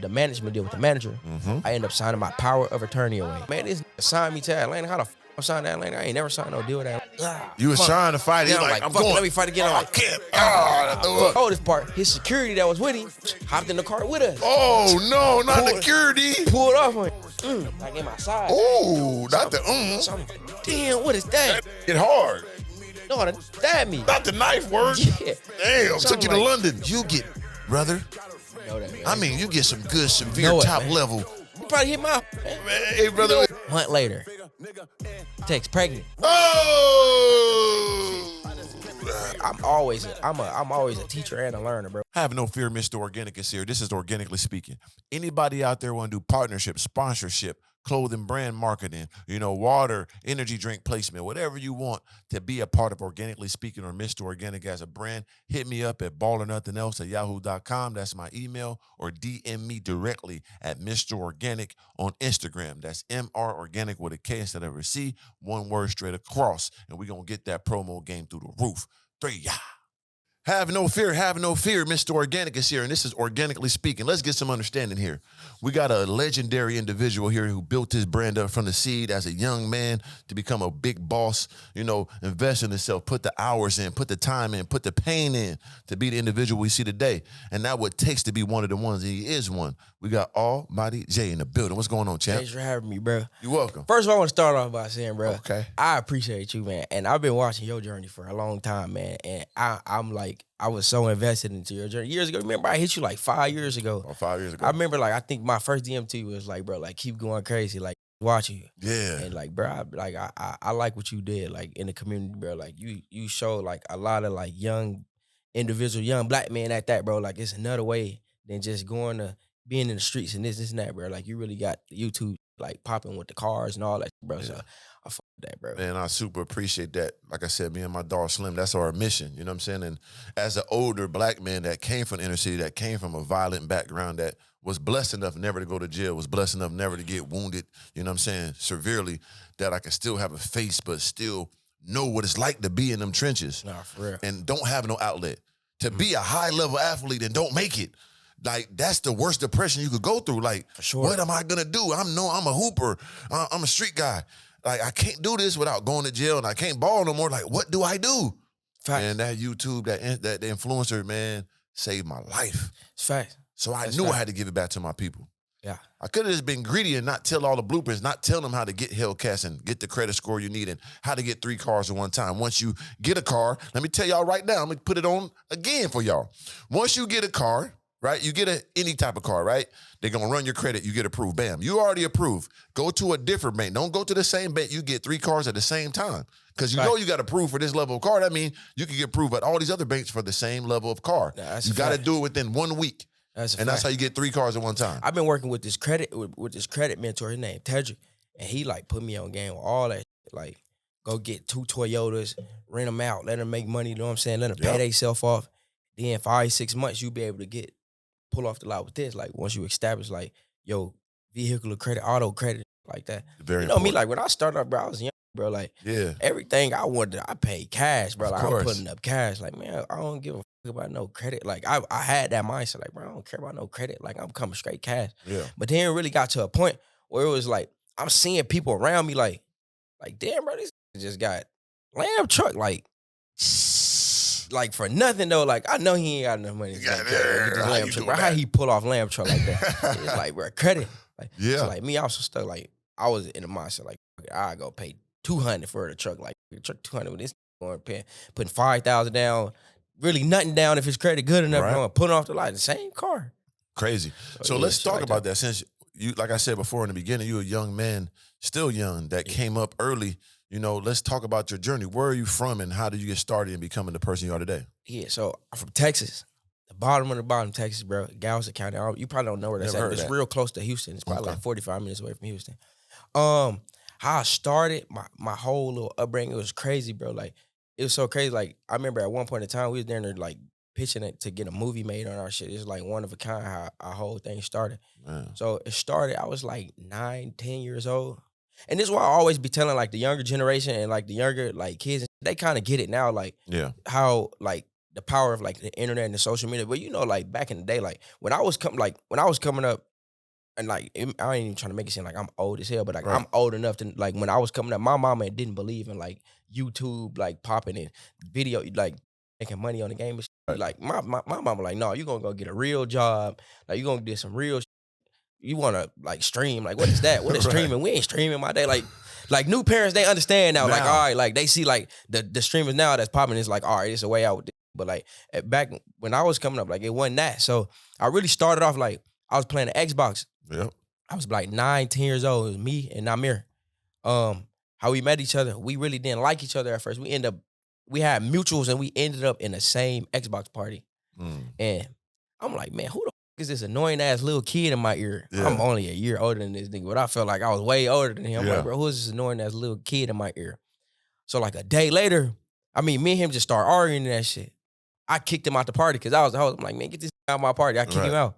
the management deal with the manager, I end up signing my power of attorney away. Man, this signed me to Atlanta. How the f I'm signed to Atlanta? I ain't never signed no deal with Atlanta. You was trying to fight it. Yeah, Like, I'm fuck, going. let me fight again. I'm like, can't. oh, this part, his security that was with him hopped in the car with us. Oh, no, not security. Pulled off on him. Like in my side. Oh, not the So I'm like, damn, what is that? It hard. No, that stabbed me. Not the knife word. Yeah. Damn, So took you I'm to like, London. You get, brother. Know that, man. I mean, you get some good, severe, Know it, top man. level. You probably hit my Man, hey, brother. a month later. Text pregnant. Oh! I'm always a teacher and a learner, bro. Have no fear, Mr. Organic is here. This is Organically speaking. Anybody out there want to do partnership, sponsorship, clothing, brand marketing, water, energy drink placement, whatever you want to be a part of Organically Speaking or Mr. Organic as a brand, hit me up at ballernothingelse@yahoo.com. That's my email, or DM me directly at Mr. Organic on Instagram. That's MR Organic with a K instead of a C, one word straight across, and we're going to get that promo game through the roof. 3, yeah. Have no fear, Mr. Organic is here, and this is Organically Speaking. Let's get some understanding here. We got a legendary individual here who built his brand up from the seed as a young man to become a big boss, invest in himself, put the hours in, put the time in, put the pain in to be the individual we see today. And that's what it takes to be one of the ones, and he is one. We got Almighty J in the building. What's going on, champ? Thanks for having me, bro. You're welcome. First of all, I want to start off by saying, bro, Okay. I appreciate you, man. And I've been watching your journey for a long time, man. And I'm like, I was so invested into your journey. Years ago, remember I hit you like 5 years ago. Oh, 5 years ago. I remember, like, I think my first DM to you was like, bro, like, keep going crazy, like, watching you. Yeah. And like, bro, I like what you did, like, in the community, bro. Like, you showed like a lot of like young black men at that, bro. Like, it's another way than just going to being in the streets and this and that, bro. Like, you really got YouTube like popping with the cars and all that, bro. Yeah. So I fuck with that, bro. Man, I super appreciate that. Like I said, me and my dog Slim, that's our mission. You know what I'm saying? And as an older black man that came from the inner city, that came from a violent background, that was blessed enough never to go to jail, was blessed enough never to get wounded, you know what I'm saying, severely, that I can still have a face but still know what it's like to be in them trenches. Nah, for real. And don't have no outlet. To be a high-level athlete and don't make it, like, that's the worst depression you could go through. Like, for sure. What am I going to do? I'm a hooper. I'm a street guy. Like, I can't do this without going to jail, and I can't ball no more. Like, what do I do? Fact. And that YouTube, that the influencer, man, saved my life. It's fact. So I knew I had to give it back to my people. Yeah. I could have just been greedy and not tell all the blueprints, not tell them how to get Hellcats and get the credit score you need and how to get 3 cars at one time. Once you get a car, let me tell y'all right now, I'm going to put it on again for y'all. Once you get a car, right, you get any type of car, right, they're going to run your credit, you get approved. Bam, you already approved. Go to a different bank. Don't go to the same bank. You get 3 cars at the same time because you know you got approved for this level of car. That means you can get approved at all these other banks for the same level of car. You got to do it within 1 week. That's how you get 3 cars at one time. I've been working with this credit mentor, his name Tedrick, and he like put me on game with all that shit. Like, go get 2 Toyotas, rent them out, let them make money, you know what I'm saying? Let them pay themselves off. Then 5-6 months, you'll be able to pull off the lot with this. Like, once you establish like, yo, vehicular credit, auto credit, like that. Very important. Me, like when I started up, bro, I was young, bro. Like, everything I wanted, I paid cash, bro. Like, I'm putting up cash. Like, man, I don't give a fuck about no credit. Like, I had that mindset, like, bro, I don't care about no credit. Like, I'm coming straight cash. Yeah. But then it really got to a point where it was like, I'm seeing people around me like, damn, bro, this just got lamb truck, like for nothing though. Like, I know he ain't got enough money to get this lamb truck. Bro, how he pull off lamb truck like that? It's like, bro, credit. Like, so like me, I was so stuck. Like, I was in the mindset like, I go pay $200 for the truck. Like, the truck $200 with this going putting $5,000 down. Really nothing down if his credit good enough. Right. Putting off the lot, the same car. Crazy. So let's talk about that. Since you, like I said before in the beginning, you're a young man, still young, that came up early. Let's talk about your journey. Where are you from and how did you get started in becoming the person you are today? Yeah, so I'm from Texas. The bottom of the bottom, Texas, bro. Galveston County. You probably don't know where that's at. It's real close to Houston. It's probably like 45 minutes away from Houston. How I started, my whole little upbringing, it was crazy, bro. Like, it was so crazy. Like, I remember at one point in time, we was there like pitching it to get a movie made on our shit. It's like one of a kind how our whole thing started. Man. So it started, I was like 9, 10 years old. And this is why I always be telling like the younger generation and like the younger like kids, they kind of get it now, like how like the power of like the internet and the social media. But like back in the day, like when I was coming up, and like I ain't even trying to make it seem like I'm old as hell, but like I'm old enough to like when I was coming up, my mama didn't believe in like YouTube like popping in video like making money on the game. Like my mama like, no, you gonna go get a real job. Like you gonna get some real. You wanna like stream? Like what is that? What is streaming? We ain't streaming my day. Like new parents, they understand now. Like all right, like they see like the streamers now that's popping. It's like all right, it's a way out. But like back when I was coming up, like it wasn't that. So I really started off like I was playing the Xbox. Yep. I was like 9, 10 years old. It was me and Namir. How we met each other, we really didn't like each other at first. We had mutuals and we ended up in the same Xbox party. And I'm like, man, who the is this annoying ass little kid in my ear? Yeah. I'm only a year older than this nigga, but I felt like I was way older than him. I'm like, bro, who is this annoying ass little kid in my ear? So like a day later, I mean, me and him just started arguing that shit. I kicked him out the party because I'm like, man, get this out of my party. I kicked him out.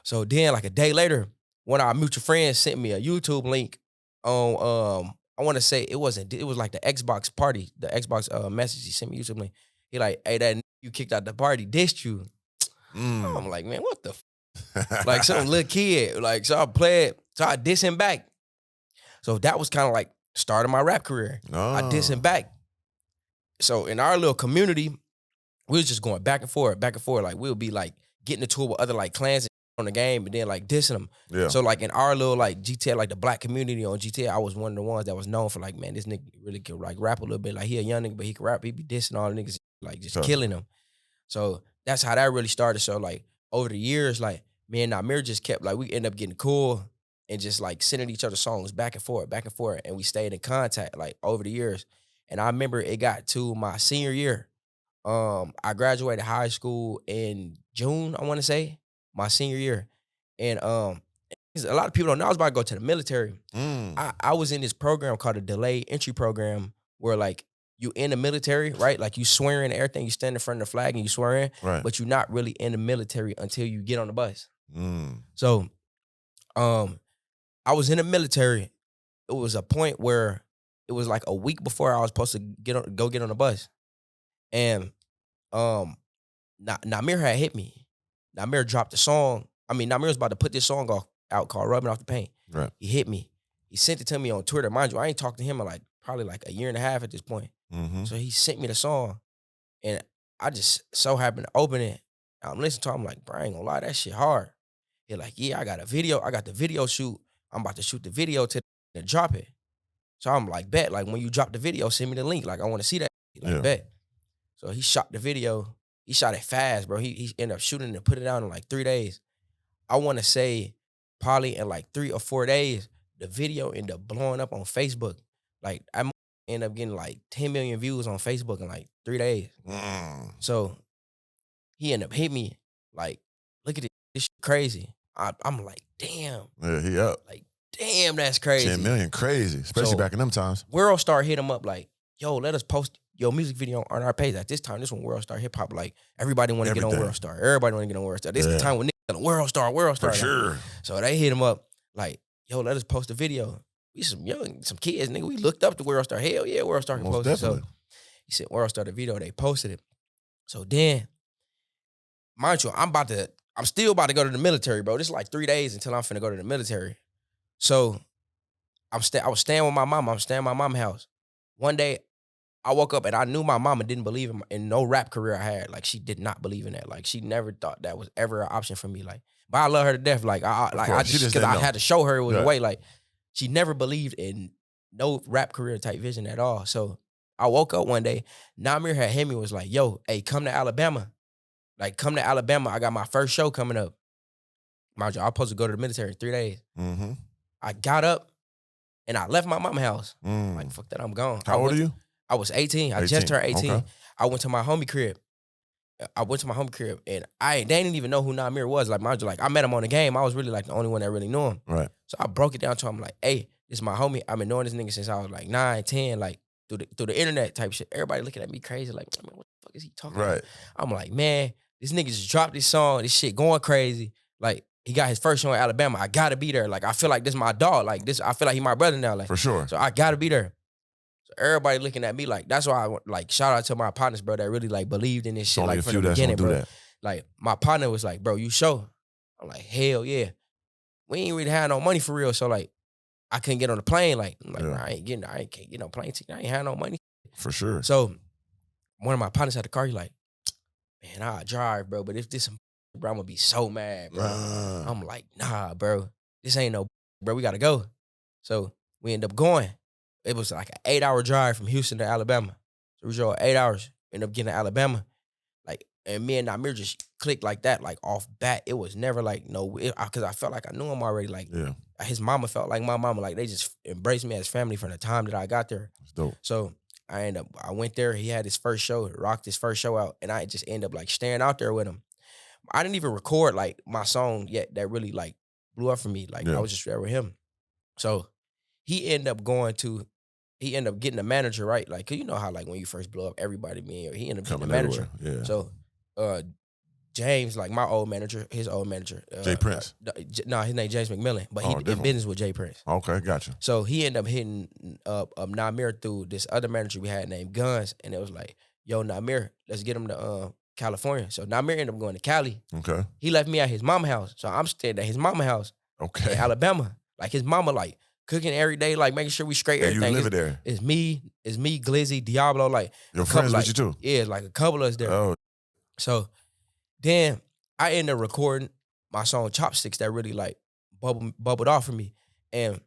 So then like a day later, one of our mutual friends sent me a YouTube link on, I want to say it was like the Xbox party, the Xbox message. He sent me a YouTube link. He like, hey, that you kicked out the party, dissed you. I'm like, man, what the like some little kid. Like, so I played, so I diss him back. So that was kind of like starting my rap career. I diss him back. So in our little community, we was just going back and forth. Like we'll be like getting into it with other like clans on the game and then like dissing them. Yeah. So like in our little like GTA, like the black community on GTA, I was one of the ones that was known for like, man, this nigga really can like rap a little bit. Like he a young nigga, but he can rap. He be dissing all the niggas, like just killing them. So that's how that really started. So like over the years, like me and Namir just kept like we end up getting cool and just like sending each other songs back and forth, and we stayed in contact like over the years. And I remember it got to my senior year. I graduated high school in June, I want to say, my senior year. And a lot of people don't know I was about to go to the military. I was in this program called a delayed entry program where like you in the military, right? Like you swear in everything, you stand in front of the flag and you swear in, but you're not really in the military until you get on the bus. So I was in the military. It was a point where it was like a week before I was supposed to go get on the bus. And Namir had hit me. Namir dropped a song. I mean, Namir was about to put this song out called Rubbing Off the Paint. Right. He hit me. He sent it to me on Twitter. Mind you, I ain't talked to him in like probably like a year and a half at this point. So he sent me the song. And I just so happened to open it. I'm listening to him, I'm like, bro, I ain't gonna lie, that shit hard. He's like, yeah, I got a video. I got the video shoot. I'm about to shoot the video to drop it. So I'm like, bet. Like, when you drop the video, send me the link. Like, I want to see that. Like, bet. So he shot the video. He shot it fast, bro. He ended up shooting it and put it out in like 3 days. I want to say probably in like 3 or 4 days, the video ended up blowing up on Facebook. Like, I ended up getting like 10 million views on Facebook in like 3 days. So he ended up hitting me like, look at this shit crazy. I'm like, damn. Yeah, he up. Like, damn, that's crazy. 10 million, crazy, especially back in them times. WorldStar hit him up like, yo, let us post your music video on our page. At this time, this when WorldStar hip hop, like everybody want to get on WorldStar. Everybody want to get on WorldStar. This is the time when niggas WorldStar. For sure. So they hit him up like, yo, let us post a video. We some kids, nigga. We looked up to WorldStar. Hell yeah, WorldStar can post it. So he said WorldStar the video. They posted it. So then, mind you, I'm still about to go to the military, bro. This is like 3 days until I'm finna go to the military. So I was staying with my mom. I'm staying at my mom's house. One day, I woke up and I knew my mama didn't believe in no rap career I had. Like, she did not believe in that. Like, she never thought that was ever an option for me. Like, but I love her to death. Like, I just because I had to show her it was a way. Like, she never believed in no rap career type vision at all. So I woke up one day. Namir had hit me, was like, yo, hey, come to Alabama. Like, come to Alabama. I got my first show coming up. Mind you, I was supposed to go to the military in 3 days. I got up and I left my mom's house. Like, fuck that, I'm gone. How old are you? I was 18. I just turned 18. Okay. I went to my homie crib. And they didn't even know who Namir was. Like, mind you, like, I met him on the game. I was really like the only one that really knew him. Right. So I broke it down to him like, hey, this is my homie. I've been knowing this nigga since I was like 9, 10, like through the internet type shit. Everybody looking at me crazy, like, man, what the fuck is he talking about? I'm like, man, this nigga just dropped this song, this shit going crazy. Like, he got his first show in Alabama. I gotta be there. Like, I feel like this is my dog. Like, this, I feel like he my brother now. Like, for sure. So I gotta be there. So everybody looking at me like, that's why I like shout out to my partners, bro, that really like believed in this shit. Only like from the beginning, bro. Like, my partner was like, bro, you sure? I'm like, hell yeah. we ain't really had no money for real. So like, I couldn't get on the plane. Like, I'm like, bro, I can't get no plane ticket. I ain't had no money. For sure. So one of my partners had the car. He like, man, I'll drive, bro. But if this, bro, I'm gonna be so mad, bro. I'm like, nah, bro. This ain't no, bro. We gotta go. So we end up going. It was like an 8-hour drive from Houston to Alabama. So we drove 8 hours. Ended up getting to Alabama. Like, and me and Namir just clicked like that, like off bat. It was never like because I felt like I knew him already. Like, his mama felt like my mama. Like, they just embraced me as family from the time that I got there. That's dope. So I went there. He had his first show, rocked his first show out, and I just ended up like staying out there with him. I didn't even record like my song yet that really like blew up for me. Like, I was just there with him. So he ended up getting a manager, right? Like, 'cause you know how like when you first blow up, everybody he ended up getting a manager. Yeah. So James, like my old manager, his old manager. Jay Prince. No, his name James McMillan, but he in business with Jay Prince. Okay, gotcha. So he ended up hitting Namir through this other manager we had named Guns, and it was like, yo, Namir, let's get him to California. So Namir ended up going to Cali. Okay. He left me at his mama house. So I'm staying at his mama house in Alabama. Like his mama, like cooking every day, like making sure we straight everything. You living there? It's me, Glizzy, Diablo, like your friends with you too. Yeah, like a couple of us there. Oh. So then I ended up recording my song Chopsticks that really like bubbled off for me. And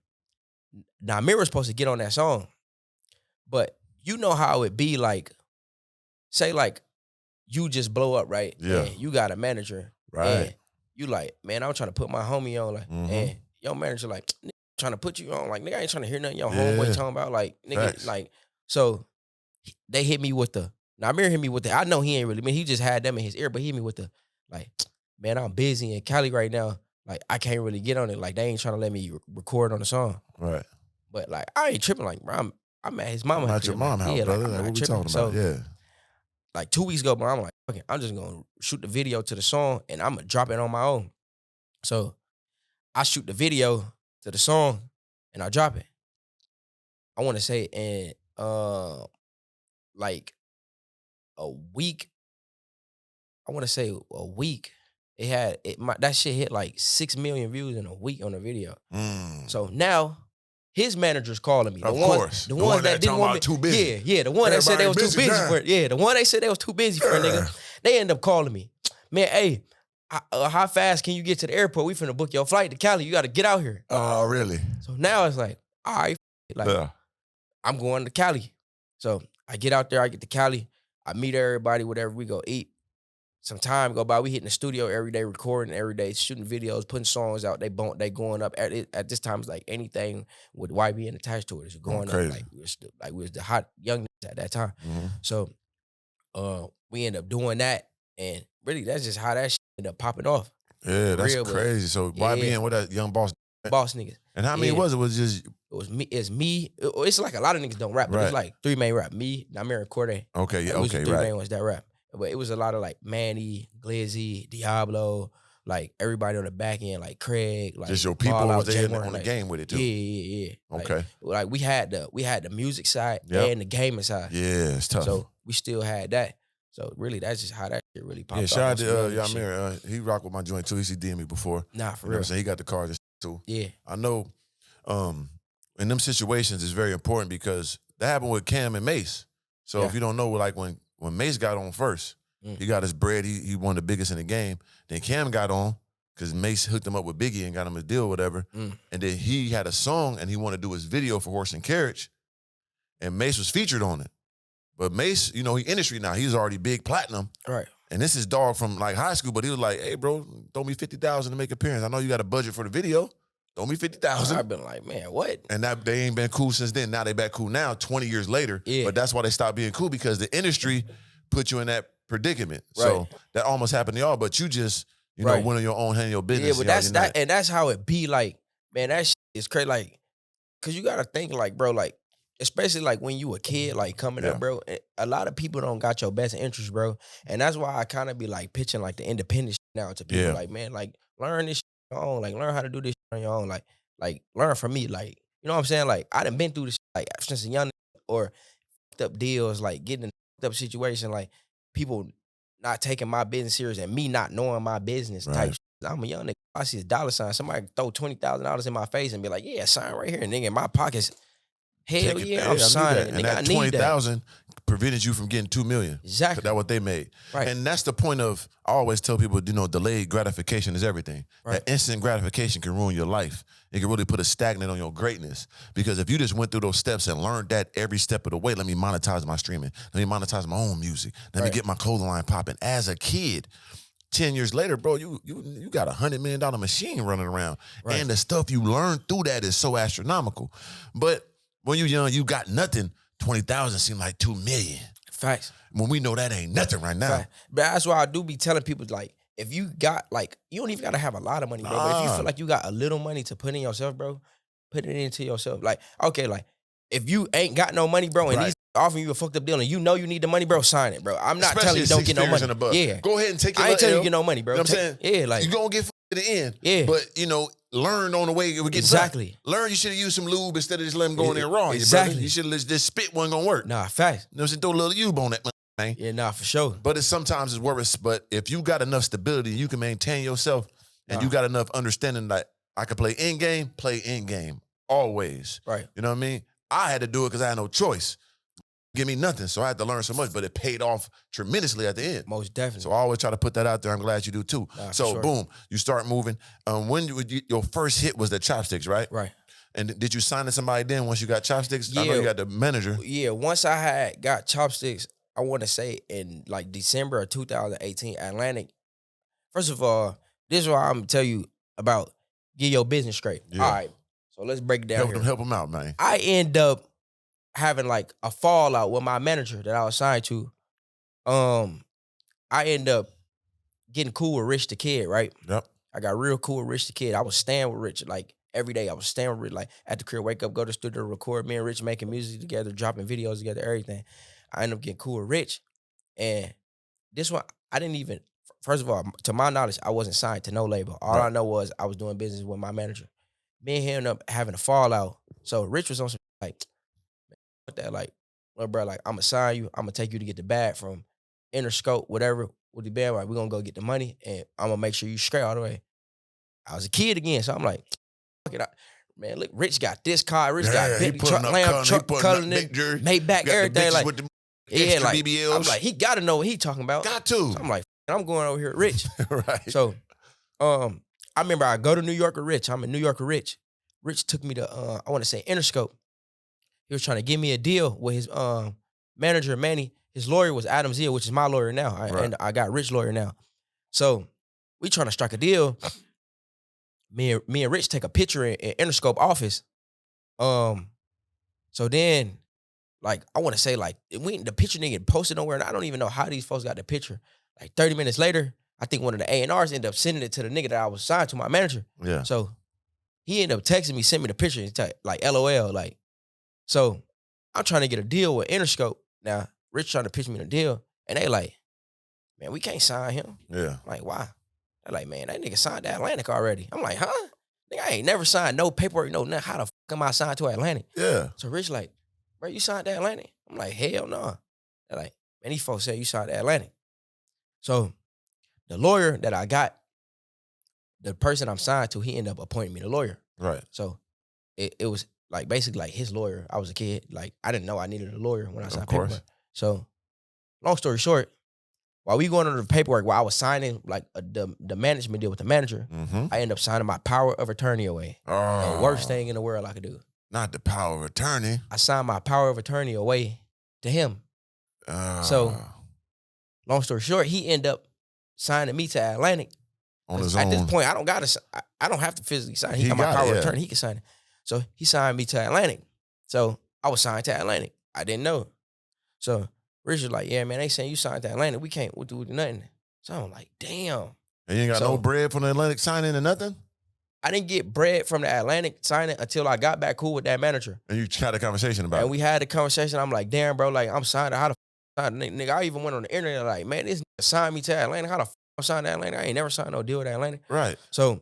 Namir was supposed to get on that song. But you know how it be like, say like you just blow up, right? Yeah. And you got a manager. Right. And you like, man, I'm trying to put my homie on. Like, and your manager like, trying to put you on. Like, nigga, I ain't trying to hear nothing your homeboy talking about. Like, nigga, Facts. like, so they hit me with Namir hit me with I know he ain't really, he just had them in his ear, but he hit me with like, man, I'm busy in Cali right now. Like, I can't really get on it. Like, they ain't trying to let me record on the song. Right. But like, I ain't tripping. Like, bro, I'm at his mama. I'm at your mom house, brother. Like, what we talking about? So, like 2 weeks ago, bro, I'm like, okay, I'm just gonna shoot the video to the song and I'm gonna drop it on my own. So I shoot the video to the song and I drop it. I want to say in like a week. I want to say a week. That shit hit like 6 million views in a week on the video. So now his manager's calling me. The one that didn't want me too busy. Yeah, the one that said they was too busy for it. Yeah, the one they said they was too busy for a nigga. They end up calling me. Man, hey, how fast can you get to the airport? We finna book your flight to Cali. You got to get out here. Oh, really? So now it's like, all right, like I'm going to Cali. So I get out there, I get to Cali, I meet everybody, whatever, we go eat. Some time go by, we hitting the studio every day, recording every day, shooting videos, putting songs out. They going up at this time. It's like anything with YBN attached to it is going up. Like we was the hot young niggas at that time. So we end up doing that, and really that's just how that shit ended up popping off. Yeah, that's crazy. So YBN, what that young boss niggas. And how many was it? Was just it's me. It's like a lot of niggas don't rap, but it's like 3 main rap. Me, Namir, and Corday. Okay, yeah, like, okay, 3 right. main ones that rap. But it was a lot of like Manny, Glizzy, Diablo, like everybody on the back end, like Craig, like just your people was there on the like, game with it too. Yeah. Okay. Like we had the music side and the gaming side. Yeah, it's tough. So we still had that. So really, that's just how that shit really popped off. Yeah, shout out to Yamir. He rocked with my joint too. He DM me before. Nah, for real. What I'm saying? He got the car too. Yeah. I know in them situations it's very important because that happened with Cam and Mace. So if you don't know, like when Mace got on first, he got his bread. He one of the biggest in the game. Then Cam got on because Mace hooked him up with Biggie and got him a deal or whatever. And then he had a song and he wanted to do his video for Horse and Carriage. And Mace was featured on it. But Mace, you know, he industry now. He's already big platinum. Right. And this is dog from like high school, but he was like, hey, bro, throw me $50,000 to make appearance. I know you got a budget for the video. Throw me $50,000. I've been like, man, what? And that they ain't been cool since then. Now they back cool now, 20 years later. Yeah. But that's why they stopped being cool because the industry put you in that predicament. Right. So that almost happened to y'all, but you just, you know, went on your own, handling your business. Yeah, but and that's how it be. Like, man, that shit is crazy. Like, cause you gotta think, like, bro, like, especially like when you a kid, like coming up, bro. A lot of people don't got your best interest, bro. And that's why I kind of be like pitching like the independent shit now to people. Like, man, like learn this shit on your own. Like, learn how to do this shit on your own. Like learn from me. Like, you know what I'm saying? Like, I done been through this shit, like since a young or up deals, like getting in a up situation, like people not taking my business serious and me not knowing my business type shit. I'm a young nigga. I see a dollar sign. Somebody throw $20,000 in my face and be like, yeah, sign right here. And nigga, in my pockets, hell yeah, I'm signing. And nigga, that 20,000 prevented you from getting 2 million. Exactly. That's what they made. Right. And that's the point of, I always tell people, delayed gratification is everything. Right. That instant gratification can ruin your life. It can really put a stagnant on your greatness. Because if you just went through those steps and learned that every step of the way, let me monetize my streaming, let me monetize my own music, let me get my clothing line popping. As a kid, 10 years later, bro, you got $100 million machine running around. Right. And the stuff you learn through that is so astronomical. But when you're young, you got nothing. 20,000 seem like 2 million. Facts. When we know that ain't nothing right now. Fact. But that's why I do be telling people, like, if you got, like, you don't even got to have a lot of money, bro. But if you feel like you got a little money to put in yourself, bro, put it into yourself. Like, okay, like, if you ain't got no money, bro, and these offering you a fucked up deal and you know you need the money, bro, sign it, bro. I'm not telling you don't get no money. And above. Yeah. Go ahead and take your I ain't telling you get no money, bro. You know what I'm saying? Yeah, like. You're going to get to the end. Yeah. But, learn on the way it would get exactly. Back. Learn you should have used some lube instead of just letting them go in there raw. Exactly. You should have just spit wasn't going to work. Nah, facts. You know what I'm saying? Throw a little lube on that, man. Yeah, nah, for sure. But sometimes it's worse. But if you got enough stability, you can maintain yourself, and you got enough understanding that I can play in game, always. Right. You know what I mean? I had to do it because I had no choice. Give me nothing, so I had to learn so much, but it paid off tremendously at the end. Most definitely. So I always try to put that out there. I'm glad you do too. Nah, so sure. Boom, you start moving. When your first hit was the chopsticks, right? Right. And did you sign to somebody then once you got chopsticks? Yeah. I know you got the manager. Yeah, once I had got chopsticks, I want to say in like December of 2018, Atlantic. First of all, this is what I'm gonna tell you about get your business straight. Yeah. All right, so let's break it down. Help them out, man. I end up having like a fallout with my manager that I was signed to. I end up getting cool with Rich the Kid, right? Yep. I got real cool with Rich the Kid. I was staying with Rich like every day. I was staying with Rich, like at the crib, wake up, go to the studio, record. Me and Rich making music together, dropping videos together, everything. I ended up getting cool with Rich. And this one, I didn't even, first of all, to my knowledge, I wasn't signed to no label. All I know was I was doing business with my manager. Me and him ended up having a fallout. So Rich was on some like, what that, like, well, bro, like, I'm going to sign you. I'm going to take you to get the bag from Interscope, whatever, with the bag. Like, we're going to go get the money, and I'm going to make sure you straight all the way. I was a kid again, so I'm like, fuck it. Man, look, Rich got this car. Rich got big truck, lamb, truck, coloring, made back everything. Like, with the yeah, like, BBLs. I'm like, he got to know what he talking about. Got to. So I'm like, I'm going over here with Rich. Right. So, I remember I go to New York with Rich. I'm in New York with Rich. Rich took me to, I want to say Interscope. He was trying to give me a deal with his manager, Manny. His lawyer was Adam Zia, which is my lawyer now. And I got Rich lawyer now. So we trying to strike a deal. Me and Rich take a picture in Interscope office. So then, like, I want to say, like, the picture didn't get posted nowhere, and I don't even know how these folks got the picture. Like 30 minutes later, I think one of the A&Rs ended up sending it to the nigga that I was signed to, my manager. Yeah. So he ended up texting me, sent me the picture, and like LOL, like. So I'm trying to get a deal with Interscope. Now, Rich trying to pitch me the deal, and they like, man, we can't sign him. Yeah. I'm like, why? They're like, man, that nigga signed to Atlantic already. I'm like, huh? Nigga, I ain't never signed no paperwork, no nothing. How the fuck am I signed to Atlantic? Yeah. So Rich like, bro, you signed to Atlantic? I'm like, hell no. They're like, man, these folks said you signed to Atlantic. So the lawyer that I got, the person I'm signed to, he ended up appointing me the lawyer. Right. So it was like basically like his lawyer. I was a kid. Like I didn't know I needed a lawyer when I signed paperwork. So long story short, while we going under the paperwork, while I was signing like the management deal with the manager, I ended up signing my power of attorney away. The worst thing in the world I could do. Not the power of attorney. I signed my power of attorney away to him. So long story short, he ended up signing me to Atlantic. On his At own. this point, I don't have to physically sign. He got my power of attorney. He can sign it. So he signed me to Atlantic. So I was signed to Atlantic. I didn't know. So Richard like, yeah, man, they saying you signed to Atlantic. We can't do nothing. So I'm like, damn. And you ain't got no bread from the Atlantic signing or nothing? I didn't get bread from the Atlantic signing until I got back cool with that manager. And you had a conversation about it? And we had a conversation. I'm like, damn, bro, like I'm signed to how the f*** nigga. I even went on the internet like, man, this nigga signed me to Atlantic. How the f*** I'm signed to Atlantic? I ain't never signed no deal with Atlantic. Right. So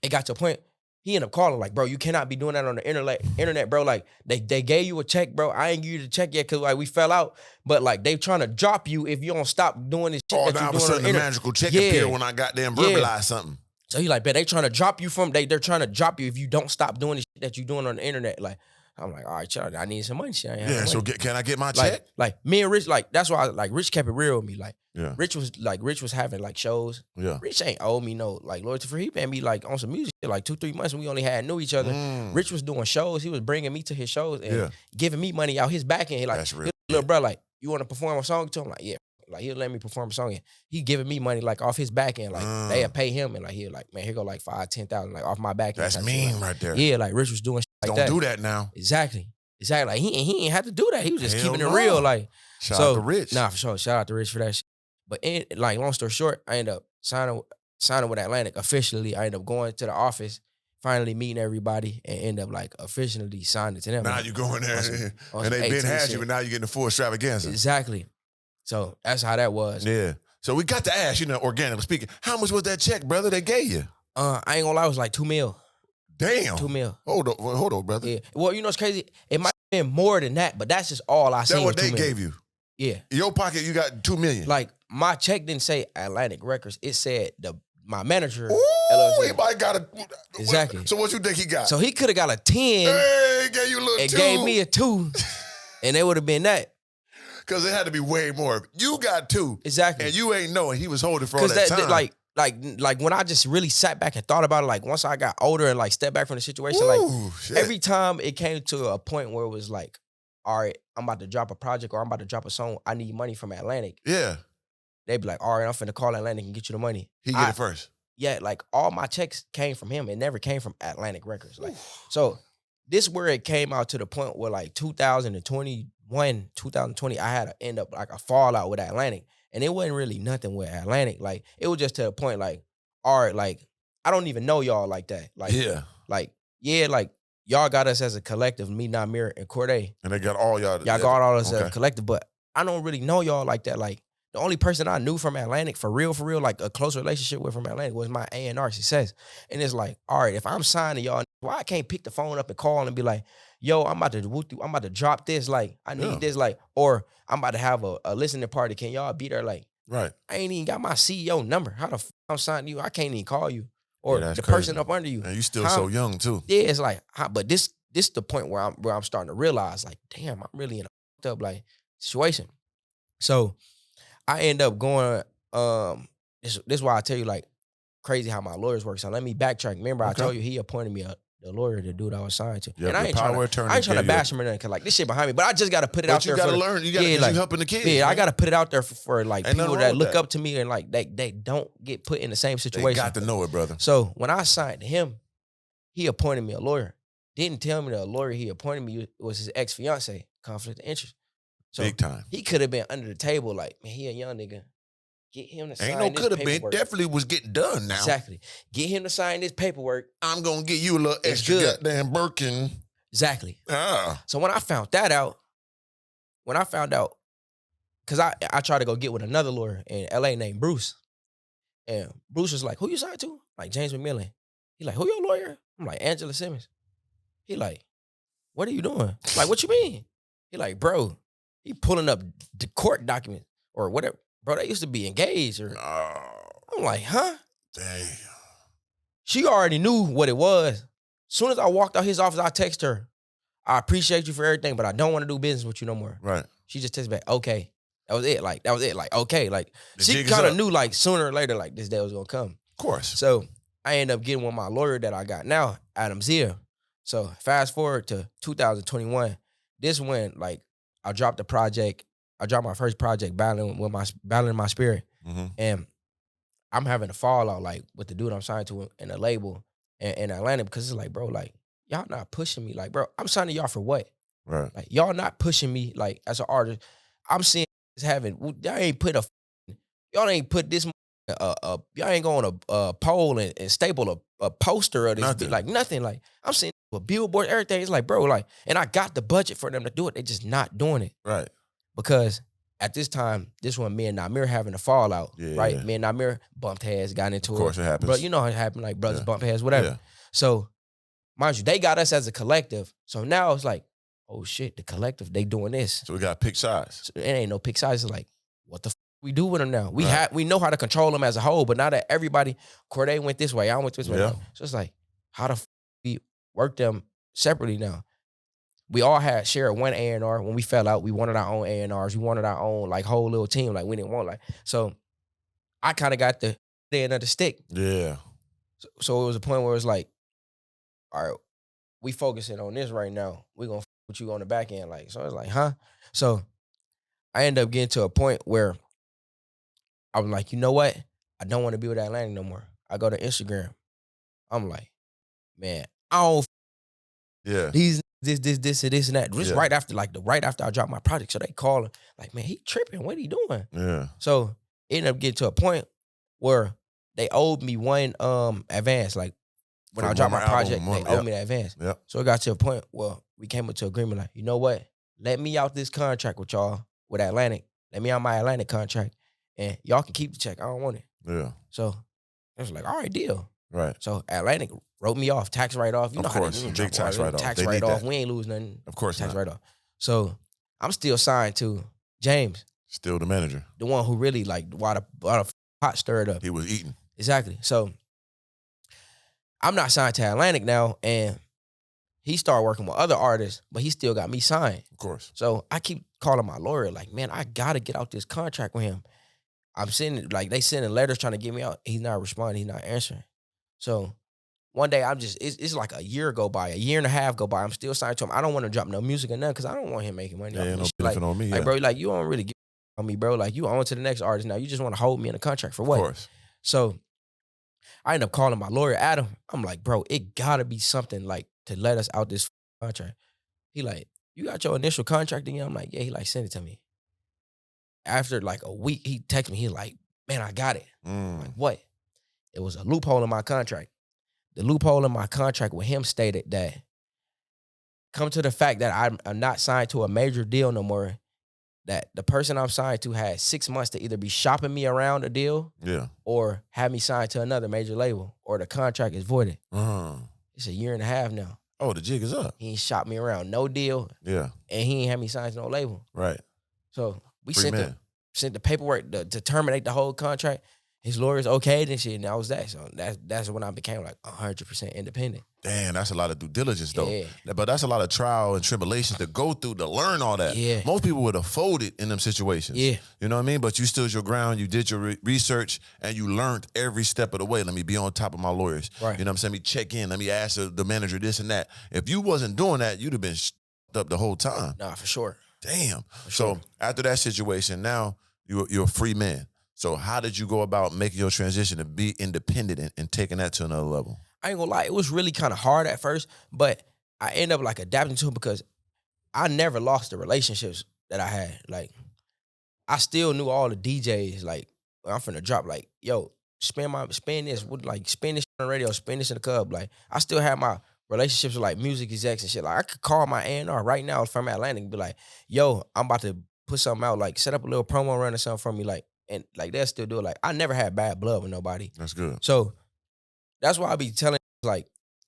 it got to a point, he ended up calling like, bro, you cannot be doing that on the internet, bro. Like they gave you a check, bro. I ain't give you the check yet because like we fell out. But like they trying to drop you if you don't stop doing this shit that you doing on the internet. magical check appear when I goddamn verbalize something. So he like, man, they trying to drop you from, they're trying to drop you if you don't stop doing the shit that you doing on the internet. Like, I'm like, all right, y'all, I need some money. Shit, I ain't Yeah, so money. Can I get my check? Like me and Rich, like, that's why Rich kept it real with me. Like, yeah. Rich was having like shows. Yeah. Rich ain't owe me no like loyalty for. He paying me like on some music like 2-3 months when we only knew each other. Rich was doing shows. He was bringing me to his shows and giving me money out his back end. He like, that's real. Little bro, like, you want to perform a song to him? Like, yeah. Like, he'll let me perform a song and he giving me money like off his back end. Like, they'll pay him and like, he'll like, man, here go like 5,000-10,000 like off my back end. That's mean right there. Yeah, like Rich was doing shit like that. Don't do that now. Exactly. Like, he ain't have to do that. He was just keeping it real. Like, shout out to Rich. Nah, for sure. Shout out to Rich for that shit. But like, long story short, I ended up signing with Atlantic officially. I ended up going to the office, finally meeting everybody, and end up like officially signing to them. Now you going there and they been had you, but now you getting the full extravaganza. Exactly. So that's how that was. Yeah. So we got to ask, you know, organically speaking, how much was that check, brother, they gave you? I ain't gonna lie, it was like $2 million. Damn. $2 million. Hold on, brother. Yeah. Well, you know what's crazy? It might have been more than that, but that's just all I seen. That's what they gave you? Yeah. In your pocket, you got $2 million. Like, my check didn't say Atlantic Records. It said my manager. Ooh, he might got a. Exactly. So what you think he got? So he could have got a 10. Hey, gave you a little 2. It gave me a 2. And it would have been that. Because it had to be way more. You got 2. Exactly. And you ain't knowing he was holding for all that time. Like when I just really sat back and thought about it, like once I got older and like stepped back from the situation, shit. Every time it came to a point where it was like, all right, I'm about to drop a project or I'm about to drop a song, I need money from Atlantic. Yeah. They'd be like, all right, I'm finna call Atlantic and get you the money. He get it first. Yeah, like all my checks came from him. It never came from Atlantic Records. Like, so this where it came out to the point where like 2021, 2020, I had to end up like a fallout with Atlantic. And it wasn't really nothing with Atlantic. Like, it was just to the point like, all right, like, I don't even know y'all like that. Like, like y'all got us as a collective, me, Namir, and Corday. And they got all y'all. Y'all got all us as a collective, but I don't really know y'all like that. Like, the only person I knew from Atlantic, for real, like a close relationship with from Atlantic was my A&R Success. And it's like, all right, if I'm signing y'all, why I can't pick the phone up and call and be like, yo, I'm about to drop this, like, I need this, like, or I'm about to have a listening party. Can y'all be there? Like, right. I ain't even got my CEO number. How the f I'm signing you? I can't even call you. Or the person up under you. And you still so young too. Yeah, it's like, but this the point where I'm starting to realize, like, damn, I'm really in a up like situation. So I end up going, this is why I tell you, like, crazy how my lawyers work. So let me backtrack. Remember, I told you he appointed me the lawyer, the dude I was signed to. Yep, and I ain't trying to bash him or nothing, because like this shit behind me. But I just got to put it out there. But you got to learn. You got to like, helping the kids. Yeah, I got to put it out there for like people that look up to me and like they don't get put in the same situation. They got to know it, brother. So when I signed to him, he appointed me a lawyer. Didn't tell me the lawyer he appointed me was his ex-fiance, conflict of interest. So big time. He could have been under the table like, man, he a young nigga. Get him to sign this Ain't no could have been. Definitely was getting done now. Exactly. Get him to sign this paperwork. I'm going to give you a little extra goddamn Birkin. Exactly. So when I found out, because I tried to go get with another lawyer in LA named Bruce. And Bruce was like, who you signed to? Like James McMillan. He like, who your lawyer? I'm like, Angela Simmons. He like, what are you doing? Like, what you mean? He like, bro, he pulling up the court documents or whatever. Bro, they used to be engaged. Or I'm like, huh? Damn. She already knew what it was. Soon as I walked out his office, I text her, I appreciate you for everything, but I don't want to do business with you no more. Right. She just texted back, okay. That was it. Like, okay. Like, she kind of knew, like, sooner or later, like, this day was going to come. Of course. So I ended up getting with my lawyer that I got now, Adam Zia. So fast forward to 2021. This when, like, I dropped the project. I dropped my first project, Battling My Spirit. Mm-hmm. And I'm having a fallout, like, with the dude I'm signed to in the label in Atlanta, because it's like, bro, like, y'all not pushing me. Like, bro, I'm signing y'all for what? Right. Like, y'all not pushing me, like, as an artist. I'm seeing this having, y'all ain't put this, y'all ain't going to a poll and staple a poster of this. Nothing. Like, nothing. Like, I'm seeing a billboard, everything. It's like, bro, like, and I got the budget for them to do it. They just not doing it. Right. Because at this time, this one, me and Namir having a fallout, right? Yeah. Me and Namir bumped heads, got into it. Of course it happens. But you know how it happened, like brothers bump heads, whatever. Yeah. So, mind you, they got us as a collective. So now it's like, oh shit, the collective, they doing this. So we got to pick sides. So it ain't no pick sides. It's like, what the we do with them now. We know how to control them as a whole, but now that everybody, Corday went this way, I went this way. Yeah. So it's like, how the we work them separately now? We all had shared one A&R. When we fell out, we wanted our own A&Rs. We wanted our own like whole little team. Like we didn't want so I kind of got the end of the stick. Yeah. So it was a point where it was like, all right, we focusing on this right now. We gonna put you on the back end. Like, so I was like, huh? So I ended up getting to a point where I was like, you know what? I don't want to be with Atlantic no more. I go to Instagram. I'm like, man, I don't these this and that. Just right after I dropped my project. So they calling like, man, he tripping. What he doing? Yeah. So it ended up getting to a point where they owed me one advance. Like when I dropped my project, they owed me the advance. Yep. So it got to a point where we came into agreement like, you know what? Let me out this contract with y'all, with Atlantic. Let me out my Atlantic contract. And y'all can keep the check. I don't want it. Yeah. So it was like, all right, deal. Right. So Atlantic wrote me off, tax write-off. You know how they do big tax write-off. Tax write-off. We ain't lose nothing. Of course tax not. write-off. So I'm still signed to James. Still the manager. The one who really like why the pot stirred up. He was eating. Exactly. So I'm not signed to Atlantic now, and he started working with other artists, but he still got me signed. Of course. So I keep calling my lawyer like, man, I gotta get out this contract with him. I'm sending they sending letters trying to get me out. He's not responding. He's not answering. So one day it's like a year and a half go by. I'm still signed to him. I don't want to drop no music or nothing because I don't want him making money. Yeah, ain't no benefit on me. Like, bro, like you don't really get on me, bro. Like you on to the next artist now. You just want to hold me in a contract for what? Of course. So I end up calling my lawyer, Adam. I'm like, bro, it gotta be something like to let us out this contract. He like, you got your initial contract again? I'm like, yeah. He like, send it to me. After like a week, he texted me. He's like, man, I got it. I'm like, what? It was a loophole in my contract. The loophole in my contract with him stated that come to the fact that I'm not signed to a major deal no more, that the person I'm signed to had 6 months to either be shopping me around a deal or have me signed to another major label or the contract is voided. It's a year and a half now. Oh, the jig is up. He ain't shopped me around, no deal. Yeah. And he ain't had me signed to no label. Right. So we sent the paperwork to terminate the whole contract. His lawyers okayed and shit, and that was that. So that's when I became like 100% independent. Damn, that's a lot of due diligence though. Yeah. But that's a lot of trial and tribulations to go through to learn all that. Yeah. Most people would have folded in them situations. Yeah. You know what I mean? But you stood your ground, you did your research, and you learned every step of the way. Let me be on top of my lawyers. Right. You know what I'm saying? Let me check in. Let me ask the manager this and that. If you wasn't doing that, you'd have been up the whole time. Nah, for sure. Damn. For sure. So after that situation, now you're a free man. So how did you go about making your transition to be independent and taking that to another level? I ain't gonna lie, it was really kind of hard at first, but I ended up like adapting to it because I never lost the relationships that I had. Like, I still knew all the DJs. Like, I'm finna drop. Like, yo, spin this on the radio, spin this in the club. Like, I still have my relationships with like music execs and shit. Like, I could call my A&R right now from Atlantic and be like, yo, I'm about to put something out. Like, set up a little promo run or something for me. Like, and like they'll still do it. Like, I never had bad blood with nobody. That's good. So that's why I be telling like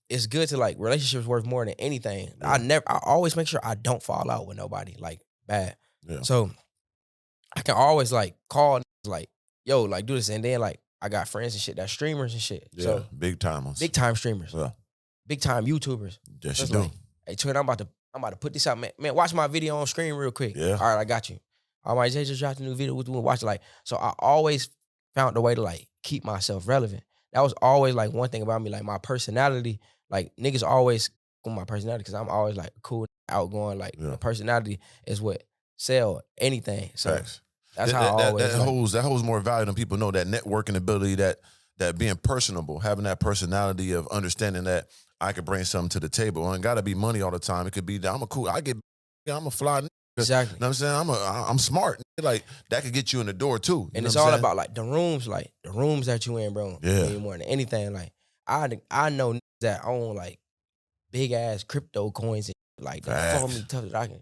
it's good to like relationships worth more than anything. Yeah. I always make sure I don't fall out with nobody like bad. Yeah. So I can always like call like, yo, like do this. And then like I got friends and shit that streamers and shit. Yeah, so big timers. Big time streamers. Yeah. Big time YouTubers. Yes, you so do. Like, hey, Twin, I'm about to put this out, man. Man, watch my video on screen real quick. Yeah. All right, I got you. All right, Jay just dropped a new video. Watch it. Like, so I always found a way to like keep myself relevant. That was always like one thing about me, like my personality. Like niggas always with my personality because I'm always like cool, outgoing. Like my personality is what sell anything. So that's how I always that holds more value than people know. That networking ability, that being personable, having that personality of understanding that I could bring something to the table. And got to be money all the time. It could be that I'm a fly. Exactly. You know what I'm saying? I'm smart. Like that could get you in the door too. And it's all about like the rooms that you in, bro. Yeah. More than anything. Like I know that own like big ass crypto coins and like that follow me tough that I can.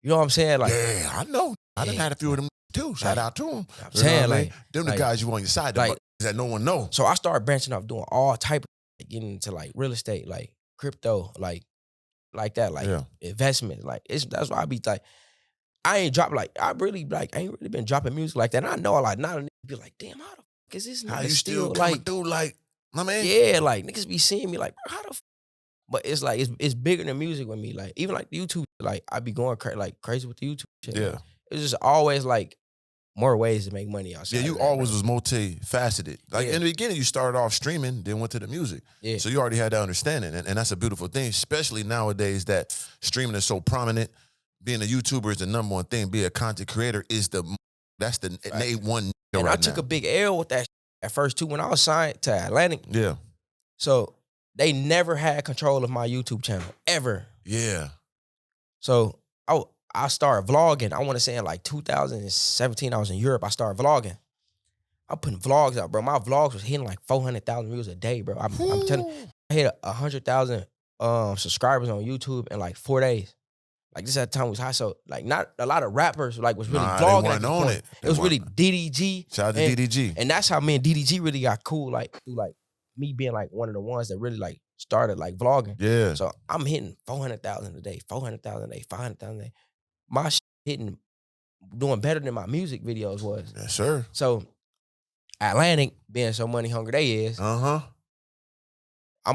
You know what I'm saying? Like yeah, I know. I done had a few of them too. Shout out to them. I'm saying like them the guys you want on your side like, that no one know. So I started branching off, doing all type of like, getting into like real estate, like crypto, like that, like investment. Like that's why I be like, I ain't dropped like I ain't really been dropping music like that. And I know like not a nigga be like, damn, how the fuck is this nigga How you still coming like through like my man? Yeah, like niggas be seeing me like, bro, how the fuck? But it's like it's bigger than music with me. Like even like YouTube, like I be going crazy with the YouTube shit. Yeah. Like, it's just always like more ways to make money outside. Yeah, you of that, always bro. was multifaceted. Like in the beginning, you started off streaming, then went to the music. Yeah. So you already had that understanding. And that's a beautiful thing, especially nowadays that streaming is so prominent. Being a YouTuber is the number one thing. Being a content creator is that's the A1 And right I took now. a big L with that at first too when I was signed to Atlantic. Yeah. So they never had control of my YouTube channel ever. Yeah. So I started vlogging. I want to say in like 2017, I was in Europe. I started vlogging. I'm putting vlogs out, bro. My vlogs was hitting like 400,000 views a day, bro. I'm telling you, I hit 100,000 subscribers on YouTube in like 4 days. Like this at the time was high, so like not a lot of rappers like was really vlogging at this point. It was really DDG. Shout out to DDG. And that's how me and DDG really got cool, like through like me being like one of the ones that really like started like vlogging. Yeah. So I'm hitting 400,000 a day, 400,000 a day, 500,000 a day. My shit hitting, doing better than my music videos was. Yes, sir. So Atlantic, being so money hungry they is, I'm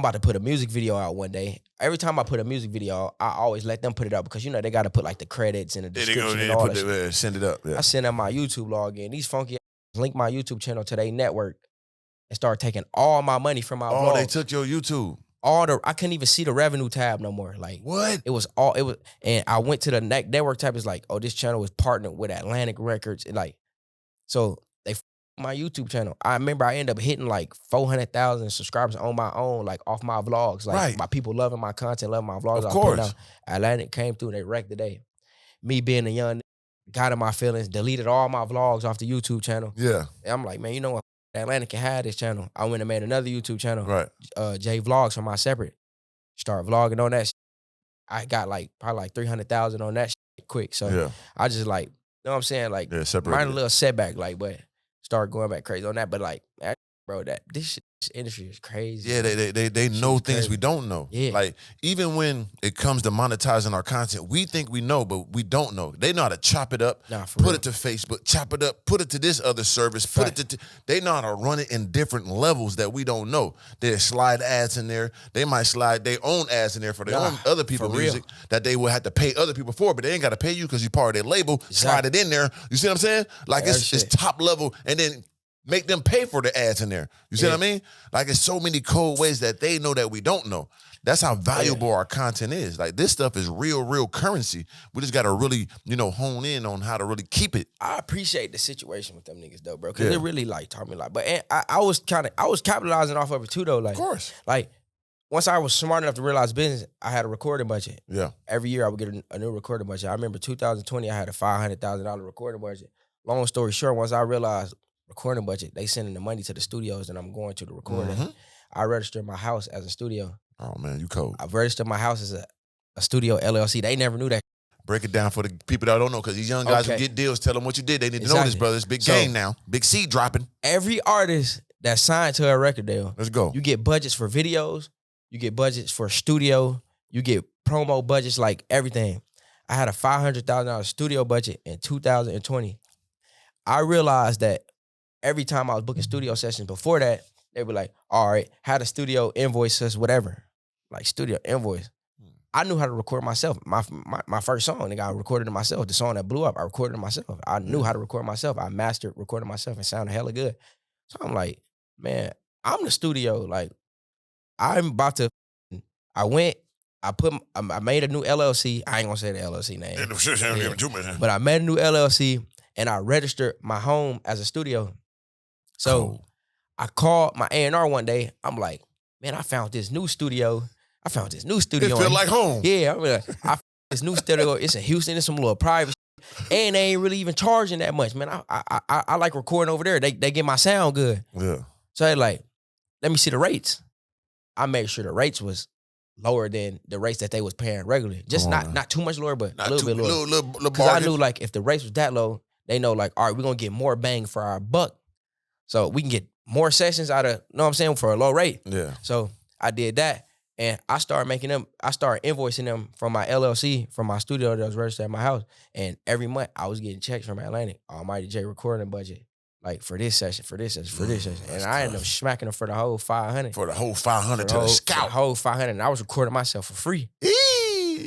about to put a music video out one day. Every time I put a music video out, I always let them put it up because, you know, they got to put like the credits and the description and all that shit. Send it up. Yeah. I send out my YouTube login. These funky ass link my YouTube channel to their network and start taking all my money from my vlogs. Oh, they took your YouTube. I couldn't even see the revenue tab no more. Like what? And I went to the network tab. It's like, oh, this channel is partnered with Atlantic Records. And like, so they my YouTube channel. I remember I ended up hitting like 400,000 subscribers on my own, like off my vlogs. Like my people loving my content, loving my vlogs. Of course. Atlantic came through and they wrecked the day. Me being a young nigga, got in my feelings, deleted all my vlogs off the YouTube channel. Yeah. And I'm like, man, you know what? Atlantic can have this channel. I went and made another YouTube channel. Right. J Vlogs for my separate. Start vlogging on that shit. I got like probably like 300,000 on that shit quick. So I just like, you know what I'm saying? Like, minor little setback, like, but start going back crazy on that. But like, bro, this industry is crazy. Yeah, they know things crazy. We don't know. Yeah. Like, even when it comes to monetizing our content, we think we know, but we don't know. They know how to chop it up, put it to Facebook, chop it up, put it to this other service, put it to they know how to run it in different levels that we don't know. They slide ads in there. They might slide their own ads in there for their own other people's music that they will have to pay other people for, but they ain't got to pay you because you're part of their label. Slide it in there. You see what I'm saying? Like, it's top level, and then make them pay for the ads in there. You see what I mean? Like, it's so many cold ways that they know that we don't know. That's how valuable our content is. Like, this stuff is real currency. We just got to really, hone in on how to really keep it. I appreciate the situation with them niggas though, bro, because it really like taught me a lot. But I was capitalizing off of it too though. Like, of course. Like, once I was smart enough to realize business, I had a recording budget. Yeah. Every year I would get a new recording budget. I remember 2020, I had a $500,000 recording budget. Long story short, once I realized recording budget, they sending the money to the studios and I'm going to the recording. I registered my house as a studio. Oh man, you cold. I registered my house as a studio LLC. They never knew that. Break it down for the people that don't know, because these young guys who get deals, tell them what you did. They need to know this, brother. It's big game now. Big seed dropping. Every artist that's signed to a record deal, let's go. You get budgets for videos, you get budgets for studio, you get promo budgets, like everything. I had a $500,000 studio budget in 2020. I realized that every time I was booking studio sessions before that, they were like, all right, how the studio invoice us, whatever. Like, studio invoice. I knew how to record myself. My first song, nigga, I recorded it myself. The song that blew up, I recorded it myself. I knew how to record myself. I mastered recording myself and sounded hella good. So I'm like, man, I'm the studio. Like, I'm about to, I made a new LLC. I ain't gonna say the LLC name. But I made a new LLC and I registered my home as a studio. So I called my A&R one day. I'm like, man, I found this new studio. It feel like home. Yeah, I found this new studio. It's in Houston. It's some little private shit. And they ain't really even charging that much, man. I like recording over there. They get my sound good. Yeah. So they like, let me see the rates. I made sure the rates was lower than the rates that they was paying regularly. Just not too much lower, but a little bit lower. Because I knew, like, if the rates was that low, they know, like, all right, we're going to get more bang for our buck. So we can get more sessions out of, you know what I'm saying, for a low rate. Yeah. So I did that. And I started invoicing them from my LLC, from my studio that was registered at my house. And every month I was getting checks from Atlantic, Almighty J recording budget. Like for this session. And I ended up smacking them for the whole 500. For the whole 500 to the scout. The whole 500. And I was recording myself for free.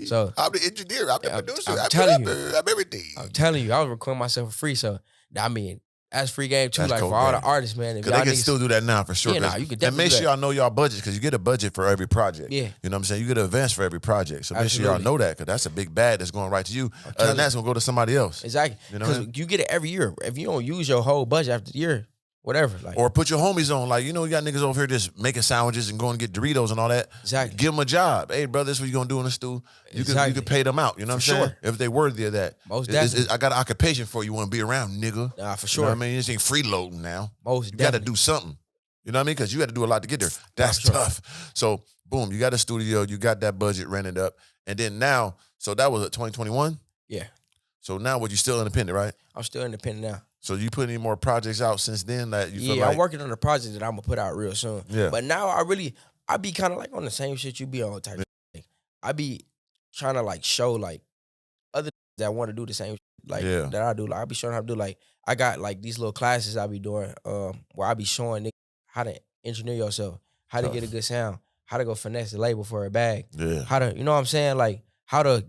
So I'm the engineer. I'm the producer. I'm telling you. I'm everything. I'm telling you, I was recording myself for free. So, I mean, that's free game too. That's like cool, for all man. the artists, man. Because they can still do that now for sure. Yeah, you can definitely and make sure y'all know y'all budget, because you get a budget for every project. Yeah. You know what I'm saying? You get an advance for every project. So make sure Absolutely. y'all know that, because that's a big bag that's going right to you. And that's going to go to somebody else. Exactly. Because you get it every year. If you don't use your whole budget after the year, whatever. Like, or put your homies on. Like, you know, you got niggas over here just making sandwiches and going to get Doritos and all that. Exactly. Give them a job. Hey, brother, this is what you going to do in the stew. You can pay them out. You know what I'm saying? If they worthy of that. Most definitely. I got an occupation for you. Want to be around, nigga. Nah, for sure. You know what I mean? This ain't freeloading now. Most you definitely. got to do something. You know what I mean? Because you got to do a lot to get there. That's tough. So, boom, you got a studio. You got that budget rented up. And then now, so that was 2021? Yeah. So now, you still independent, right? I'm still independent now. So you put any more projects out since then that you feel like? I'm working on a project that I'm going to put out real soon. Yeah. But now I be kind of like on the same shit you be on type of thing. I be trying to like show like other that want to do the same shit like that I do. Like I be showing how to do, like I got like these little classes I be doing where I be showing niggas how to engineer yourself, how to get a good sound, how to go finesse the label for a bag, how to, you know what I'm saying? Like how to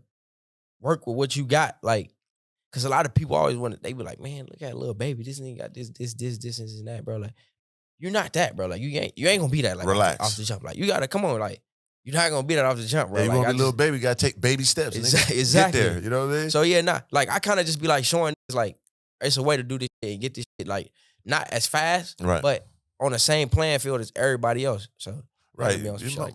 work with what you got, like. Cause a lot of people always they be like, man, look at Lil Baby. This nigga got this, and that, bro. Like, you're not that, bro. Like, you ain't gonna be that. Like, relax off the jump. Like, you gotta come on. Like, you're not gonna be that off the jump, bro. Yeah, you like, want to be Lil Baby, you gotta take baby steps. Exactly. Get there. You know what I mean? So yeah, like I kind of just be like showing like it's a way to do this shit and get this shit like not as fast, but on the same playing field as everybody else. So. Right.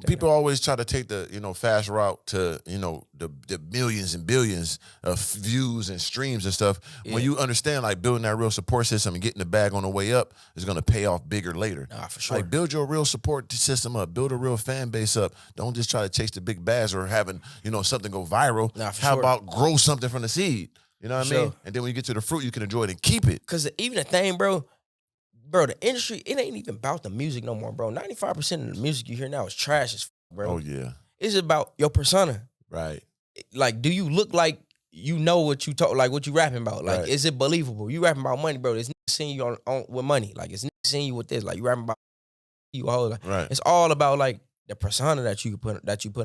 People always try to take the, fast route to, the millions and billions of views and streams and stuff. Yeah. When you understand, like, building that real support system and getting the bag on the way up is going to pay off bigger later. Nah, for sure. Like, build your real support system up. Build a real fan base up. Don't just try to chase the big bags or having, something go viral. Nah, for How sure. about grow something from the seed? You know what I mean? And then when you get to the fruit, you can enjoy it and keep it. Because even the thing, bro, the industry, it ain't even about the music no more, bro. 95% of the music you hear now is trash as fuck, bro. Oh, yeah. It's about your persona. Right. Like, do you look like you know what you talk, like what you rapping about? Like, is it believable? You rapping about money, bro. There's niggas seeing you on with money. Like, it's niggas seeing you with this. Like, you rapping about you all. Like, it's all about, like, the persona that you put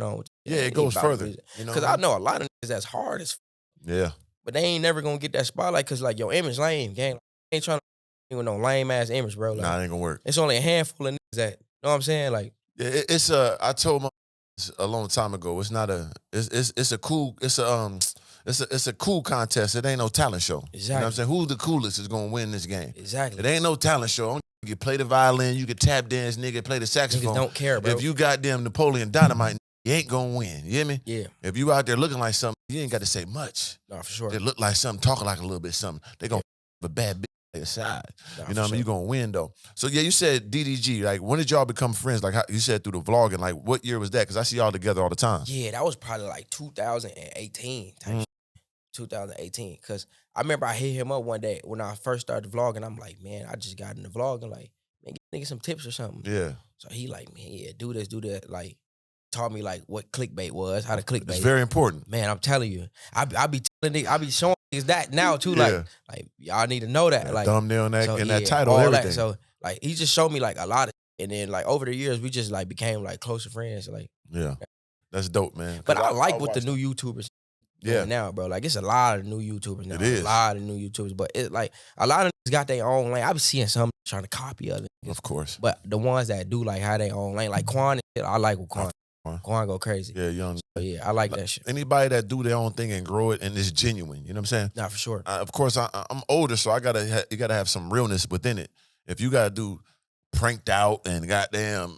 on. Yeah, it goes further. Because I know a lot of niggas that's hard as fuck. Yeah. But they ain't never going to get that spotlight because, like, your image lame, gang. Like, ain't trying to with no lame ass image, bro. Like, nah, it ain't gonna work. It's only a handful of niggas that, you know what I'm saying? Like, yeah, I told my a long time ago. It's not it's a cool contest. It ain't no talent show. Exactly. You know what I'm saying? Who's the coolest is gonna win this game? Exactly. It ain't no talent show. You can play the violin, you can tap dance, nigga, play the saxophone. Niggas don't care, bro. If you got them Napoleon Dynamite, you ain't gonna win. You hear me? Yeah. If you out there looking like something, you ain't got to say much. No, for sure. They look like something, talking like a little bit something. They gonna a bad bitch aside. Nah, you know what I mean? You're gonna win though. So yeah, you said DDG. Like, when did y'all become friends? Like, how, you said through the vlogging. Like, what year was that? Because I see y'all together all the time. Yeah, that was probably like 2018 type shit. 2018. Because I remember I hit him up one day when I first started vlogging. I'm like, man, I just got in the vlogging. Like, man, get nigga some tips or something. Yeah. So he like, man, yeah, do this, do that. Like, taught me like what clickbait was, how to clickbait. It's very important. Man, I'm telling you, I be telling niggas, I be showing niggas that now too. Like y'all need to know that. Like, thumbnail and that, so, and that title, everything. That. So like, he just showed me like a lot of, and then like over the years we just like became like closer friends. Like, yeah, that's dope, man. But I like what the new YouTubers. Yeah, now, bro, like it's a lot of new YouTubers now. It is a lot of new YouTubers, but it's like a lot of niggas got their own lane. I be seeing some trying to copy others, of course. But the ones that do like have their own lane, like Quan, I like with Quan. Quan go crazy. Yeah, young. So yeah, I like that shit. Anybody that do their own thing and grow it and it's genuine, you know what I'm saying? Nah, for sure. Of course, I'm older, so you gotta have some realness within it. If you gotta do pranked out and goddamn,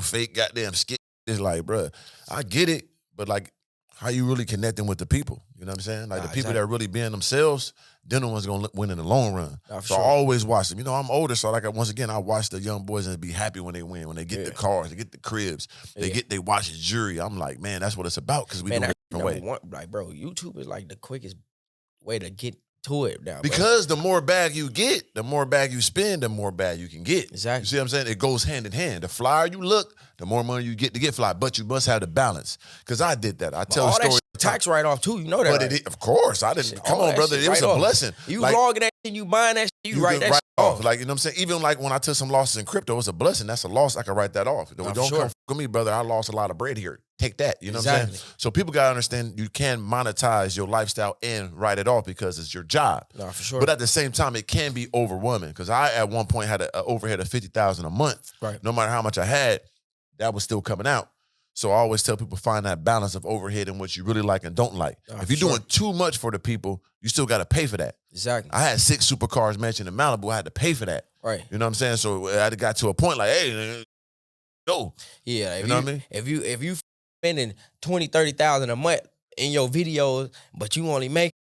fake goddamn skit, it's like, bruh, I get it, but like, how you really connecting with the people? You know what I'm saying? Like the people that are really being themselves, they're the ones gonna win in the long run. So I always watch them. I'm older, so like once again, I watch the young boys and be happy when they win, when they get the cars, they get the cribs, they watch the jury. I'm like, man, that's what it's about because we do it a different way. Like, bro, YouTube is like the quickest way to get to it now, because the more bag you get, the more bag you spend, the more bag you can get. Exactly. You see what I'm saying? It goes hand in hand. The flyer you look, the more money you get to get fly. But you must have the balance. Because I did that. I tell a story. Tax write-off too, you know that, but right? Of course, I didn't. Come on, brother. It was a blessing. You logging that shit, you buying that shit, you write that shit off. Like, you know what I'm saying? Even like when I took some losses in crypto, it's a blessing. That's a loss. I can write that off. Don't come with me, brother. I lost a lot of bread here. Take that. You know what I'm saying? So people got to understand you can monetize your lifestyle and write it off because it's your job. No, for sure. But at the same time, it can be overwhelming because I, at one point, had an overhead of $50,000 a month. Right. No matter how much I had, that was still coming out. So I always tell people, find that balance of overhead and what you really like and don't like. If you're doing too much for the people, you still got to pay for that. Exactly. I had 6 supercars mentioned in Malibu. I had to pay for that. Right. You know what I'm saying? So I got to a point like, hey, go. Yeah. You know what I mean? If you spending $20,000-$30,000 a month in your videos, but you only make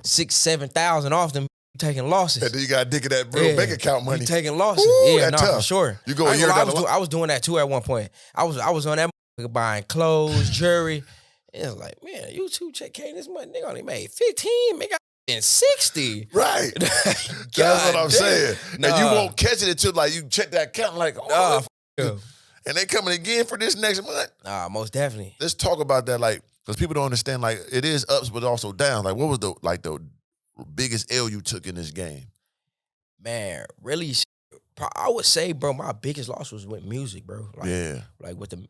$6,000-$7,000 off them, taking losses. And then you got to dig at that real bank account money. You taking losses. Ooh, yeah, tough. For sure. You go a year down the line. I was doing that too at one point. I was on that buying clothes, jewelry. And it was like, man, YouTube check came this month. Nigga only made 15. Nigga in 60. Right. That's what I'm saying. Nah. And you won't catch it until like you check that account like, oh, and they coming again for this next month. Nah, most definitely. Let's talk about that, like, because people don't understand, like, it is ups but also downs. Like, what was the biggest L you took in this game? Man, really, I would say, bro, my biggest loss was with music, bro. Like, like with the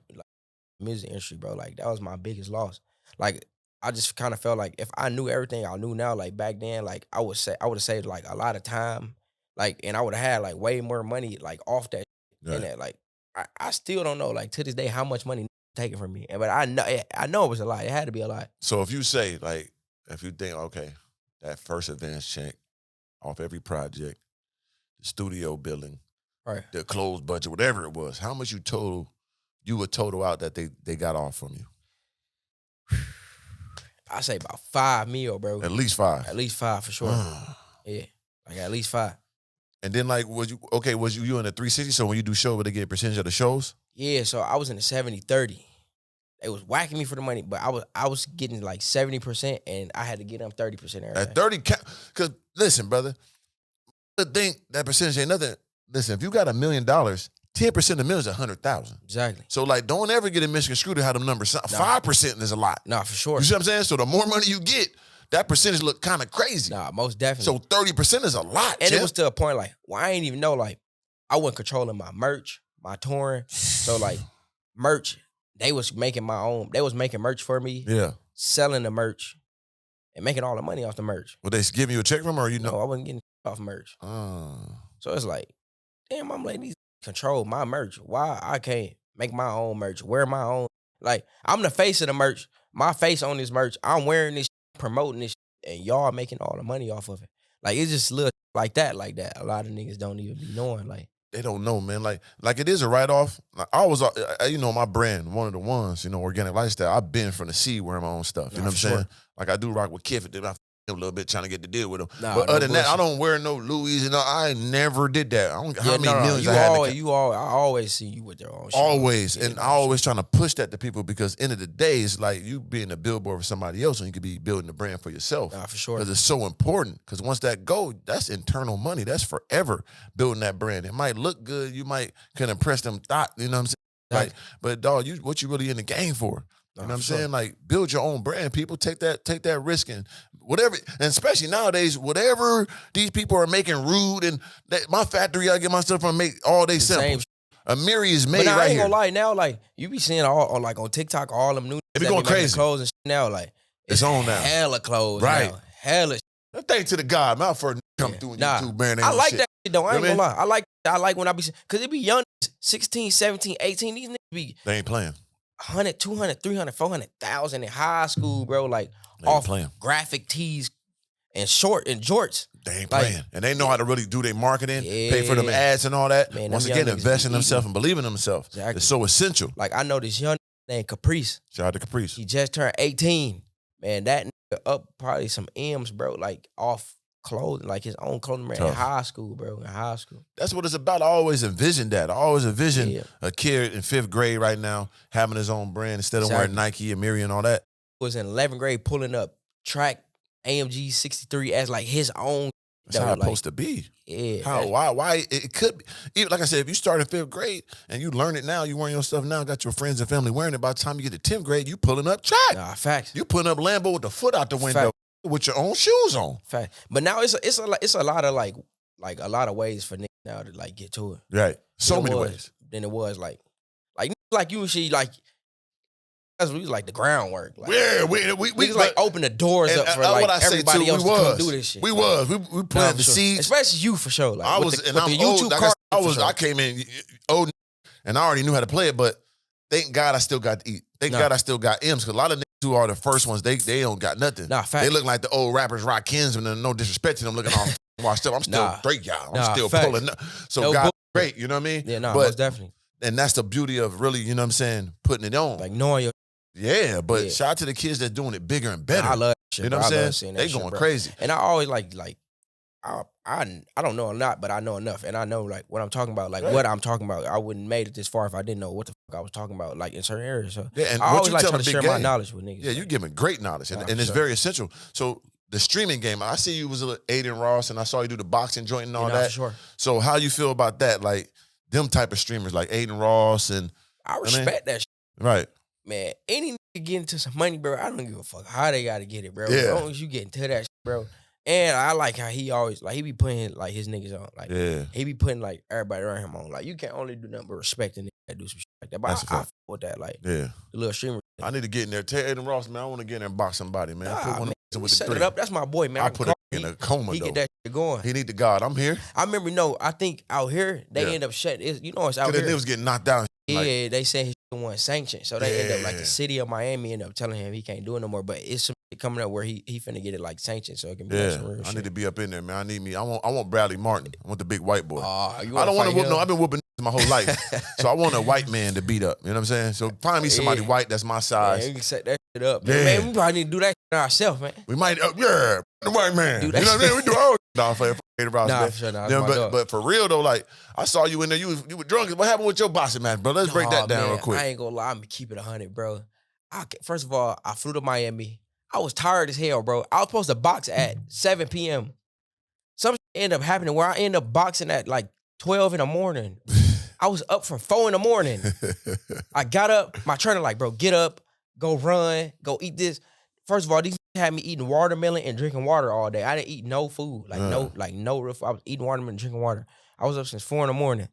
music industry, bro. Like, that was my biggest loss. Like, I just kind of felt like if I knew everything I knew now, like back then, like I would have saved like a lot of time, like, and I would have had like way more money like off that and that. Like, I still don't know, like to this day, how much money taken from me. But I know it was a lot. It had to be a lot. So if you say, like, if you think, okay, that first advance check off every project, the studio billing, right, the closed budget, whatever it was, how much you would total out that they got off from you? I say about $5 million, bro. At least 5. At least 5 for sure. Yeah, like at least 5. And then, like, was you in the 360? So when you do shows, would they get a percentage of the shows? Yeah, so I was in the 70-30. They was whacking me for the money, but I was getting like 70%, and I had to get them 30% every At 30, because listen, brother, I think that percentage ain't nothing. Listen, if you got $1 million, 10% of $1 million is 100,000. Exactly. So like, don't ever get in Michigan screwed to how them numbers. 5% is a lot. Nah, for sure. You see what I'm saying? So the more money you get, that percentage look kind of crazy. Nah, most definitely. So 30% is a lot. And it was to a point like, well, I ain't even know, like, I wasn't controlling my merch, my touring. So like, merch, they was making merch for me. Yeah. Selling the merch and making all the money off the merch. Were they giving you a check from them, or you know? No, I wasn't getting off merch. So it's like, damn, I'm letting these control my merch. Why I can't make my own merch, wear my own? Like, I'm the face of the merch. My face on this merch. I'm wearing this, promoting this, and y'all making all the money off of it. Like, it's just look like that. A lot of niggas don't even be knowing. Like, they don't know, man. Like it is a write-off. Like, I was, my brand, one of the ones, Organic Lifestyle. I've been from the sea wearing my own stuff. You know what I'm saying? Like, I do rock with Kiff. Then I a little bit trying to get the deal with him. But other than that, I don't wear no Louis. I never did that. I don't how many millions I had. I always see you with your own shit. Always. And I always trying to push that to people because end of the day, it's like you being a billboard for somebody else and you could be building a brand for yourself. Nah, for sure. Because it's so important. Because once that go, that's internal money. That's forever building that brand. It might look good. You might can impress them thought, you know what I'm saying? Like, but dog, what you really in the game for? You know what I'm saying? Like, build your own brand. People take that risk and whatever, and especially nowadays, whatever these people are making rude and my factory, I get my stuff from, make all they samples. A Miri is made right here. But I ain't gonna lie, now, like, you be seeing all like on TikTok, all them new they be going crazy clothes and shit now, like it's on now. Hella clothes, right? Now. Hella. Thanks to the God, not for come through YouTube, man. I like that shit though. I ain't gonna lie. I like when I be, cause it be young 16, 17, 18. These niggas be they ain't playing. 100, 200, 300, 400,000 in high school, bro. Like off graphic tees and jorts. They ain't playing. And they know how to really do their marketing, pay for them ads and all that. Man, once again, invest in themselves and believe in themselves. Exactly. It's so essential. Like, I know this young named Caprice. Shout out to Caprice. He just turned 18. Man, that nigga up probably some M's, bro, like off clothing, like his own clothing brand in high school, bro. In high school. That's what it's about. I always envisioned that. I always envisioned a kid in 5th grade right now having his own brand instead of wearing Nike and Miri and all that. Was in 11th grade pulling up track AMG 63 as like his own. That's how it's supposed to be. Yeah. Why it could be. Even, like I said, if you start in 5th grade and you learn it now, you wearing your stuff now, got your friends and family wearing it, by the time you get to 10th grade, you pulling up track. Nah, facts. You putting up Lambo with the foot out the window with your own shoes on. Fact. But now it's a lot of like a lot of ways for niggas now to like get to it. Right. So many ways. Than it was like you see like that's really like the groundwork. Like, yeah, we like open the doors up for like everybody else to come do this shit. We planted the seeds, especially you for sure. Like, I was, and I'm old. I came in old, and I already knew how to play it. But thank God I still got to eat. Thank God I still got M's, because a lot of niggas who are the first ones, they don't got nothing. Nah, fact. They look like the old rappers, Rakim, and no disrespect to them, looking all washed up. I'm still straight, y'all. I'm still pulling up. So no God, great, you know what I mean? Yeah, most definitely. And that's the beauty of really, you know what I'm saying, putting it on. Like knowing your. Yeah, but shout out to the kids that's doing it bigger and better. I love that shit. You know what I'm saying? They going crazy. And I always like I don't know a lot, but I know enough, and I know like what I'm talking about. Like what I'm talking about, I wouldn't made it this far if I didn't know what the fuck I was talking about, like in certain areas. So yeah, and I always like trying to share my knowledge with niggas. Yeah, you're giving great knowledge, and it's very essential. So the streaming game, I see you was Aiden Ross, and I saw you do the boxing joint and all that. For sure. So how you feel about that? Like them type of streamers, like Aiden Ross, and I respect that shit. Right. Man, any nigga get into some money, bro, I don't give a fuck how they got to get it, bro. Yeah. As long as you get into that shit, bro. And I like how he always, like, he be putting, like, his niggas on. Like, he be putting, like, everybody around him on. Like, you can't only do nothing but respect a nigga that do some shit like that. But I fuck with that, like, the little streamer. I need to get in there. Tell Aiden Ross, man, I want to get in there and box somebody, man. Put one with set it up. That's my boy, man. I put it in a coma, He get that shit going. He need the God. I'm here. I remember, I think out here, they end up shutting. It's out here. They was getting knocked down. Yeah, they said he wasn't sanctioned. So they end up, like, the city of Miami end up telling him he can't do it no more. But it's some shit coming up where he finna get it, like, sanctioned so it can be like, some real shit. I need to be up in there, man. I want Bradley Martin. I want the big white boy. I don't want to whoop no. I've been whooping my whole life. So I want a white man to beat up. You know what I'm saying? So find me somebody white that's my size. Man, we can set that shit up. Man, we probably need to do that shit ourselves, man. We might, the white man. You know what I'm saying? We do all for sure, but for real though, like I saw you in there, you were drunk. What happened with your boxing match, bro? Let's break that down real quick. I ain't gonna lie, I'm gonna keep it 100, bro. First of all, I flew to Miami. I was tired as hell, bro. I was supposed to box at 7 p.m. Something ended up happening where I ended up boxing at like 12 in the morning. I was up from 4 in the morning. I got up. My trainer like, bro, get up, go run, go eat this. First of all, these had me eating watermelon and drinking water all day. I didn't eat no food, no real food. I was eating watermelon and drinking water. I was up since 4 in the morning.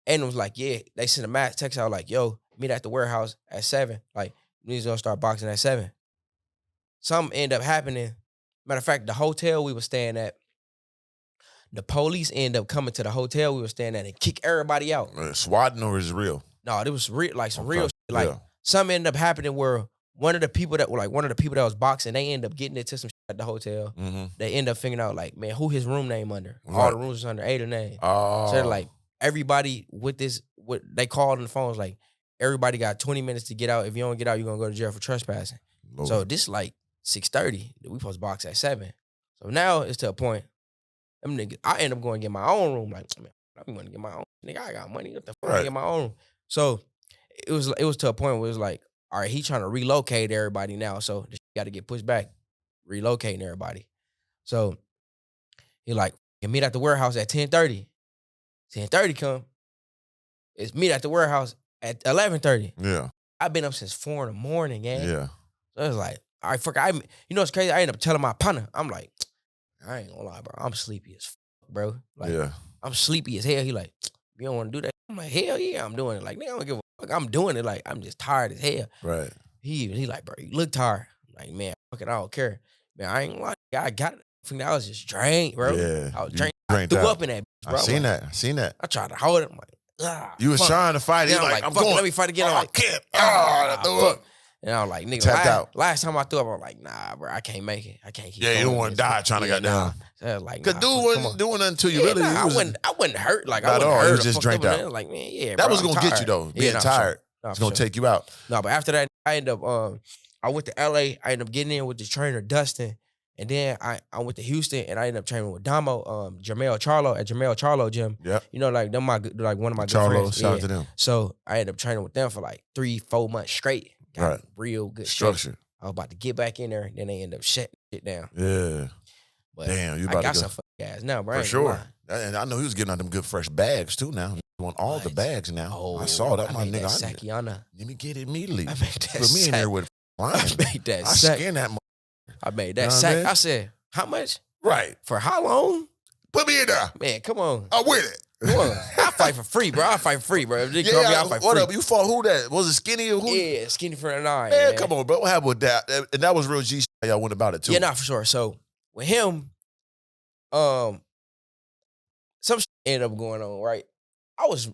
And it was like, they sent a mass text out like, yo, meet at the warehouse at 7. Like, we need to start boxing at 7. Something ended up happening. Matter of fact, the hotel we were staying at, the police ended up coming to the hotel we were staying at and kick everybody out. Swatting or is it real? No, it was real, like some real shit. Like something ended up happening where one of the people that was boxing, they ended up getting into some shit at the hotel. Mm-hmm. They end up figuring out like, man, who his room name under? Right. All the rooms was under Ada name. Oh. So they're like, everybody they called on the phones like, everybody got 20 minutes to get out. If you don't get out, you're gonna go to jail for trespassing. Lord. So this like 6:30. We supposed to box at 7. So now it's to a point. Them niggas, I end up going to get my own room. Like, man, I'm going to get my own. Nigga, I got money. What the fuck? I get my own room. So it was to a point where it was like, all right, he trying to relocate everybody now. So this got to get pushed back, relocating everybody. So he like, meet at the warehouse at 10:30. 10:30 come. It's meet at the warehouse at 11:30. Yeah. I've been up since 4 in the morning, gang. Yeah. So it was like, all right, fuck. You know what's crazy? I ended up telling my partner, I'm like, I ain't gonna lie, bro. I'm sleepy as fuck, bro. Like, I'm sleepy as hell. He like, you don't want to do that? I'm like, hell yeah, I'm doing it. Like, nigga, I don't give a fuck. I'm doing it. Like, I'm just tired as hell. Right. He like, bro, you look tired. I'm like, man, fuck it, I don't care. Man, I ain't gonna lie. I got it. I was just drained, bro. Yeah. I was drained. I threw up in that bitch, bro. I seen that. I tried to hold it. I'm like, you was trying to fight it. Yeah, I'm like, I'm going. Let me fight again. I'm like, I can't. Threw up. And I was like, nigga, tapped out. Last time I threw up, I was like, nah, bro, I can't make it. I can't keep you don't want to die trying to get down. So I was like, cause dude wasn't doing nothing to you, really. Nah, I wasn't hurt. Like, I wasn't hurt. You was just drained out. I was like, man, yeah, that bro, was going to get you, though. Being tired. It's going to take you out. No, but after that, I ended up, I went to LA. I ended up getting in with this trainer, Dustin. And then I went to Houston and I ended up training with Damo, Jamel Charlo at Jamel Charlo gym. Yep. You know, like them like one of my good friends. Shout out to them. So I ended up training with them for like 3-4 months straight. Got real good structure. I was about to get back in there, then they end up shutting shit down. Yeah. But damn, you I about got to go. some fucking gas now, bro. For sure. And I know he was getting out them good fresh bags too now. He want all the bags now. Oh, I saw that, my nigga. Sakiana. Let me get it immediately. I made that Put me in there with I made that I skin that. I made that sack. I said, how much? Right. For how long? Put me in there. Man, come on. I'm with it. Come on. I fight for free, bro. I fight for free, bro. If they call me, I fight what free. Up? You fought who that? Was it Skinny or who? Yeah, Skinny for the 9. Man, come on, bro. What happened with that? And that was real G how y'all went about it too. Yeah, not for sure. So with him, some shit ended up going on, right? I was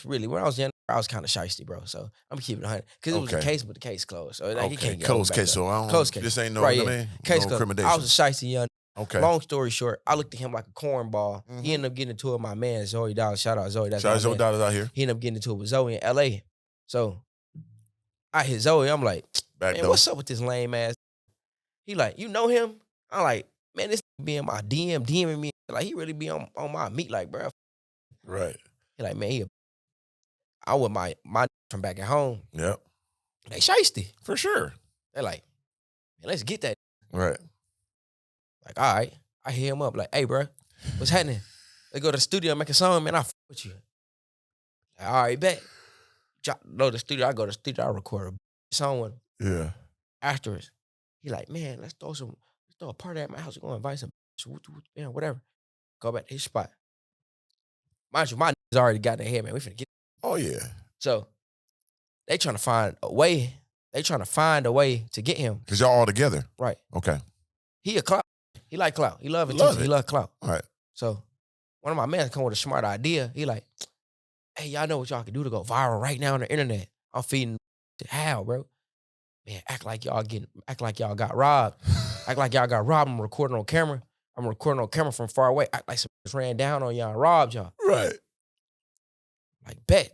really, when I was young, I was kind of shiesty, bro. So I'm keeping it 100. Because it was a case, but the case closed. So like, he can't get closed case. So I don't, closed case. This ain't no, right, I mean, case no closed. I was a shiesty young. Okay. Long story short, I looked at him like a cornball. He ended up getting into it with my man, Zoe Dollar. Shout out Zoe. Shout out Zoe Dollar out here. He ended up getting into it with Zoe in LA. So I hit Zoe. I'm like, man, what's up with this lame ass? He like, you know him? I'm like, man, this be in my DMing me. Like, he really be on my meat, like, bro. Right. He like, man, I with my from back at home. Yep. They shiesty. For sure. They're like, man, let's get that. Right. Like, all right. I hear him up, like, hey, bro, what's happening? Let's go to the studio and make a song, man. I fuck with you. Like, all right, bet. Go to the studio. I go to the studio. I record a song with him. Yeah. Afterwards, he like, man, let's throw a party at my house. We're going to invite some, man, whatever. Go back to his spot. Mind you, my niggas already got in their head, man. We finna get. Oh, yeah. So they trying to find a way. They trying to find a way to get him. Because y'all all together. Right. Okay. He a clout. He like clout. He love it. He love clout. All right. So one of my men come with a smart idea. He like, hey, y'all know what y'all can do to go viral right now on the internet. I'm feeding how, bro? Man, act like y'all got robbed. Act like y'all got robbed. I'm recording on camera. I'm recording on camera from far away. Act like somebody just ran down on y'all and robbed y'all. Right. Like, bet.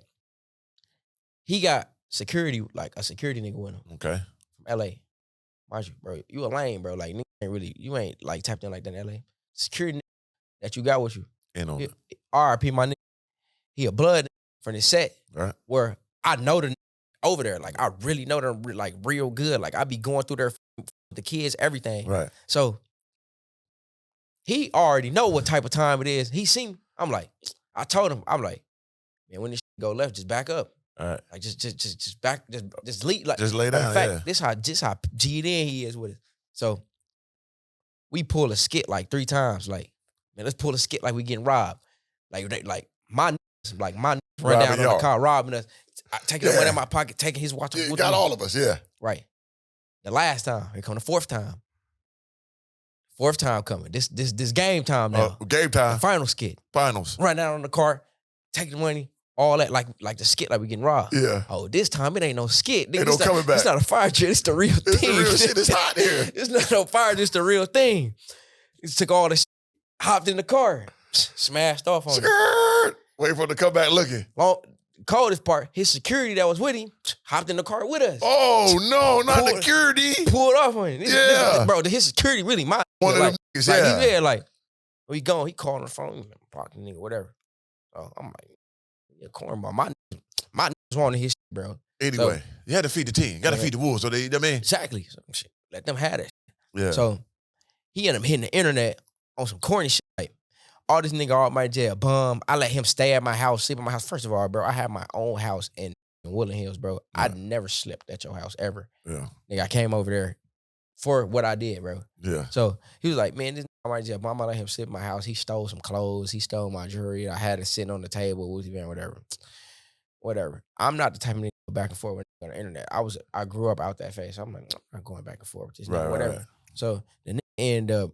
He got security, like a security nigga with him. Okay. From LA. Mind you, bro, you a lame, bro. Like, you ain't like tapped in like that in LA. Security nigga that you got with you. RIP, my nigga. He a blood from the set. Right. Where I know the over there. Like, I really know them like real good. Like, I be going through there with the kids, everything. Right. So he already know what type of time it is. He seen, I'm like, I told him, I'm like, man, when this shit go left, just back up. All right. Like, just back, just lead. Like, just lay down. In fact, yeah. this how G'd in he is with it. So we pull a skit like 3 times. Like, man, let's pull a skit like we getting robbed. Like my run down on the car, robbing us, taking the money out of my pocket, taking his watch. Yeah, got all of us, yeah. Right. The last time, here come the 4th time. 4th time coming. This game time now. Game time. The final skit. Finals. Run down on the car, take the money, all that, like the skit, like we getting robbed. Yeah. Oh, this time it ain't no skit. Ain't no coming back. It's not a fire jet. It's the real thing. It's the real shit. It's hot here. It's not no fire. It's the real thing. He took all the shit, hopped in the car, smashed off on it. Wait for him to come back looking. Coldest part, his security that was with him hopped in the car with us. Oh, no, not security. Pulled off on him. Yeah. Bro, his security really my one of them niggas, yeah. Like, where you going? He called on the phone, talking nigga, whatever. So I'm like, yeah, cornball. My niggas wanted his shit, bro. Anyway, so, you had to feed the team. You got to feed the wolves. So they, I mean. Exactly. So, shit, let them have it. Yeah. So he ended up hitting the internet on some corny shit. Like, all this nigga all my jail bum. I let him stay at my house, sleep at my house. First of all, bro, I had my own house in Woodland Hills, bro. Yeah. I never slept at your house ever. Yeah. Nigga, I came over there for what I did, bro. Yeah. So he was like, man, this nigga my jail bum. I'm gonna let him sleep at my house. He stole some clothes. He stole my jewelry. I had it sitting on the table, whatever. I'm not the type of nigga to go back and forth with on the internet. I grew up out that phase. So I'm like, I'm not going back and forth with this nigga, whatever. Right. So the nigga ended up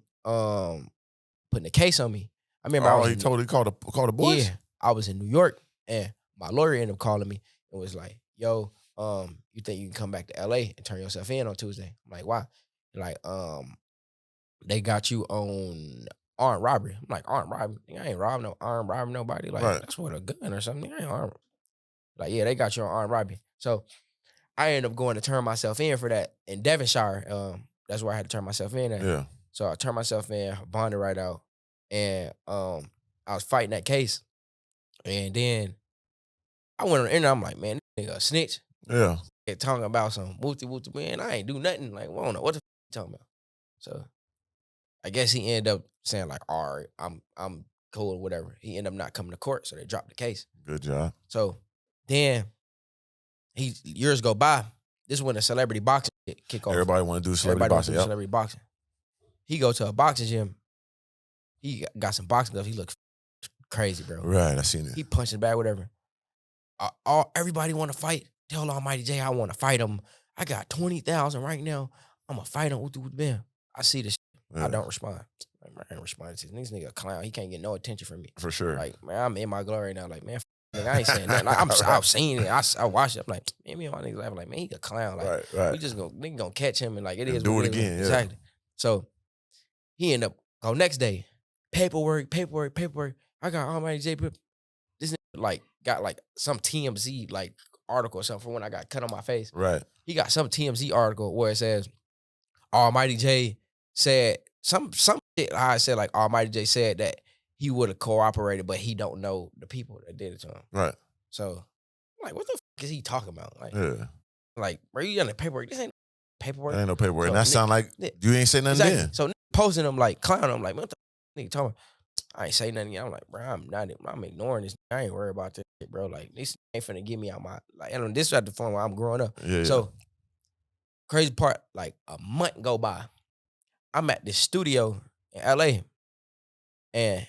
putting a case on me. I remember he called the boys? Yeah. I was in New York and my lawyer ended up calling me and was like, yo, you think you can come back to LA and turn yourself in on Tuesday? I'm like, why? Like, they got you on armed robbery. I'm like, armed robbery? I ain't robbing nobody. Like, that's what, a gun or something? I ain't armed. Like, yeah, they got you on armed robbery. So I ended up going to turn myself in for that in Devonshire. That's where I had to turn myself in at. Yeah. So I turned myself in, bonded right out. And I was fighting that case. And then I went on the internet. I'm like, man, this nigga a snitch. Yeah. Talking about some wooty, man, I ain't do nothing. Like, I don't know what the f you talking about. So I guess he ended up saying like, all right, I'm cool or whatever. He ended up not coming to court, so they dropped the case. Good job. So then years go by. This is when the celebrity boxing kick off. Everybody want to do celebrity boxing. Yep. Celebrity boxing. He go to a boxing gym. He got some boxing gloves. He looks crazy, bro. Right, I seen it. He punching back, whatever. Everybody want to fight. Tell Almighty J I want to fight him. I got 20,000 right now. I'm gonna fight him. Bam. I see this. I don't respond. I ain't responding to this nigga a clown. He can't get no attention from me. For sure. Like, man, I'm in my glory now. Like, man, nigga, I ain't saying nothing. Like, I've seen it. I watched it. I'm like, man, me and my niggas laughing like, man, he a clown. Like, right. we just gonna catch him and like it is. Do it again. Yeah. Exactly. So he end up go next day. Paperwork. I got Almighty J. This nigga like got like some TMZ like article or something for when I got cut on my face. Right. He got some TMZ article where it says Almighty J said some shit. I said like Almighty J said that he would have cooperated, but he don't know the people that did it to him. Right. So I'm like, what the fuck is he talking about? Like, like, bro, you got the paperwork. This ain't paperwork. There ain't no paperwork. So, and that sound like you ain't say nothing then. So posting him like clowning him like, what the fuck nigga talking about? I ain't say nothing yet. I'm like, bro, I'm ignoring this. I ain't worried about this shit, bro. Like, this ain't finna get me out my, like, and this is at the point where I'm growing up. Yeah. So, crazy part, like, a month go by. I'm at this studio in LA, and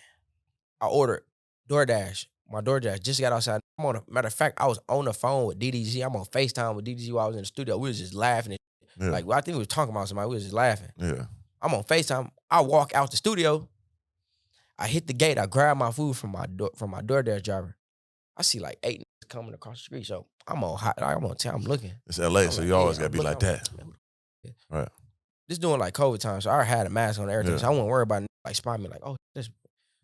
I ordered DoorDash. My DoorDash just got outside. Matter of fact, I was on the phone with DDG. I'm on FaceTime with DDG while I was in the studio. We was just laughing. And like, I think we was talking about somebody. We was just laughing. Yeah. I'm on FaceTime. I walk out the studio. I hit the gate. I grab my food from my DoorDash driver. I see like 8 niggas coming across the street. So I'm on hot. I'm on town. I'm looking. It's LA, so you always gotta be like that. Right. This doing like COVID time, so I had a mask on and everything. Yeah. So I wasn't worried about like spot me like, oh, this.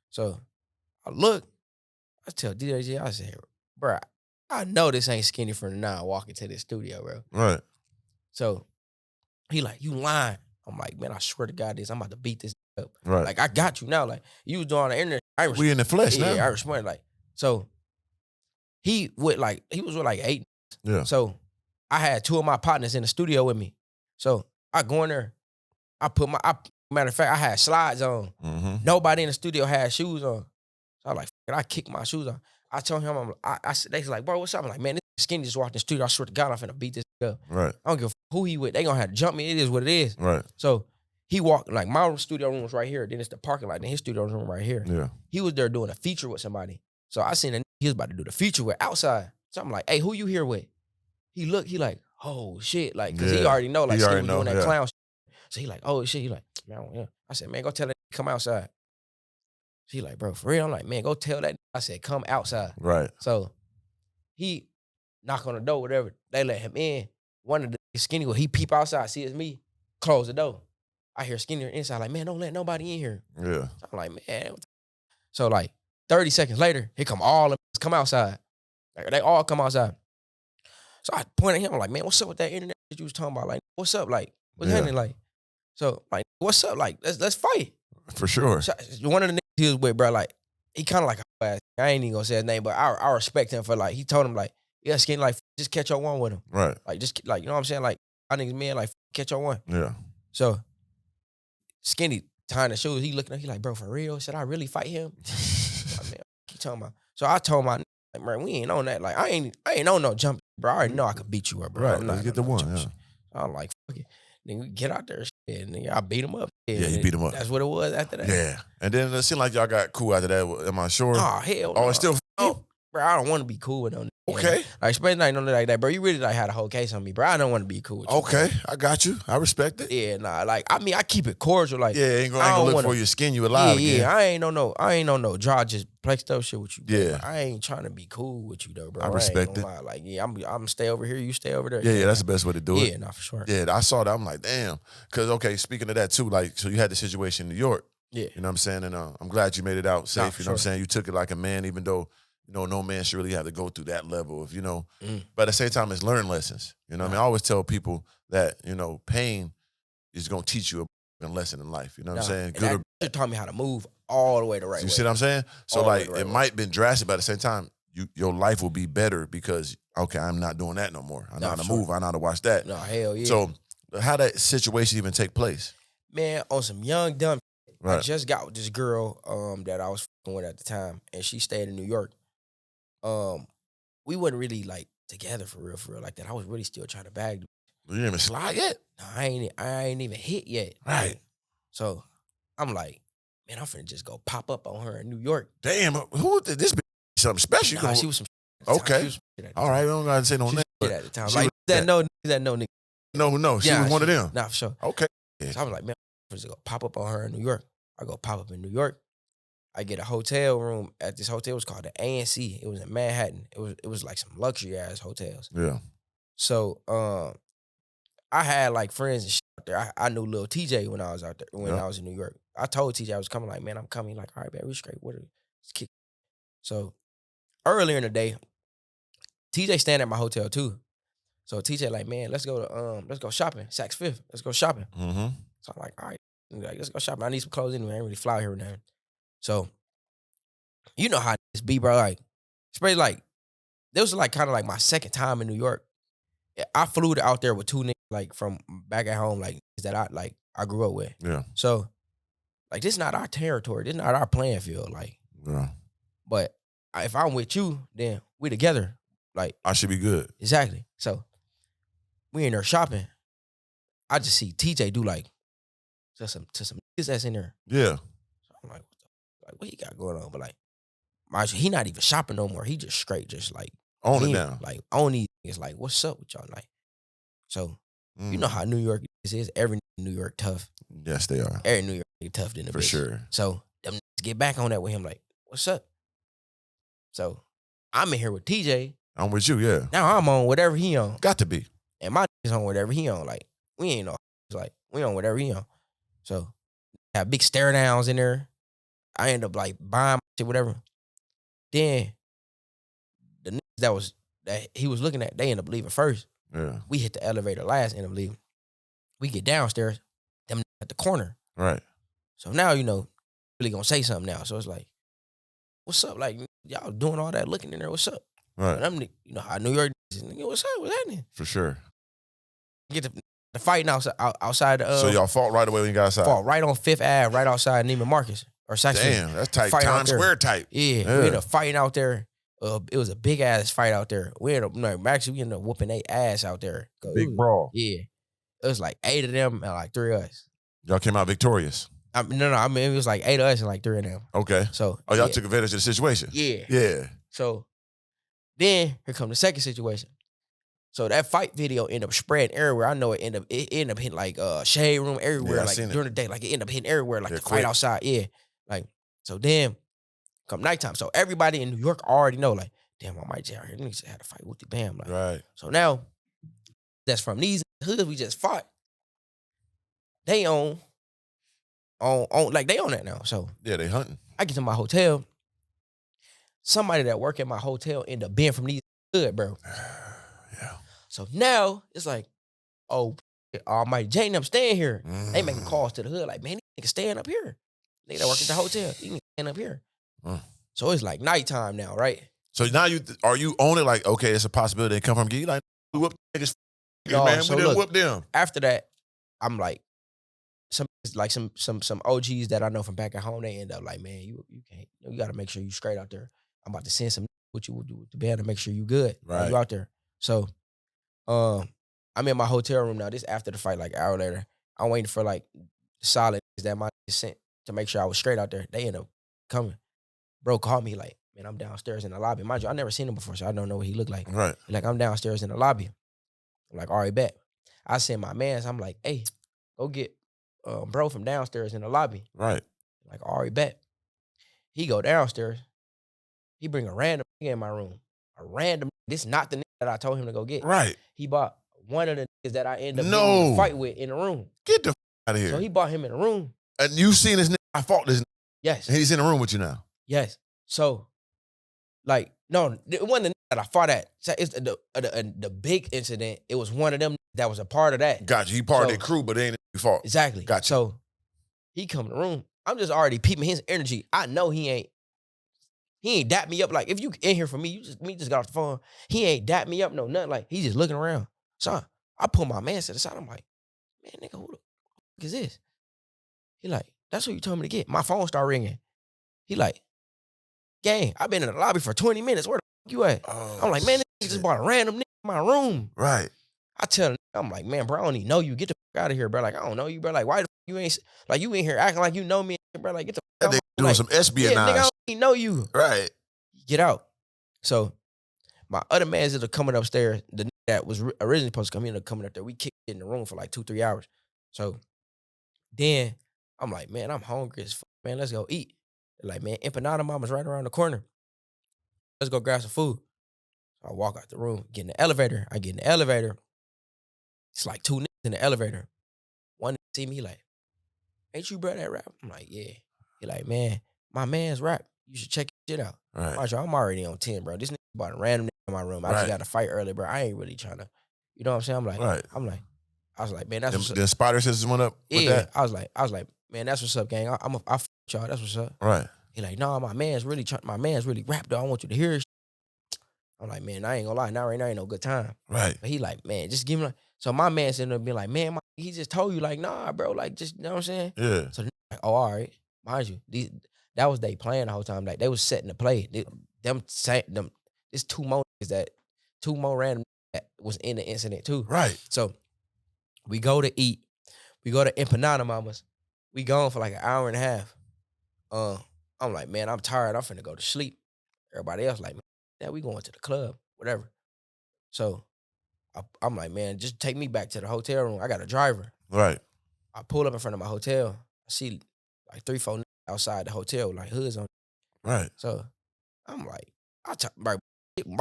So I look. I tell DDG, I said, bro, I know this ain't Skinny from the 9 walking to this studio, bro. Right. So he like, you lying. I'm like, man, I swear to God, I'm about to beat this up. Right. Like, I got you now. Like, you was doing on the internet. We in the flesh now. Yeah, I responded. Like, so he was with like 8. Yeah. So I had 2 of my partners in the studio with me. So I go in there. Matter of fact, I had slides on. Mm-hmm. Nobody in the studio had shoes on. So I like, I kicked my shoes on. I told him, they was like, bro, what's up? I'm like, man, this Skinny just walked in the studio. I swear to God, I'm finna beat this up. Right. I don't give a who he with. They gonna have to jump me. It is what it is. Right. So he walked, like, my studio room was right here. Then it's the parking lot. Then his studio room right here. Yeah. He was there doing a feature with somebody. So I seen he was about to do the feature with outside. So I'm like, hey, who you here with? He like, oh, shit. Like, because he already know, like, Skinny was doing that clown shit. So he like, oh, shit. He like, man, yeah. I said, man, go tell that come outside. He like, bro, for real? I'm like, man, go tell that. I said, come outside. Right. So he knock on the door, whatever. They let him in. One of the Skinny, he peep outside, see it's me, close the door. I hear Skinny inside, like, man, don't let nobody in here. Yeah. So I'm like, man. So like 30 seconds later, here come all of them come outside. Like, they all come outside. So I point at him, I'm like, man, what's up with that internet that you was talking about? Like, what's up? Like, what's happening? Like, so like, what's up? Like, let's fight. For sure. So, one of the niggas he was with, bro, like, he kind of like a ass. I ain't even gonna say his name, but I respect him for, like, he told him, like, yeah, Skinny, like, just catch your one with him. Right. Like, just, like, you know what I'm saying? Like, I niggas, man, like, catch your one. Yeah. So, Skinny tying the shoes, he looking up, he like, bro, for real? Should I really fight him? Like, man, keep talking about. So I told my, like, man, we ain't on that. Like, I ain't on no jump, bro. I already know I could beat you up, bro. Right, let's get the one, yeah. So I'm like, fuck it. Then we get out there, shit, and I beat him up. Yeah, you beat him up. That's what it was after that. Yeah. And then it seemed like y'all got cool after that. Am I sure? Oh, hell Oh, it's still bro, I don't want to be cool with no nigga. Okay. Like, especially like, like that, bro. You really like had a whole case on me, bro. I don't want to be cool with you. Okay, bro. I got you. I respect it. Yeah, nah. Like, I mean, I keep it cordial. Like, yeah, ain't gonna look for you, skin you alive again. Yeah, I ain't on no draw, just play stuff shit with you. Bro. Yeah. Like, I ain't trying to be cool with you though, bro. I respect it. Like, yeah, I'm stay over here, you stay over there. Yeah, that's the best way to do it. Yeah, nah, for sure. Yeah, I saw that. I'm like, damn. Because, okay, speaking of that too, like, so you had the situation in New York. Yeah. You know what I'm saying? And I'm glad you made it out safe. You know what I'm saying? You took it like a man, even though, you know, no man should really have to go through that level of, you know. But at the same time, it's learn lessons. You know what I mean? I always tell people that, you know, pain is going to teach you a lesson in life. You know what I'm saying? Good or taught me how to move all the way the right way. You see what I'm saying? So, all like, right it might have been drastic, but at the same time, your life will be better because, okay, I'm not doing that no more. I know how to move. I know how to watch that. No, hell yeah. So how that situation even take place? Man, on some young dumb. I Right. just got with this girl that I was fucking with at the time, and she stayed in New York. We wasn't really like together for real like that. I was really still trying to bag. You didn't even slide yet? No, I ain't even hit yet. Right. So I'm like, man, I'm finna just go pop up on her in New York. Damn, who did this be something special? Nah, she was some okay. All right, we don't gotta say no name. At the time, like that no nigga. No, she was one of them. Nah, for sure. Okay. So I was like, man, I'm just go pop up on her in New York. I go pop up in New York. I get a hotel room at this hotel. It was called the A.N.C. It was in Manhattan. It was like some luxury ass hotels. Yeah. So I had like friends and shit out there. I knew Lil TJ when I was out there, when I was in New York. I told TJ I was coming, like, man, I'm coming. Like, all right, man, we straight. Let's kick. So earlier in the day, TJ staying at my hotel too. So TJ like, man, let's go shopping. Saks Fifth. Let's go shopping. Mm-hmm. So I'm like, all right, like, let's go shopping. I need some clothes anyway. I ain't really fly here now. So you know how this be, bro. Like, especially like, this was like kind of like my second time in New York. I flew out there with two niggas like from back at home, like that I grew up with. Yeah. So like, this is not our territory. This is not our playing field. Like, yeah. But if I'm with you, then we together. Like, I should be good. Exactly. So we in there shopping. I just see TJ do like to some niggas that's in there. Yeah. So I'm like, what he got going on? But like, he not even shopping no more. He just straight, just like on it now. Like on these niggas. Like, what's up with y'all? Like, so you know how New York is. Every New York tough. Yes, they are. Every New York nigga tough than a bitch. For sure. So them niggas get back on that with him. Like, what's up? So I'm in here with TJ. I'm with you, yeah. Now I'm on whatever he on. Got to be. And my niggas on whatever he on. Like, we ain't no, like, we on whatever he on. So, have big stare downs in there. I end up like buying shit, whatever. Then, the niggas that he was looking at, they end up leaving first. Yeah. We hit the elevator last, end up leaving. We get downstairs, them at the corner. Right. So now, you know, really gonna say something now. So it's like, what's up? Like, y'all doing all that looking in there, what's up? Right. And I'm, you know, how New York, what's up? What's happening? For sure. Get the fighting outside. So y'all fought right away when you got outside? Fought right on Fifth Ave, right outside Neiman Marcus. Or damn, that's tight. Times Square type. Yeah, we ended up fighting out there. It was a big ass fight out there. We ended up whooping their ass out there. Big brawl. Yeah. It was like 8 of them and like 3 of us. Y'all came out victorious. I mean, it was like 8 of us and like 3 of them. Okay. So y'all took advantage of the situation. Yeah. Yeah. So then here comes the second situation. So that fight video ended up spreading everywhere. I know it ended up hitting like shade room everywhere. Yeah, like during the day. Like it ended up hitting everywhere. Like the fight outside. Yeah. Like, so then come nighttime. So everybody in New York already know, like, damn, I might just out here. Niggas had a fight with the Bam. Like, right. So now that's from these hoods we just fought. They on like they on that now. So yeah, they hunting. I get to my hotel. Somebody that work at my hotel end up being from these hood, bro. Yeah. So now it's like, oh, my Jane, I'm staying here. They making calls to the hood, like, man, these niggas staying up here. They that work at the hotel. These niggas staying up here. So it's like nighttime now, right? So now are you on it? Like, okay, it's a possibility they come from. You like, we whoop niggas, no, man. So we didn't whoop them. After that, I'm like, some OGs that I know from back at home, they end up like, man, you can't. You got to make sure you straight out there. I'm about to send some what you would do to be able to make sure you good. Right. You out there. So, I'm in my hotel room now. This after the fight, like an hour later. I'm waiting for like solid that my sent to make sure I was straight out there. They end up coming. Bro called me like, man, I'm downstairs in the lobby. Mind you, I never seen him before, so I don't know what he looked like. Right. Like, I'm downstairs in the lobby. I'm like, all right, bet. I send my mans. I'm like, hey, go get bro from downstairs in the lobby. Right. Like, all right, bet. He go downstairs. He bring a random nigga in my room. A random. This is not the nigga that I told him to go get. Right. He bought one of the niggas that I end up getting in a fight with in the room. Get the out of here. So he bought him in the room. And you seen this nigga? I fought this nigga. Yes. And he's in the room with you now. Yes. So, like, no, it wasn't the nigga that I fought at. It's the big incident. It was one of them that was a part of that. Gotcha. He part of their crew, but they ain't you fought. Exactly. Gotcha. So he come in the room. I'm just already peeping his energy. I know he ain't dapped me up. Like, if you in here for me, we just got off the phone. He ain't dapped me up, no nothing. Like, he just looking around. So I pull my man to the side. I'm like, man, nigga, who the fuck is this? He like, that's what you told me to get. My phone start ringing. He like, gang, I've been in the lobby for 20 minutes. Where the fuck you at? Oh, I'm like, man, this nigga just bought a random nigga in my room. Right. I tell him, I'm like, man, bro, I don't even know you. Get the fuck out of here, bro. Like, I don't know you, bro. Like, why the fuck you ain't, like, you in here acting like you know me, bro. Like, get the fuck out. Doing like, some espionage. Yeah, nigga, I don't even know you. Right. Get out. So, my other mans that are coming upstairs, the nigga that was originally supposed to come in, coming up there, we kicked in the room for like 2-3 hours. So, then, I'm like, man, I'm hungry as fuck, man. Let's go eat. They're like, man, Empanada Mama's right around the corner. Let's go grab some food. So I walk out the room, get in the elevator. I get in the elevator. It's like 2 niggas in the elevator. One nigga see me like, ain't you bro that rap? I'm like, yeah. He like, man, my man's rap. You should check your shit out. Right. I'm already on 10, bro. This nigga bought a random nigga in my room. I just got to fight early, bro. I ain't really trying to, you know what I'm saying? I was like, man, that's what's up. The spider system went up with that? I was like, man, that's what's up, gang. I fuck y'all. That's what's up. Right. He like, no, my man's really rap, though. I want you to hear his shit. I'm like, man, I ain't gonna lie. Now right now ain't no good time. Right. But he like, man, just give me like. So my man's ended up being like, man, he just told you like, nah, bro, like, just, you know what I'm saying? Yeah. So like, oh, all right. Mind you, that was they playing the whole time. Like, they was setting the play. There's 2 more random that was in the incident too. Right. So we go to eat. We go to Empanada Mama's. We gone for like an hour and a half. I'm like, man, I'm tired. I'm finna go to sleep. Everybody else like, man, we going to the club, whatever. So I'm like, man, just take me back to the hotel room. I got a driver. Right. I pull up in front of my hotel. I see like 3-4 niggas outside the hotel with like hoods on. Right. So I'm like, my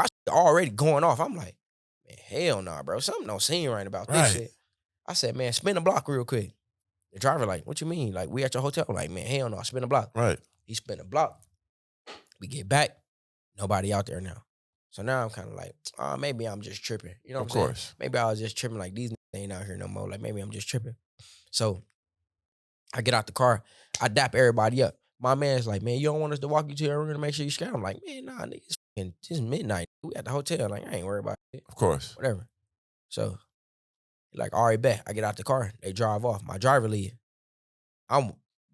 shit already going off. I'm like, man, hell nah, bro. Something don't seem right about this shit. I said, man, spin the block real quick. The driver like, what you mean? Like, we at your hotel? I'm like, man, hell no, spin the block. Right. He spin the block. We get back. Nobody out there now. So now I'm kind of like, maybe I'm just tripping. You know what I'm saying? Of course. Maybe I was just tripping like these niggas ain't out here no more. Like maybe I'm just tripping. So I get out the car. I dap everybody up. My man's like, man, you don't want us to walk you to your room to make sure you scan? I'm like, man, nah, nigga, it's midnight. We at the hotel. Like, I ain't worried about it. Of course. Whatever. So, like, all right, bet. I get out the car. They drive off. My driver leave.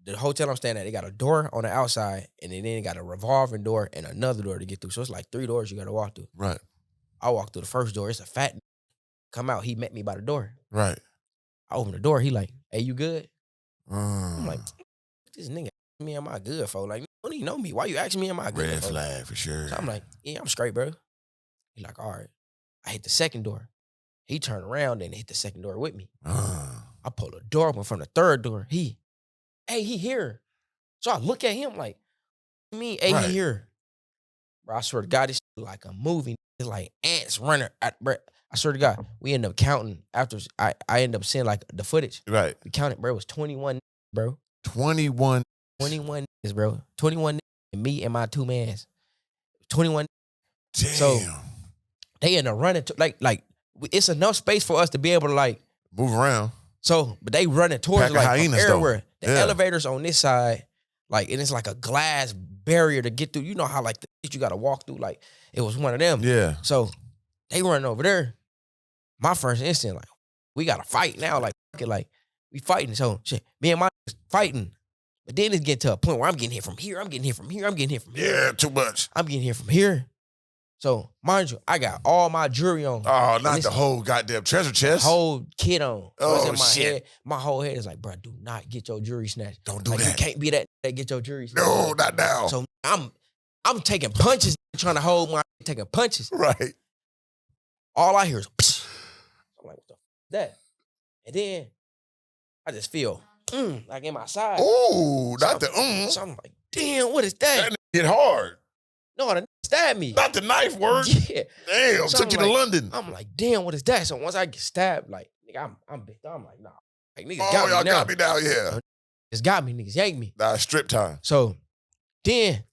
The hotel I'm staying at, they got a door on the outside, and then they got a revolving door and another door to get through. So it's like 3 doors you got to walk through. Right. I walk through the first door. It's a fat nigga. Come out. He met me by the door. Right. I open the door. He like, hey, you good? I'm like, this nigga asked me, am I good, for? Like, you don't even know me. Why you asking me, am I good? Red flag for sure. So I'm like, yeah, I'm straight, bro. He like, all right. I hit the second door. He turned around and hit the second door with me. I pull the door open from the third door. He here. So I look at him like, he here. Bro, I swear to God, this is like a movie. It's like ants running. Bro, I swear to God, we end up counting after I end up seeing like the footage. Right. We counted, bro. It was 21, bro. 21. 21 niggas, bro. 21 niggas, and me and my 2 mans. 21. Damn. So they end up running to like it's enough space for us to be able to like move around. So, but they running towards like hyenas, everywhere. Though. The elevator's on this side, like, and it's like a glass barrier to get through. You know how like you got to walk through. Like it was one of them. Yeah. So they running over there. My first instinct, like, we got to fight now. Like we fighting. So shit, me and my fighting. But then it's getting to a point where I'm getting hit from here. I'm getting hit from here. I'm getting hit from here. Yeah, too much. I'm getting hit from here. So, mind you, I got all my jewelry on. Oh, not the whole goddamn treasure chest. Whole kit on. Oh, my shit. Head. My whole head is like, bro, do not get your jewelry snatched. Don't do like, that. You can't be that get your jewelry snatched. No, not now. So, I'm taking punches, trying to hold my taking punches. Right. All I hear is, psh. I'm like, what the f*** is that? And then I just feel, like in my side. Ooh, so not the So I'm like, damn, what is that? That hit hard. No, the stabbed me. Not the knife word. Yeah. Damn, So took you like, to London. I'm like, damn, what is that? So once I get stabbed, like, nigga, I'm big. I'm like, nah. Like, niggas Oh, got me y'all now. got me now, yeah. Niggas got me. Niggas yanked me. Nah, strip time. So then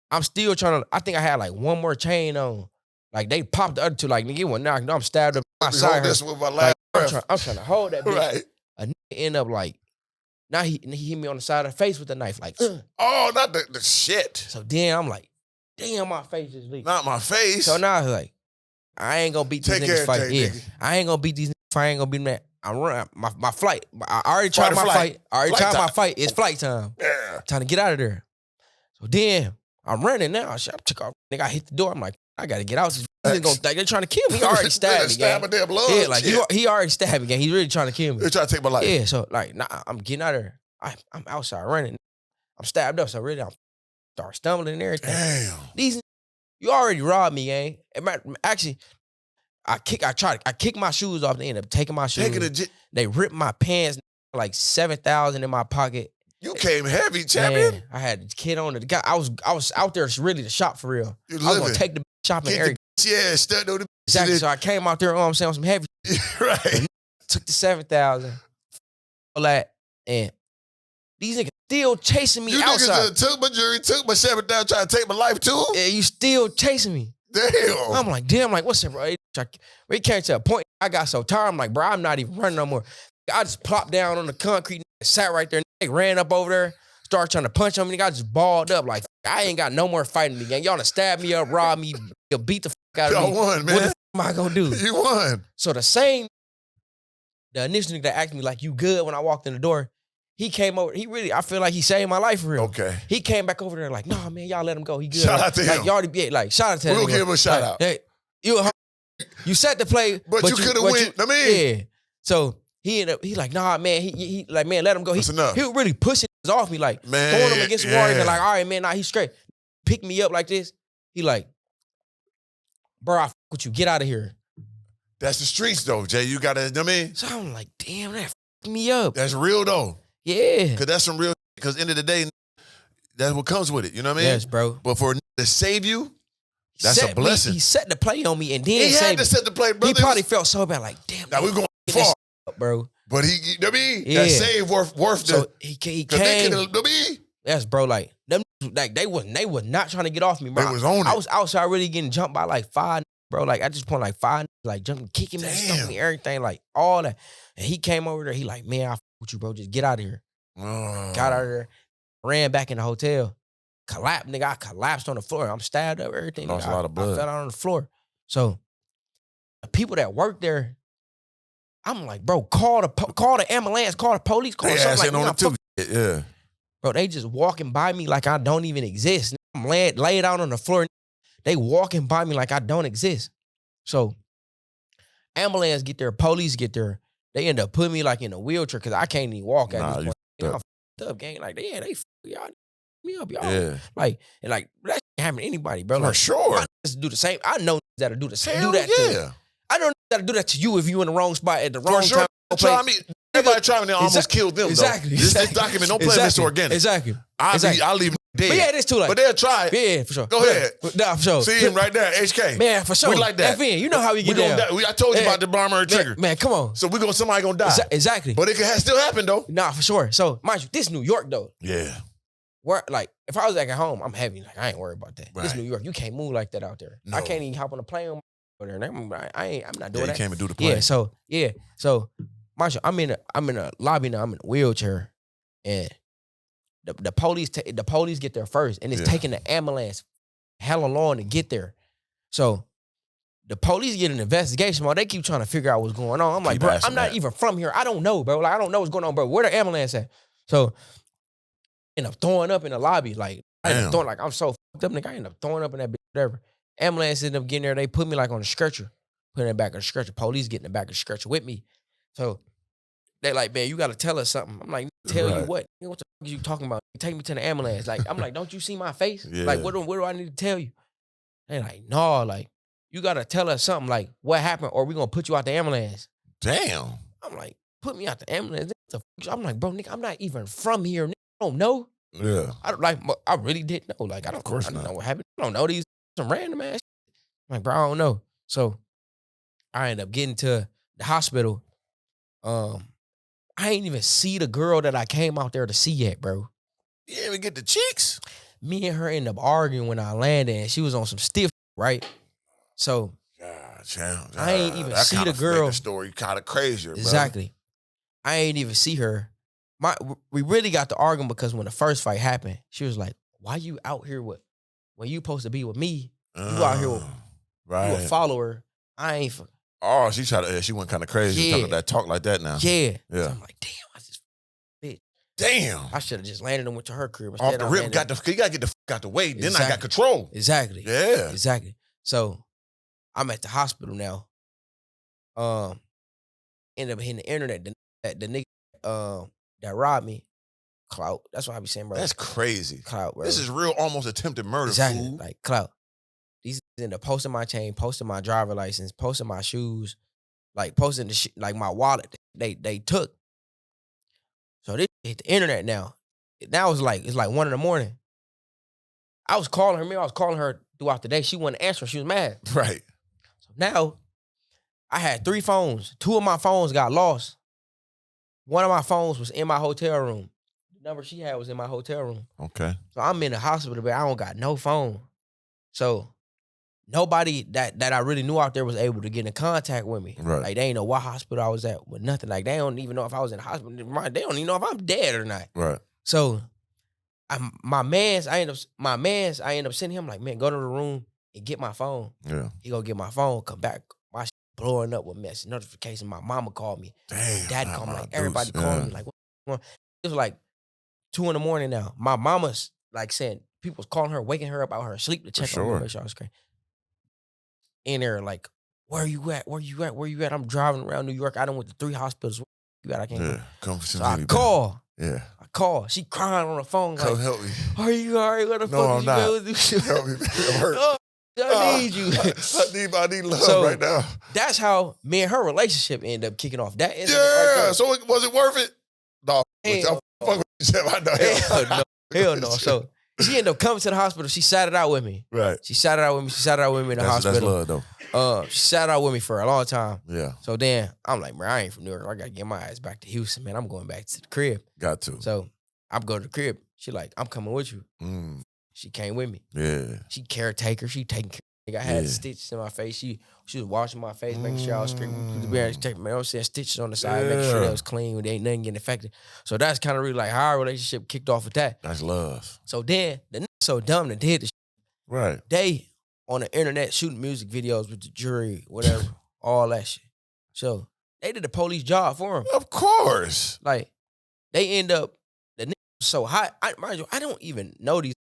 I'm still trying to, I think I had like one more chain on. Like, they popped the other 2, like, nigga, it wasn't knocked. I'm stabbed up my side. Hold this with my last breath. I'm trying to hold that bitch. Right. A nigga end up like, now he hit me on the side of the face with the knife, like, Oh, not the shit. So then I'm like, damn, my face is leaking. Not my face. So now I was like, I ain't gonna beat these niggas fight. Yeah. I ain't gonna beat these niggas fight. I ain't gonna beat them that. I run my flight. I already tried my fight. I already tried my fight. It's flight time. Yeah. Time to get out of there. So then I'm running now. I took off. Nigga, I hit the door. I'm like, I gotta get out. They're trying to kill me. He already stabbed me. Stab my damn blood. Yeah, like he already stabbed me. Gang. He's really trying to kill me. They're trying to take my life. Yeah, so like, nah, I'm getting out of there. I'm outside running. I'm stabbed up, so really I'm start stumbling and everything. Damn. You already robbed me, gang. Actually, I kicked my shoes off. They ended up taking my shoes. They ripped my pants, like 7,000 in my pocket. You came heavy, champion. Man, I had the kid on it. I was out there really to shop for real. I was gonna take the shopping and everything. Yeah, stuck on the exactly. So I came out there, I'm saying, on some heavy. Right. Took the 7,000, all that, and these niggas still chasing me outside. You niggas took my jewelry, took my 7,000, trying to take my life too. Yeah, you still chasing me. Damn. I'm like, damn, like, what's up, bro? We came to a point, I got so tired, I'm like, bro, I'm not even running no more. I just plopped down on the concrete, sat right there, nigga ran up over there, started trying to punch on me, nigga, I just balled up, like, I ain't got no more fighting me, gang. Y'all done stab me up, rob me, beat the fuck out of me. Y'all won, man. What the fuck am I gonna do? You won. So the initial nigga that asked me, like, you good when I walked in the door, he came over, I feel like he saved my life for real. Okay. He came back over there like, nah, man, y'all let him go. He good. Shout out to like, him. Y'all, like, shout out to him. We'll give him a shout out. Hey, you set the play, but you could have went. Yeah. So he like, nah, man, he like, man, let him go. That's enough. He was really pushing off me, like, man, throwing him against the wall. And like, all right, man, nah, he's straight. Pick me up like this. He like, bro, I fuck with you. Get out of here. That's the streets, though, Jay. You got to, you know what I mean? So I'm like, damn, that fucked me up. That's real, though. Yeah. Because that's some real, because end of the day, that's what comes with it. You know what I mean? Yes, bro. But for to save you, that's a blessing. He set the play on me and then he had to set the play, brother. He probably felt so bad, like, damn. Now we're going far, bro. But he, you know what I mean? Yeah. That save worth so the. he came. You know what I mean? Yes, bro. Like them, like they was not trying to get off me, bro. They was on it. I was outside really getting jumped by like 5, bro. Like at this point, like 5, like jumping, kicking me, stumping me, everything, like all that. And he came over there. He like, man, I fuck with you, bro. Just get out of here. Got out of there, ran back in the hotel. Collapsed, nigga. I collapsed on the floor. I'm stabbed up, everything. Lost a lot of blood. I fell out on the floor. So the people that work there, I'm like, bro, call the ambulance, call the police, call something like that. Yeah. Bro, they just walking by me like I don't even exist. I'm laid out on the floor. They walking by me like I don't exist. So ambulance get there, police get there. They end up putting me like in a wheelchair because I can't even walk at this point. I'm fucked up, gang. Like, yeah, they y'all me up, y'all. Yeah. Like, and like, that can't happen to anybody, bro. Like, for sure. I just do the same. I know that'll do the same. Hell do that yeah. I don't know that'll do that to you if you in the wrong spot at the wrong time. Everybody try me, they almost killed them, exactly, though. This document, don't play Mr. Organic. Exactly. I'll leave him dead. But yeah, it is too late. But they'll try it. Yeah, for sure. Go ahead. Nah, for sure. See him right there, HK. Man, for sure. We like that. FN, you know how we get down. I told you about the primary trigger. Man, come on. So somebody gonna die. Exactly. But it can still happen, though. Nah, for sure. So, mind you, this New York, though. Yeah. Where, like, if I was back at home, I'm heavy. Like, I ain't worried about that. Right. This New York, you can't move like that out there. No. I can't even hop on a plane over there. I'm not doing that. You can't even do the plane. So, mind you, I'm in a lobby now. I'm in a wheelchair, and the police get there first, and it's taking the ambulance hella long to get there. So the police get an investigation, bro. They keep trying to figure out what's going on. I'm like, bro, I'm not even from here. I don't know, bro. Like, I don't know what's going on, bro. Where the ambulance at? So I end up throwing up in the lobby. Like, I'm so fucked up, nigga. I end up throwing up in that bitch, whatever. Ambulance ended up getting there. They put me like on a stretcher, put in the back of the stretcher. Police get in the back of the stretcher with me. So they like, man, you got to tell us something. I'm like, tell you what? What the fuck are you talking about? Take me to the ambulance. Like, I'm like, don't you see my face? Yeah. Like, what do I need to tell you? They like, no, like, you got to tell us something. Like, what happened? Or we going to put you out the ambulance. Damn. I'm like, put me out the ambulance. I'm like, bro, nigga, I'm not even from here. Nigga, I don't know. Yeah. I really didn't know. Like, I don't know what happened. I don't know these some random ass shit. I'm like, bro, I don't know. So I end up getting to the hospital. I ain't even see the girl that I came out there to see yet, bro. You didn't even get the cheeks? Me and her ended up arguing when I landed, and she was on some stiff, right? So I ain't even see the girl. The story kind of crazier, exactly. Brother. I ain't even see her. We really got to arguing because when the first fight happened, she was like, "Why you out here when you supposed to be with me? You out here with you a follower. I ain't." Oh, she went kind of crazy talking that talk like that now. Yeah. Yeah. So I'm like, damn, I just bitch. Damn. I should have just landed and went to her crib. Off the rip, you gotta get the fuck out the way. Exactly. Then I got control. Exactly. Yeah. Exactly. So I'm at the hospital now. Ended up hitting the internet. The nigga that robbed me, clout. That's what I be saying, bro. That's crazy. Clout, bro. This is real, almost attempted murder. Exactly. Fool. Like clout. These end up posting my chain, posting my driver license, posting my shoes, like posting the like my wallet. They took. So they hit the internet now. Now it's like 1 a.m. I was calling her. Maybe I was calling her throughout the day. She wasn't answering. She was mad. Right. So now I had 3 phones. 2 of my phones got lost. One of my phones was in my hotel room. The number she had was in my hotel room. Okay. So I'm in the hospital, but I don't got no phone. So nobody that I really knew out there was able to get in contact with me. Right. Like, they ain't know what hospital I was at with nothing. Like, they don't even know if I was in the hospital. They don't even know if I'm dead or not. Right. So my mans, I end up sending him like, man, go to the room and get my phone. Yeah. He go get my phone, come back. My shit blowing up with message notification. My mama called me. Damn. My dad called me. Like, everybody called me. Like, what? It was like 2 a.m. now. My mama's like saying, people was calling her, waking her up out her sleep to check on me, make sure I was crazy. In there, like, where you at? Where you at? Where you at? I'm driving around New York. I done went to 3 hospitals. Where you at? I can't come. So I call. Yeah. I call. She crying on the phone. Come like, help me. Are you all right? What the No, fuck I'm not. Help me. I'm hurt. Oh, I need you. I need love right now. That's how me and her relationship ended up kicking off. That right, so was it worth it? No. Hell no. Hell no. So she ended up coming to the hospital. She sat it out with me. Right. She sat it out with me in the hospital. That's love, though. She sat out with me for a long time. Yeah. So then I'm like, man, I ain't from New York. I gotta get my ass back to Houston, man. I'm going back to the crib. Got to. So I'm going to the crib. She like, I'm coming with you. She came with me. Yeah. She caretaker. She taking care. I had stitches in my face. She was washing my face, making sure I was straight. I was saying stitches on the side, making sure that was clean. There ain't nothing getting affected. So that's kind of really like how our relationship kicked off with that. That's love. So then the nigga so dumb that did the shit. Right. They on the internet shooting music videos with the jury, whatever, all that shit. So they did the police job for him. Of course. Like they end up the nigga was so hot. Mind you, I don't even know these.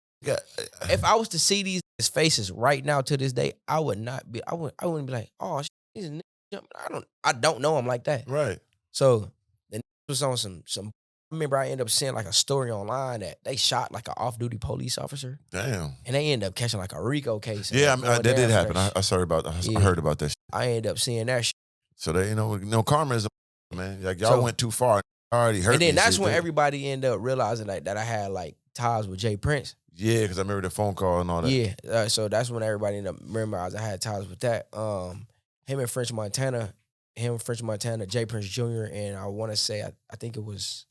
If I was to see these faces right now to this day, I wouldn't be like, oh, these niggas jumping. I don't know them like that. Right. So the niggas was on some. I remember I ended up seeing like a story online that they shot like an off-duty police officer. Damn. And they ended up catching like a RICO case. Yeah, that did happen. I heard about that shit. I ended up seeing that shit. So they, karma is a man. Like y'all went too far. I already heard. And then that's when everybody ended up realizing like that I had like ties with Jay Prince. Yeah, because I remember the phone call and all that. Yeah, so that's when everybody ended up realizing I had ties with that. Him and French Montana, Jay Prince Jr., and I want to say I think it was.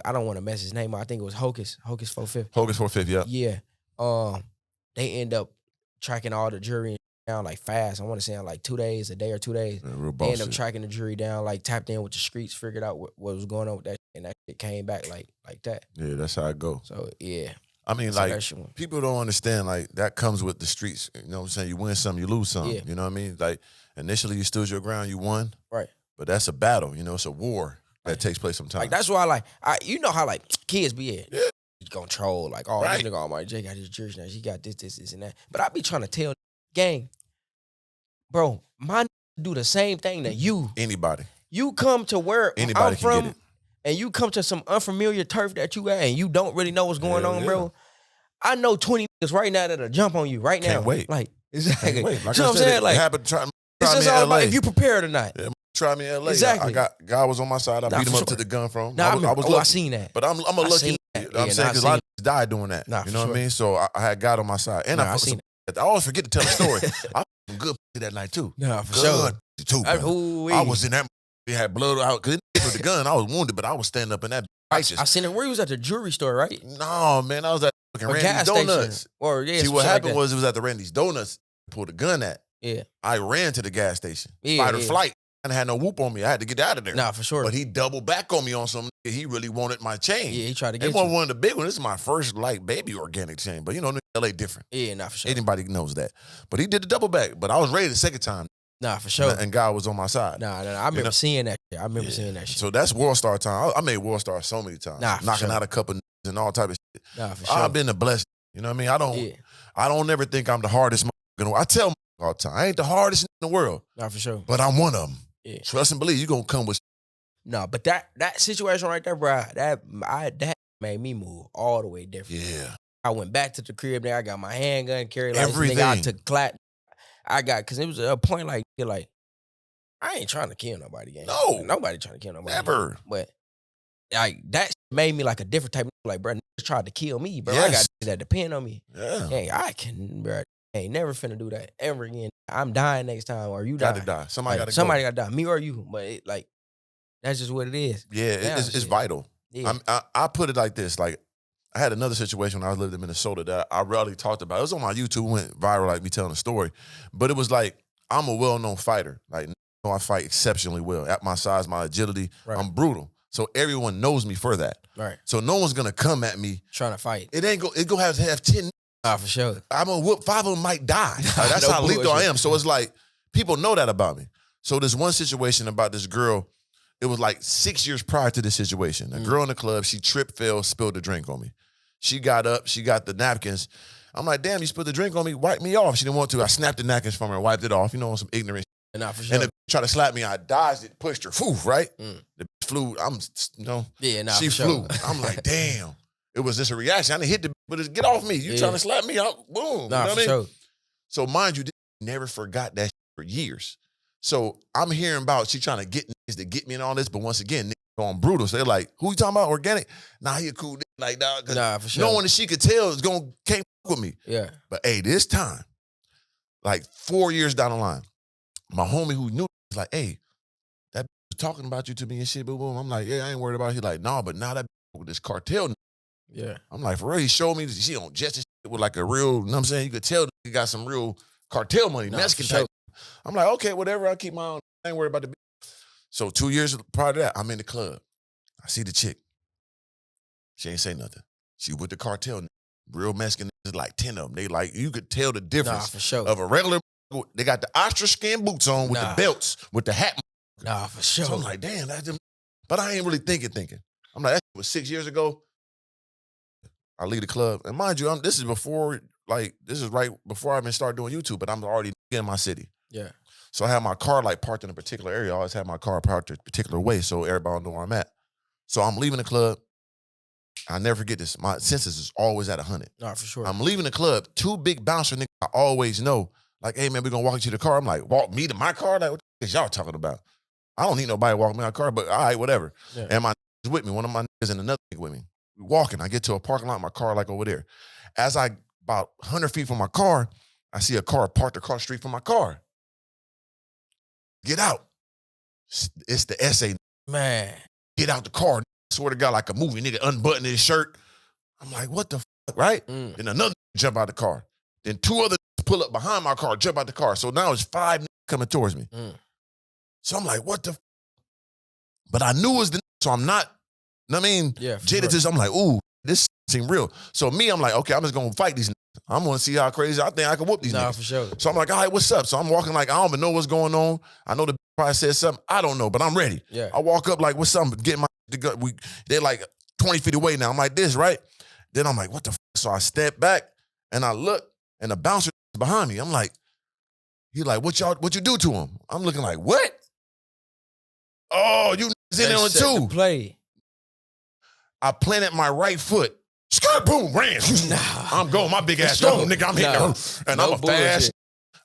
I don't want to mess his name up. I think it was Hocus 4/5. Hocus 4/5, yeah. Yeah. They end up tracking all the jury down like fast. I want to say in like 2 days, a day or 2 days. Yeah, real they end up tracking the jury down, like tapped in with the streets, figured out what was going on with that, and that shit came back like that. Yeah, that's how it go. So yeah. I mean, like, people don't understand, like, that comes with the streets. You know what I'm saying? You win some, you lose some. Yeah. You know what I mean? Like, initially you stood your ground, you won. Right. But that's a battle, it's a war that takes place sometimes. Like, that's why you know how, like, kids be in. Yeah. You gonna troll, like, oh, this nigga Almighty Jay got his jersey now. She got this, and that. But I be trying to tell gang, bro, my do the same thing that you. Anybody. You come to where anybody I'm can from, get it. And you come to some unfamiliar turf that you at, and you don't really know what's going on, bro. I know 20 niggas right now that'll jump on you right now. Can't wait. Like, exactly. Can't wait. Like you know what I'm saying? Like, it's just all about if you prepared or not. Yeah, try me in LA. Exactly. God was on my side. I beat him up to the gun from him. Nah, I seen that. But I'm a lucky. I'm saying because a lot of niggas died doing that. Nah, you know what I mean? So I had God on my side. And I always forget to tell the story. I was good that night too. Nah, for sure. Too, I was in that. It had blood out because with the gun. I was wounded, but I was standing up in that. I seen it. Where you was at the jewelry store, right? No, man, I was at Randy's Donuts. See, what happened was it was at the Randy's Donuts. Pulled a gun at. Yeah. I ran to the gas station. Fight or flight. I had no whoop on me. I had to get out of there. Nah, for sure. But he doubled back on me on something. He really wanted my chain. Yeah, he tried to get it. It wasn't one of the big ones. This is my first baby organic chain. But LA different. Yeah, nah, for sure. Anybody knows that. But he did the double back. But I was ready the second time. Nah, for sure. And God was on my side. Nah. I remember seeing that shit. I remember seeing that shit. So that's World Star time. I made World Star so many times. Knocking out a couple and all type of shit. Nah, for sure. I've been a blessing. You know what I mean? I don't never think I'm the hardest motherfucker. I tell all the time, I ain't the hardest in the world. Nah, for sure. But I'm one of them. Yeah. Trust and believe you gonna come with. No, but that situation right there, bro, that made me move all the way different. Yeah. I went back to the crib there. I got my handgun, carry everything. Nigga, I took clap. Cause it was a point like I ain't trying to kill nobody. Gang. No. Like, nobody trying to kill nobody. Never. But like that made me like a different type of like, bro, niggas tried to kill me, bro. Yes. I got that depend on me. Yeah. Hey, I can, bro. Ain't never finna do that ever again. I'm dying next time, or you die. Gotta die. Somebody gotta die. Me or you. But that's just what it is. Yeah, it's vital. Yeah. I put it like this. Like, I had another situation when I was living in Minnesota that I rarely talked about. It was on my YouTube, went viral, like me telling a story. But it was like, I'm a well-known fighter. Like, I fight exceptionally well. At my size, my agility, I'm brutal. So everyone knows me for that. Right. So no one's gonna come at me trying to fight. It gonna have to have 10. For sure. I'm gonna whoop 5 of them might die. Like, that's how lethal I am. So it's like, people know that about me. So there's one situation about this girl. It was like 6 years prior to this situation. A girl in the club, she tripped, fell, spilled a drink on me. She got up, she got the napkins. I'm like, damn, you spilled the drink on me, wipe me off. She didn't want to. I snapped the napkins from her and wiped it off, on some ignorant shit. For sure. And the bitch tried to slap me, I dodged it, pushed her, right? The bitch flew, she for flew. Sure. I'm like, damn. It was just a reaction. I didn't hit the bitch, but it's get off me. You trying to slap me, boom. You know what I mean? Sure. So mind you, never forgot that shit for years. So I'm hearing about she trying to get niggas to get me and all this, but once again, niggas going brutal. So they're like, who you talking about? Organic? Nah, he a cool nigga. Like, for sure. No one that she could tell is can't fuck with me. Yeah. But hey, this time, like 4 years down the line, my homie who knew was like, hey, that was talking about you to me and shit, boom, boom. I'm like, yeah, I ain't worried about it. He like, nah, but now that with this cartel. Yeah. I'm like, for real, he showed me she on just shit with like a real, you know what I'm saying? You could tell he got some real cartel money, Mexican type. I'm like, okay, whatever, I'll keep my own. I ain't worried about the So 2 years prior to that, I'm in the club. I see the chick. She ain't say nothing. She with the cartel, real Mexican, like 10 of them. They like, you could tell the difference for sure. of a regular, they got the ostrich skin boots on with the belts, with the hat. For sure. So I'm like, damn, that's them. But I ain't really thinking. I'm like, that was 6 years ago. I leave the club. And mind you, this is right before I even started doing YouTube, but I'm already in my city. Yeah. So I have my car like parked in a particular area. I always have my car parked a particular way so everybody know where I'm at. So I'm leaving the club. I never forget this. My senses is always at 100. For sure. I'm leaving the club. 2 big bouncer niggas I always know. Like, hey man, we gonna walk you to the car. I'm like, walk me to my car? Like, what the is y'all talking about? I don't need nobody to walk me to my car, but all right, whatever. Yeah. And my niggas with me, one of my niggas and another nigga with me. We walking. I get to a parking lot, my car like over there. As I about 100 feet from my car, I see a car parked across the street from my car. Get out. It's the SA. Man. Get out the car. Swear to God, like a movie, nigga unbuttoning his shirt. I'm like, what the fuck, right? Then another jump out the car. Then 2 other pull up behind my car, jump out the car. So now it's 5 coming towards me. So I'm like, what the fuck? But I knew it was the so I'm not, you know what I mean? Yeah, jaded I'm like, ooh, this seem real. So me, I'm like, okay, I'm just gonna fight these niggas. I'm gonna see how crazy I think I can whoop these niggas. For sure. So I'm like, all right, what's up? So I'm walking like, I don't even know what's going on. I know the probably said something. I don't know, but I'm ready. Yeah. I walk up like, what's up? Get my, they're like 20 feet away now. I'm like this, right? Then I'm like, what the fuck? So I step back and I look and the bouncer behind me. I'm like, he like, what you do to him? I'm looking like, what? Oh, you in there on 2. Play. I planted my right foot. Skirt, boom, ran. I'm going. My big ass strong, nigga. I'm hitting her. And I'm a fast.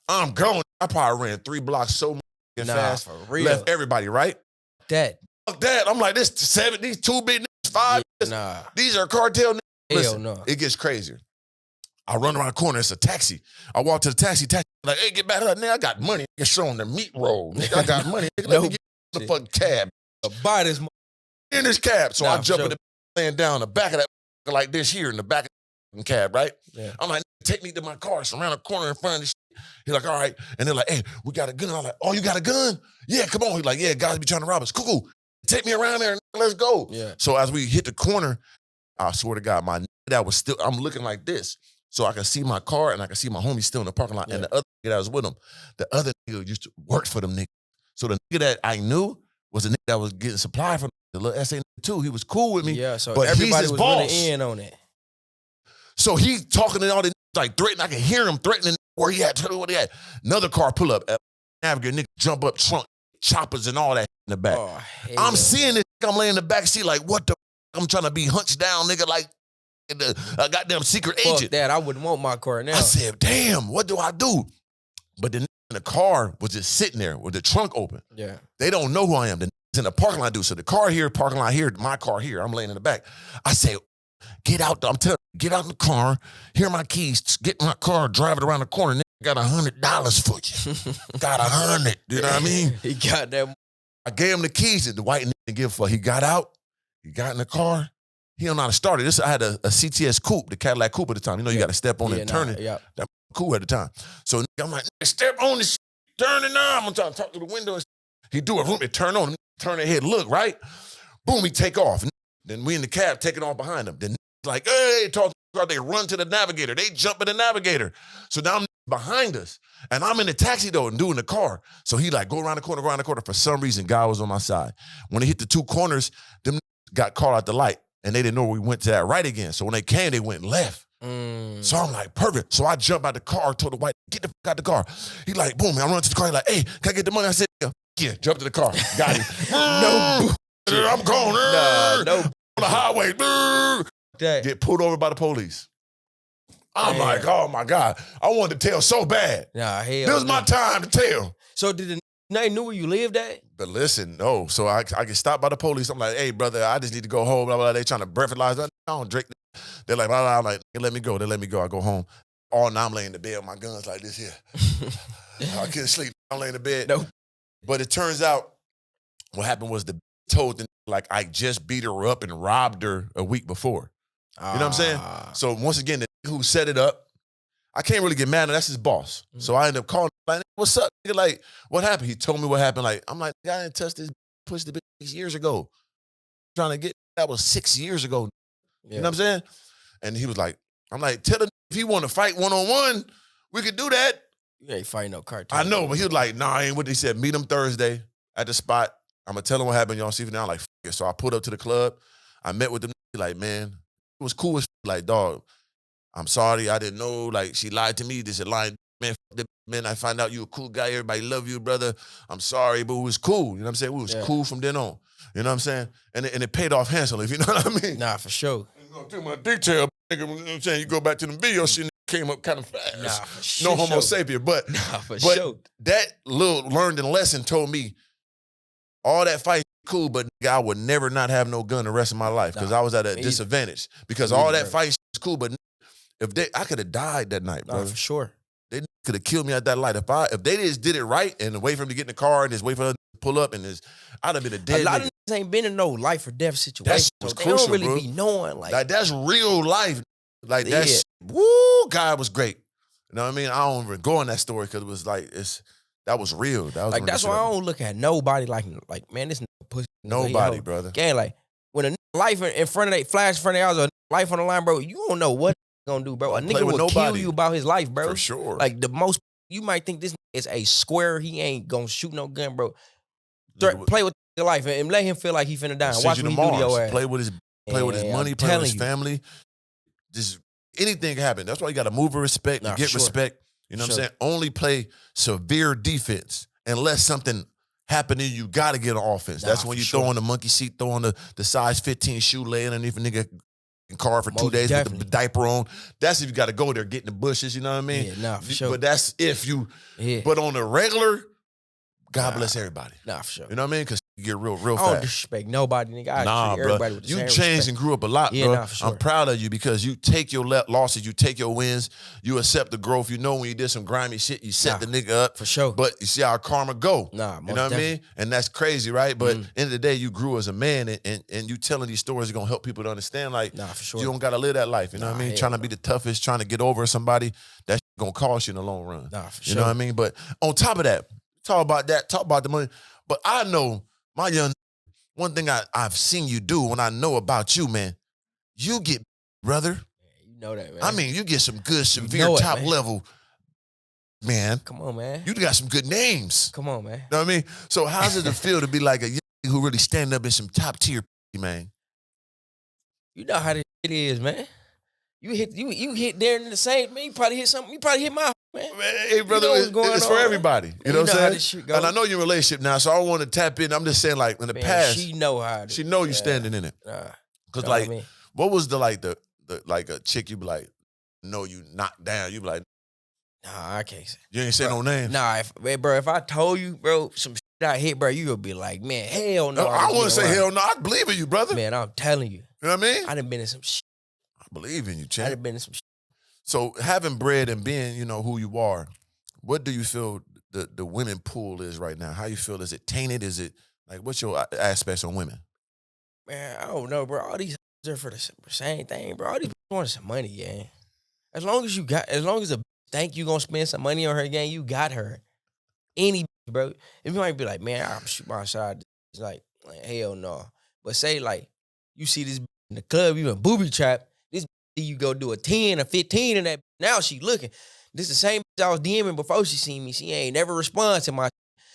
I'm going. I probably ran 3 blocks so fast. For real. Left everybody, right? Fuck that. I'm like, these 2 big niggas, 5. These are cartel niggas. Listen, no. It gets crazier. I run around the corner. It's a taxi. I walk to the taxi. Like, hey, get back up. Nigga, I got money. It's showing the meat roll. Nigga, I got money. Nigga, let me get the fucking cab. Buy this in this cab. So I jump in the laying down the back of that like this here in the back of the cab, right? Yeah. I'm like, take me to my car. It's around the corner in front of this shit. He's like, all right. And they're like, hey, we got a gun. I'm like, oh, you got a gun? Yeah, come on. He's like, yeah, guys be trying to rob us. Cool. Take me around there and let's go. Yeah. So as we hit the corner, I swear to God, my that was still, I'm looking like this. so I could see my car and I could see my homie still in the parking lot. And the other nigga that was with him, the other nigga used to work for them niggas. So the nigga that I knew was a nigga that was getting supply from the little SA too. He was cool with me. Yeah, so but everybody was boss. really in on it. So he talking to all the like threatening. I can hear him threatening where he at, tell me what he at. Another car pull up, navigator, nigga jump up, trunk, choppers and all that in the back. Oh, I'm seeing this, I'm laying in the back seat like, what the I'm trying to be hunched down, nigga, like a goddamn secret agent. Fuck that, I wouldn't want my car now. I said, damn, what do I do? But the nigga in the car was just sitting there with the trunk open. Yeah. They don't know who I am. The niggas in the parking lot do. So the car here, parking lot here, my car here. I'm laying in the back. I say, get out. I'm telling you, get out in the car. Here are my keys. Get in my car. Drive it around the corner. Nigga got $100 for you. Got 100. You know what I mean? He got that. I gave him the keys. And the white nigga didn't give a fuck. He got out. He got in the car. He don't know how to start it. I had a CTS coupe, the Cadillac coupe at the time. You know, you got to step on it and turn it. Yeah. That cool at the time. So I'm like, step on this, turn it now. I'm trying to talk to the window. He do it, it turn on, turn their head, look, right? Boom, he take off. Then we in the cab taking off behind him. Then like, hey, talk to they run to the navigator. They jump in the navigator. So now I'm behind us. And I'm in the taxi though and doing the car. So he like, go around the corner, go around the corner. For some reason, God was on my side. When he hit the two corners, them got caught out the light. And they didn't know we went to that right again. So when they came, they went left. So I'm like, perfect. So I jump out the car, told the white, get the fuck out the car. He like, boom, I run to the car. He like, hey, can I get the money? I said, yeah, jump to the car. Got it. No, I'm going. No. On the highway. Get pulled over by the police. I'm like, oh my God. I wanted to tell so bad. Nah, hell. This was my time to tell. So did they knew where you lived at? But listen, no. So I get stopped by the police. I'm like, hey, brother, I just need to go home. Blah, blah, blah. They trying to breathalyze. I don't drink. They're like, blah, blah. I'm like, let me go. They let me go. I go home. All now I'm laying in the bed with my guns like this here. I couldn't sleep. I'm laying in the bed. Nope. But it turns out what happened was the told them, like, I just beat her up and robbed her a week before. You know what I'm saying? So once again, the who set it up, I can't really get mad at him. That's his boss. So I ended up calling him, like, what's up? Nigga? Like, what happened? He told me what happened. Like, I'm like, I didn't touch this, push the bitch 6 years ago. Trying to get, that was 6 years ago. You know what I'm saying? And he was like, I'm like, tell him if he want to fight one-on-one, we could do that. You ain't fighting no cartel. I know, but he was like, nah, I ain't what he said. Meet him Thursday at the spot. I'm going to tell him what happened. Y'all see it now. I'm like, f it. So I pulled up to the club. I met with them. Like, man, it was cool as like, dog, I'm sorry. I didn't know. Like, she lied to me. This is lying. Man, man, I find out you a cool guy. Everybody love you, brother. I'm sorry, but it was cool. You know what I'm saying? We was cool from then on. You know what I'm saying? And it paid off handsomely, if you know what I mean. Nah, for sure. Too much detail, nigga. You know what I'm saying? You go back to the video, shit came up kind of fast. Nah, for sure. No homo sapien. But, sure. That little learned lesson told me all that fight cool, but nigga, I would never not have no gun the rest of my life because I was at a disadvantage. Because all that fight is cool, but if I could have died that night, bro. Nah, for sure. They could have killed me at that light. If they just did it right and wait for him to get in the car and just wait for him to pull up and I'd have been a dead nigga. A lot of niggas ain't been in no life or death situation. That's so crucial, they don't really bro. be knowing. Like that's real life. Like that's, woo, God was great. You know what I mean? I don't even go in that story because it was like, that was real. That was like, that's why I don't look at nobody like man, this pussy. Nobody, brother. Gang, like, when a life in front of they flash in front of their eyes or life on the line, bro, you don't know what gonna do, bro. A nigga will kill you about his life, bro. For sure. Like, the most, you might think this is a square. He ain't gonna shoot no gun, bro. Play with your life and let him feel like he finna die. Watch what he do to your ass. Play with his money, play with his family. Just anything can happen. That's why you got to move with respect, get respect. You know what I'm saying? Only play severe defense unless something happen to you. You got to get on offense. That's when you throw on the monkey seat, throw on the size 15 shoe, lay underneath a nigga car for 2 days with the diaper on. That's if you got to go there, get in the bushes. You know what I mean? Yeah, nah, for sure. But that's if you. Yeah. But on the regular, God bless everybody. Nah, for sure. You know what I mean? Because you get real fast. I don't disrespect nobody, nigga. I treat everybody with the same changed respect. and grew up a lot, bro. Nah, for sure. I'm proud of you because you take your losses, you take your wins, you accept the growth. You know when you did some grimy shit, you set the nigga up. For sure. But you see how karma go. Nah, you know what I mean? And that's crazy, right? But end of the day, you grew as a man and you telling these stories are going to help people to understand, like, for sure. You don't got to live that life. You know what I mean? Trying to be the toughest, trying to get over somebody, that's going to cost you in the long run. Nah, for sure. You know what I mean? But on top of that, talk about the money. But I know, my young, one thing I've seen you do when I know about you, man, you get, brother. You know that, man. I mean, you get some good, severe, top level, man. Come on, man. You got some good names. Come on, man. You know what I mean? So how's it feel to be like a young who really stand up in some top tier, man? You know how this shit is, man. You hit there in the same, man. You probably hit something. You probably hit my man. Hey, brother, you know it's for everybody. You know what I'm saying? How this shit goes. And I know you're in a relationship now, so I don't want to tap in. I'm just saying, like, in the past. She know how. She know you standing in it. Because, like, what was the like a chick you be like, no, you knocked down. You be like, nah, I can't say. You ain't say no names. Nah, if I told you, bro, some shit I hit, bro, you would be like, man, hell no. I wouldn't say hell no. I believe in you, brother. Man, I'm telling you. You know what I mean? I done been in some shit. I believe in you, champ. I done been in some shit. So having bread and being, you know, who you are, what do you feel the women pool is right now? How you feel? Is it tainted? Is it, like, what's your aspects on women? Man, I don't know, bro. All these are for the same thing, bro. All these want some money, yeah. As long as a think you gonna spend some money on her, gang, you got her. Any, bro. If you might be like, man, I'm shoot my shot. It's like hell no. But say, like, you see this in the club, you in booby trap, this you go do a 10 or 15 in that. Now she looking. This the same I was DMing before she seen me. She ain't never respond to my.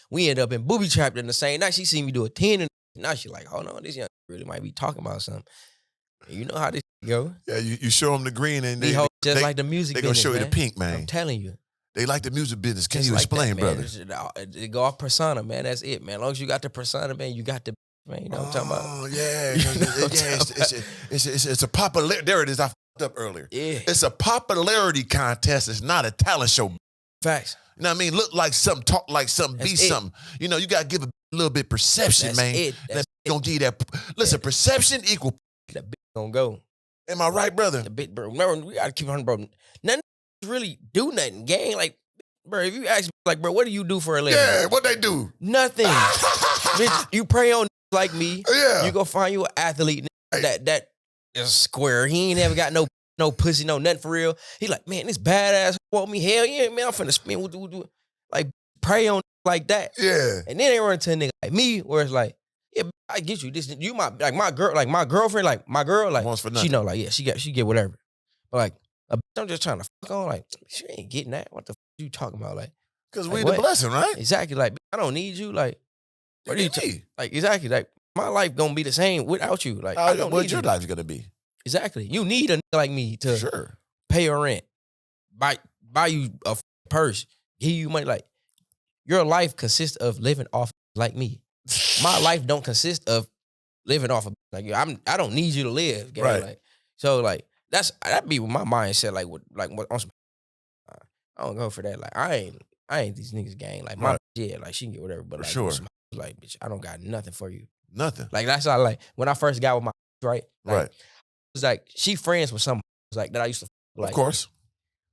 We end up in booby trapped in the same night. She seen me do a 10 and now she like, hold on, this young really might be talking about something. And you know how this go. Yeah, you show them the green and they just like the music they business, gonna show man. you the pink, man. I'm telling you. They like the music business. Can Just you like explain, that, brother? It go off persona, man. That's it, man. As long as you got the persona, man, you got the, man. You know what I'm talking about? Oh, yeah. It's a popularity. There it is. I fucked up earlier. Yeah. It's a popularity contest. It's not a talent show. Facts. You know what I mean? Look like something, talk like something, be something. You know, you got to give a little bit perception, That's man. it. That's gonna give you that. Listen, perception equal. That bitch gonna go. Am I right, brother? The bitch, bro. Remember, we gotta keep on, bro. Nothing really do nothing, gang. Like, bro, if you ask me, like, bro, what do you do for a living? Yeah, what they do? Nothing. Bitch, you pray on like me. Yeah. You go find you an athlete that is square. He ain't ever got no pussy, no nothing for real. He like, man, this badass want me. Hell yeah, man, I'm finna spin. Like, pray on like that. Yeah. And then they run to a nigga like me, where it's like, yeah, I get you. This, you my girlfriend, like my girl, like wants for nothing. She know, like, yeah, she get whatever. But like, I'm just trying to fuck on, like, she ain't getting that. What the fuck you talking about, like? Because we the blessing, right? Exactly. Like, I don't need you. Like, what do you need? Like, exactly. Like, my life gonna be the same without you. Like, I don't what need your you. life gonna be? Exactly. You need a nigga like me to pay your rent, buy you a purse, give you money. Like, your life consists of living off like me. My life don't consist of living off of like I don't need you to live, gang. Right? Like, so like that be my mindset. Like what on some. I don't go for that. Like I ain't these niggas, gang. Like my yeah, like she can get whatever, but like some, like bitch, I don't got nothing for you. Nothing. Like that's how like when I first got with my right. Like, right. It was like she friends with some like that I used to like. Of course.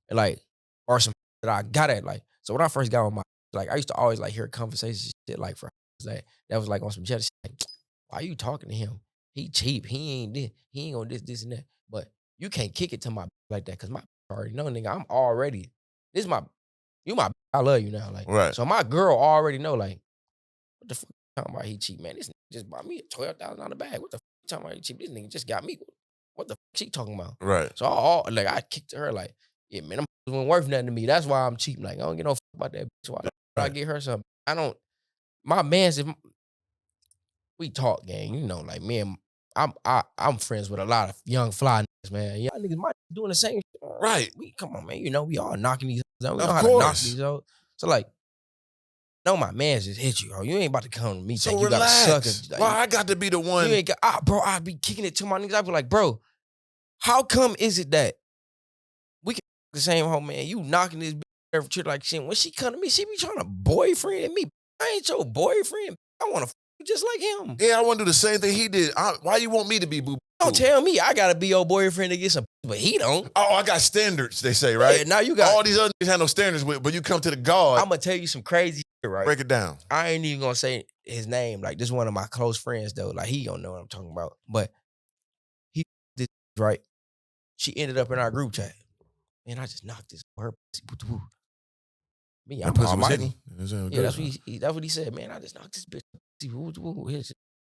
Like or some that I got at like. So when I first got with my like I used to always like hear conversations shit like for like that was like on some jealous shit. Like, why you talking to him? He cheap. He ain't this. He ain't gonna this and that. But you can't kick it to my like that because my already know, nigga. I'm already this my you my I love you now. Like right. So my girl already know like what the fuck you talking about? He cheap, man. This nigga just bought me a $12,000 bag. What the fuck you talking about? He cheap. This nigga just got me. What the fuck she talking about? Right. So I kicked her like, yeah, man, I'm wasn't worth nothing to me. That's why I'm cheap. Like I don't get no fuck about that bitch. Why I get her something? I don't. My man's if we talk, gang, you know, like me and I'm friends with a lot of young fly niggas, man. Y'all niggas might be doing the same shit. Right. We come on, man. You know, we all knocking these out. We know of how course. to knock these out. So like, no, my man's just hit you, bro. You ain't about to come to me. So think relax. You gotta suck it. Well, I got to be the one. You ain't got, bro, I be kicking it to my niggas. I be like, bro, how come is it that we can the same home, man? You knocking this bitch every shit like shit. When she come to me, she be trying to boyfriend me. I ain't your boyfriend. I want to just like him. Yeah, I want to do the same thing he did. Why you want me to be boo? Don't tell me I gotta be your boyfriend to get some, but he don't. Oh, I got standards, they say, right? Yeah, now you got all these other niggas have no standards with, but you come to the God. I'm gonna tell you some crazy shit, right? Break it down. I ain't even gonna say his name. Like, this is one of my close friends, though. Like, he don't know what I'm talking about. But he did right. She ended up in our group chat. Man, I just knocked this her pussy. Me, I'm almighty. Yeah, that's what he said. Man, I just knocked this bitch.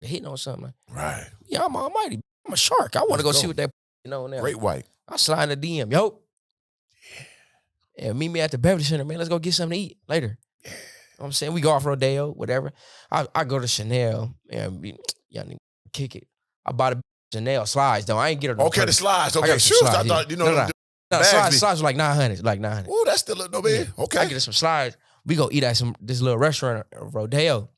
Hitting on something. Right. Yeah, I'm almighty. I'm a shark. I want to go see what that, you know, now. Great white. I slide in the DM, yo. And meet me at the beverage center, man. Let's go get something to eat later. You know what I'm saying? We go off Rodeo, whatever. I go to Chanel and y'all need to kick it. I bought a Chanel slides, though. I ain't get her no Okay, the slides. Okay, shoes. Slides, I thought, you know, no, slides were like 900. Like 900. Ooh, that's still no bad. Yeah. Okay. I get her some slides. We go eat at this little restaurant at Rodeo.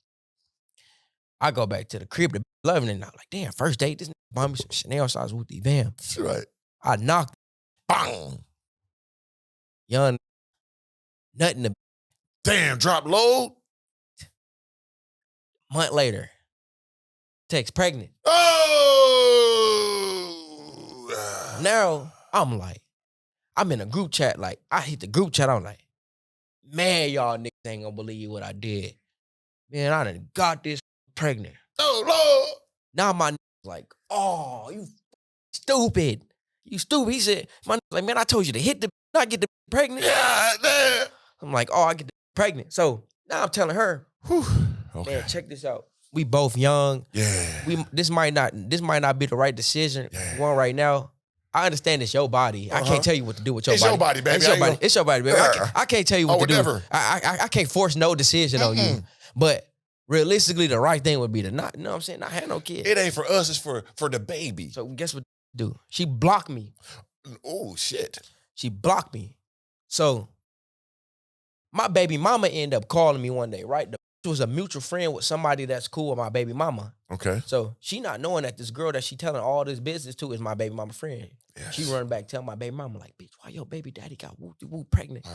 I go back to the crib to loving it. And I'm like, damn, first date, this nigga bought me some Chanel slides with the bam. That's right. I knocked. Bang. Young. Nothing to. Damn, drop low. Month later. Text pregnant. Oh. Now, I'm like, I'm in a group chat. Like, I hit the group chat. I'm like, man, y'all niggas ain't gonna believe what I did. Man, I done got this pregnant. Oh, Lord. Now my niggas like, oh, you stupid. You stupid. He said, my niggas like, man, I told you to hit the, not get the pregnant. Yeah, man. I'm like, oh, I get the pregnant. So now I'm telling her, whew, okay. Man, check this out. We both young. Yeah. This might not be the right decision. Yeah. One right now. I understand it's your body. I can't tell you what to do with your body. It's your body, baby. It's your body. It's your body, baby. I can't tell you what to do. I can't force no decision on you. But realistically, the right thing would be to not, you know what I'm saying, not have no kid. It ain't for us, it's for the baby. So guess what do? She blocked me. Oh, shit. She blocked me. So my baby mama ended up calling me one day, right? She was a mutual friend with somebody that's cool with my baby mama. Okay. So she not knowing that this girl that she telling all this business to is my baby mama friend. Yes. She run back telling my baby mama like, bitch, why your baby daddy got woo pregnant?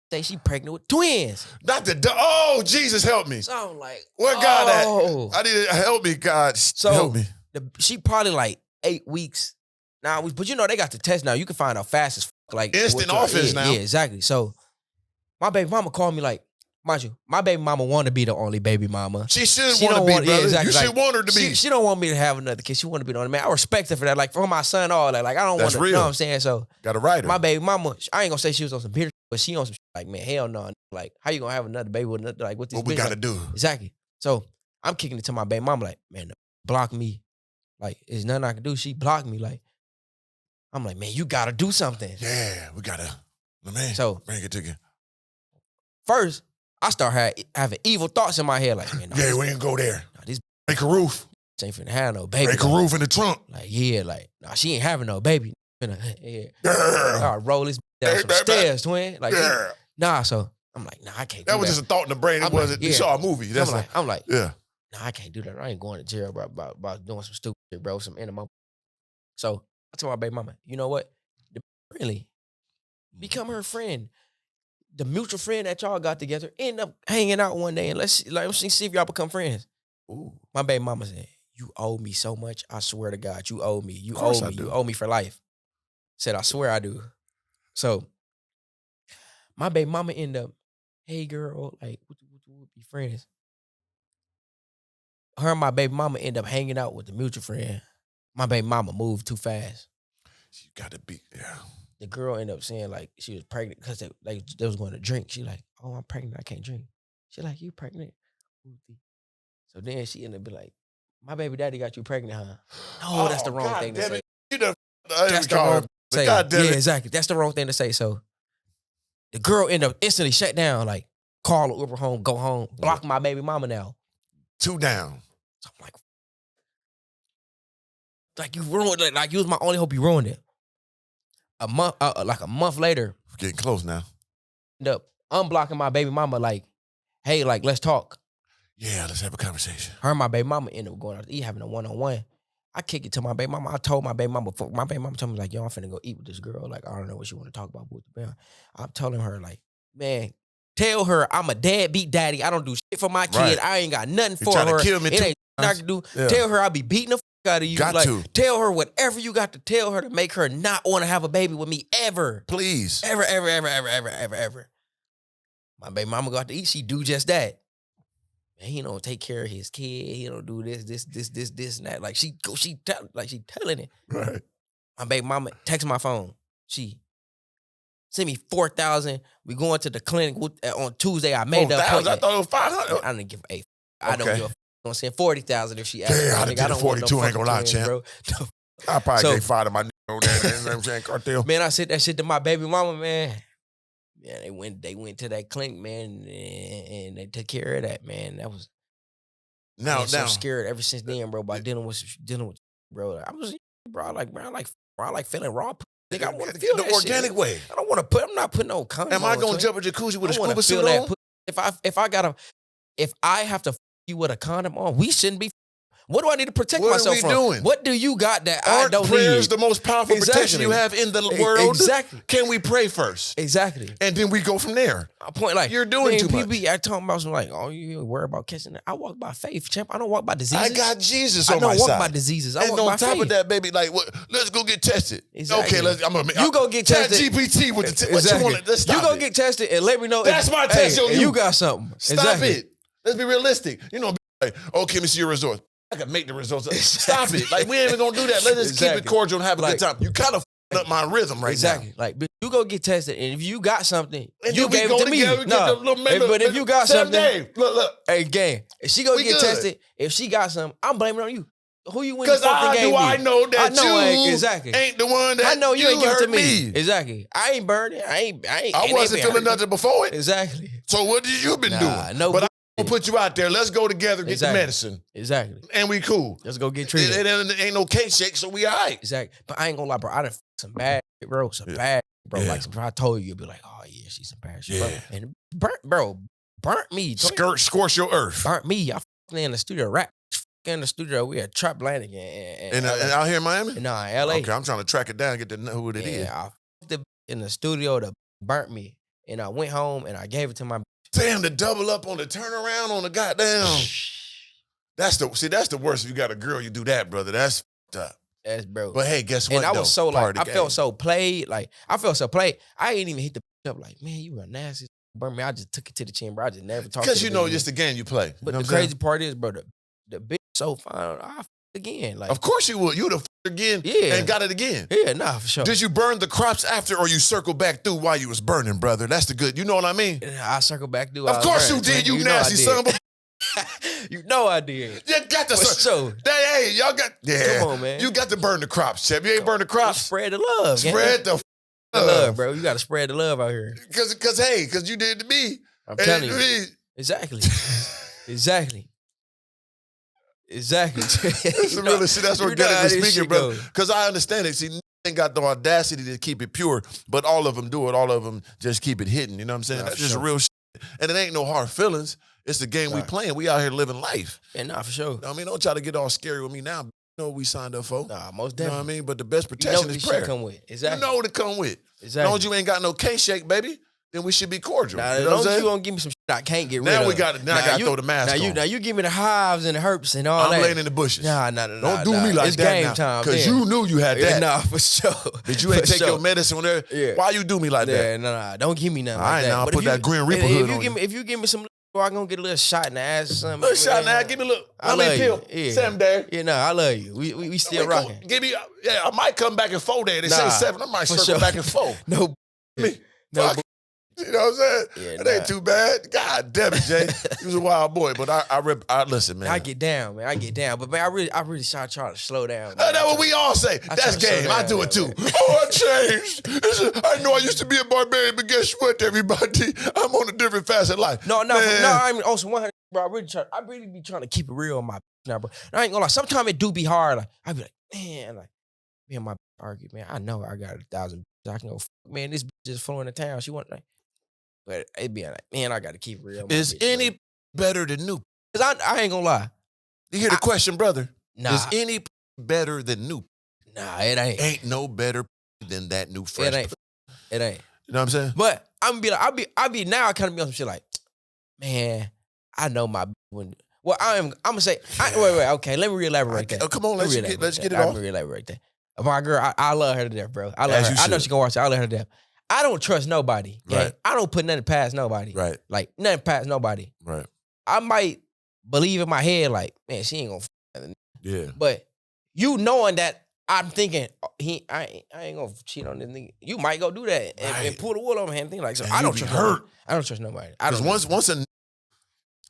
Say she pregnant with twins. Not oh, Jesus, help me. So I'm like, where God at? I need to help me, God. So help me. She probably like 8 weeks. Now, but you know, they got the test now. You can find out fast as fuck. Like instant offense now. Yeah, exactly. So my baby mama called me like, mind you, my baby mama want to be the only baby mama. She should want to be, brother. Yeah, exactly. You should want her to be. She don't want me to have another kid. She want to be the only man. I respect her for that. Like, for my son, all that. Like, I don't want to, you know what I'm saying? So, got to write her. My baby mama, I ain't going to say she was on some bitter, but she on some like, man, hell no. Like, how you going to have another baby with another, like, what this what we got to do? Exactly. So, I'm kicking it to my baby mama like, man, block me. Like, there's nothing I can do. She blocked me. Like, I'm like, man, you got to do something. Yeah, we got to, man, so, bring it to you. First, I start having evil thoughts in my head. Like, man, yeah, we ain't go there. This break a roof. Ain't finna have no baby. Break a roof in the trunk. Like, yeah, like, nah, she ain't having no baby. I roll this down some stairs, twin. Like, nah, so I'm like, nah, I can't do that. That was just a thought in the brain. It wasn't, you saw a movie. That's I'm like, yeah. Nah, I can't do that. I ain't going to jail, bro, about doing some stupid shit, bro, some animal. So I told my baby mama, you know what? Really, become her friend. The mutual friend that y'all got together end up hanging out one day and let's see if y'all become friends. Ooh. My baby mama said, you owe me so much. I swear to God, you owe me. You owe me. You owe me for life. Said, I swear I do. So my baby mama end up, hey girl, like, we'll be friends. Her and my baby mama end up hanging out with the mutual friend. My baby mama moved too fast. You gotta be, yeah. The girl ended up saying like she was pregnant because they was going to drink. She like, oh, I'm pregnant, I can't drink. She like, you pregnant? So then she ended up be like, my baby daddy got you pregnant, huh? No, that's the wrong thing to say. That's the wrong thing to say. Yeah, exactly. That's the wrong thing to say. So the girl ended up instantly shut down, like, call an Uber home, go home, block my baby mama now. 2 down. So I'm like you ruined it. Like, you was my only hope, you ruined it. A month later, we're getting close now. End up unblocking my baby mama, like, hey, like, let's talk. Yeah, let's have a conversation. Her and my baby mama ended up going out to eat, having a one-on-one. I kick it to my baby mama. I told my baby mama told me, like, yo, I'm finna go eat with this girl. Like, I don't know what she want to talk about with the band. I'm telling her, like, man, tell her I'm a deadbeat daddy. I don't do shit for my kid. Right. I ain't got nothing for her. To kill me it ain't nothing I can do. Yeah. Tell her I'll be beating the out of you. Got like, to. Tell her whatever you got to tell her to make her not want to have a baby with me ever. Please. Ever. My baby mama got to eat. She do just that. Man, he don't take care of his kid. He don't do this, and that. Like, she telling it. Right. My baby mama text my phone. She sent me $4,000. We going to the clinic on Tuesday. I made the appointment. I thought it was 500. I didn't give a. I don't give a. I'm gonna send 40,000 if she asks. Damn, I done did 42. I ain't gonna lie, champ. Bro. I probably get fired of my know that, you know what I'm saying, cartel. Man, I said that shit to my baby mama, man. Yeah, they went to that clinic, man, and they took care of that, man. That was now so scared ever since then, bro. By dealing with, bro. I was, bro. I like feeling raw. Nigga, I want to feel the that organic shit. way. I don't want to put. I'm not putting no condom. Am I gonna jump a jacuzzi with a scuba suit on? If I have to you with a condom on, we shouldn't be. What do I need to protect myself from? Doing? What do you got that Aren't I don't prayers need? the most powerful protection you have in the world? Exactly. Can we pray first? Exactly. And then we go from there. A point like you're doing too much. I talking about some like, oh, you worry about catching that. I walk by faith, champ. I don't walk by diseases. I got Jesus on my side. I don't walk by diseases. I walk by faith. And on top of that, baby, like, what? Let's go get tested. Exactly. Okay, you go get tested. GPT with the what you want? Let's stop you go get tested and let me know. That's my test on you. You got something. Stop it. Let's be realistic. You know, like, okay, let me see your results. I can make the results up. Stop it. Like, we ain't even gonna do that. Let's just keep it cordial and have a good time. You kind of up my rhythm right now. Like, you go get tested, and if you got something, and you gave it to me. But if you got something, look. Hey, gang, if she go get tested, if she got something, I'm blaming on you. Who you win? Because I know that you exactly ain't the one that I know you ain't give it to me. me. Exactly. I ain't burning. I wasn't feeling nothing before it. Exactly. So what have you been doing? No, but I'm gonna put you out there. Let's go together, get the medicine. Exactly. And we cool. Let's go get treated. It ain't no cake shake, so we all right. Exactly. But I ain't gonna lie, bro. I done some bad shit, bro. Some bad, bro. Like, if I told you, you'd be like, oh, yeah, she's some bad shit, bro. And burnt me. Scorch your earth. Burnt me. I in the studio, rap in the studio. We had Trap Atlantic and out here in Miami? No, in LA. Okay, I'm trying to track it down and get to know who it is. I in the studio to burnt me. And I went home and I gave it to my. Damn, to double up on the turnaround on the goddamn. That's the worst. If you got a girl, you do that, brother. That's fucked up. That's bro. But hey, guess what? And I was so like, I felt so played. Like, I felt so played. I ain't even hit the up. Like, man, you were nasty. Burn me. I just took it to the chin, bro. I just never talked. Because you know, it's the game you play. But the crazy part is, bro, the bitch so fine. I again. Like, of course you would. You would have again and got it again. Yeah, nah, for sure. Did you burn the crops after, or you circle back through while you was burning, brother? That's the good. You know what I mean? I circle back through. Of course you did. You nasty son of a. You know I did. You got to show. Hey, y'all got. Yeah, come on, man. You got to burn the crops, Chef. You ain't burn the crops. Spread the love. Spread the love, bro. You got to spread the love out here. Because you did to me. I'm telling you. Exactly. Exactly. That's the real shit. That's organically speaking, bro. Because I understand it. See, ain't got the audacity to keep it pure, but all of them do it. All of them just keep it hidden. You know what I'm saying? That's just real shit. And it ain't no hard feelings. It's the game we playing. We out here living life. Yeah, nah, for sure. I mean, don't try to get all scary with me now. You know what we signed up for. Nah, most definitely. You know what I mean? But the best protection is prayer. Come with. Exactly. You know what it come with. Exactly. As long as you ain't got no cake shake, baby, then we should be cordial. Nah, you know as long as you gonna give me some shit I can't get rid of. Now I gotta throw the mask on. Now you give me the hives and the herpes and all that. I'm laying in the bushes. Nah. Don't do me like it's that game time. Because you knew you had that. Nah, for sure. Did you ain't take your medicine there? Yeah. Why you do me like that? Nah. Don't give me nothing like that. I'll put that Green Reaper hood on you. If you give me some, I'm gonna get a little shot in the ass or something. Little shot in the ass. Give me a little. I love pill. Yeah. 7 days. Yeah, no, I love you. We still rocking. Give me. Yeah, I might come back in 4 days. They say 7. I might circle back in 4. No. You know what I'm saying? Yeah, it ain't too bad. God damn it, Jay. He was a wild boy, but I listen, man. I get down, man. But man, I really try to slow down. Man. That's what we all say. That's game. I do it too. Oh, I changed. I know I used to be a barbarian, but guess what, everybody? I'm on a different facet of life. No. I mean, also 100, bro. I really be trying to keep it real on my now, bro. I ain't gonna lie. Sometimes it do be hard. Like I be like, man, like me and my argue, man. I know I got 1,000. I can go, man. This bitch just flew into town. She want like. But it be like, man, I got to keep it real. Is any better than new? Because I ain't going to lie. You hear the question, brother? Nah. Is any better than new? Nah, it ain't. Ain't no better than that new fresh. It ain't. You know what I'm saying? But I'm be like, I be now I kind of be on some shit like, man, I know my when. Well, I'm gonna say, wait, okay, let me re-elaborate that. Oh, come on, let's get it off. Let me re-elaborate that. My girl, I love her to death, bro. I love her. I know she gonna watch it. I love her to death. I don't trust nobody. Okay? Right. I don't put nothing past nobody. Right. Like, nothing past nobody. Right. I might believe in my head, like, man, she ain't gonna Yeah. But you knowing that I'm thinking, I ain't gonna cheat on this nigga. You might go do that and pull the wool on my hand, thing like so. And I don't trust hurt. Nobody. I don't trust nobody. Because once a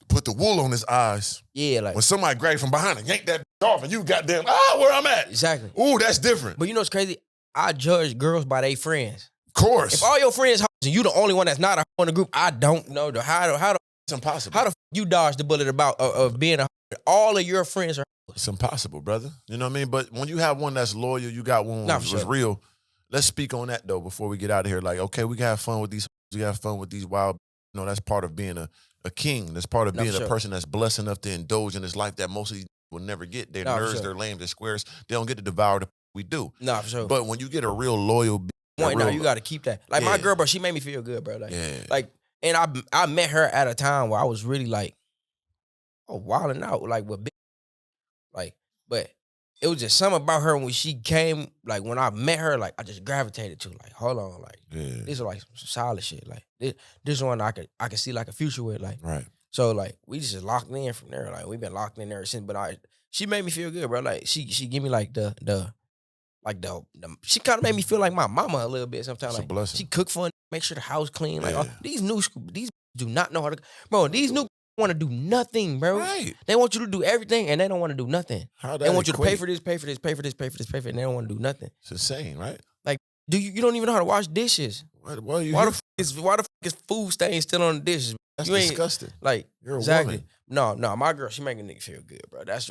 put the wool on his eyes. Yeah, like when somebody grab from behind and yank that off and you goddamn, where I'm at. Exactly. Ooh, that's different. But you know what's crazy? I judge girls by their friends. Of course. If all your friends hoes and you the only one that's not a hoe in the group, I don't know how it's impossible. How the you dodge the bullet about of being a hoe? All of your friends are hoes. It's impossible, brother. You know what I mean? But when you have one that's loyal, you got one that's real. Let's speak on that though before we get out of here. Like, okay, we can have fun with these. We have fun with these wild. You know, that's part of being a king. That's part of being a person that's blessed enough to indulge in this life that most of these will never get. They're nerds, they're lame, they're squares. They don't get to devour the we do. Nah, for sure. But when you get a real loyal point, no, you got to keep that. Like my girl, bro, she made me feel good, bro. Like, and I met her at a time where I was really like, wilding out, like with big, like, but it was just something about her when she came, like when I met her, like I just gravitated to, like, hold on, like this is like some solid shit, like this one I could see like a future with, like, right. So like we just locked in from there, like we've been locked in there since. But she made me feel good, bro. Like she give me like the she kind of made me feel like my mama a little bit sometimes. It's like a blessing. She cook for, make sure the house clean. Like these do not know how to, bro. These new want to do nothing, bro. Right. They want you to do everything and they don't want to do nothing. They want you to pay for this, and they don't want to do nothing. It's insane, right? Like, you don't even know how to wash dishes. Why the fuck is food stains still on the dishes? That's disgusting. Like, you're a exactly. woman. No, my girl, she make a nigga feel good, bro. That's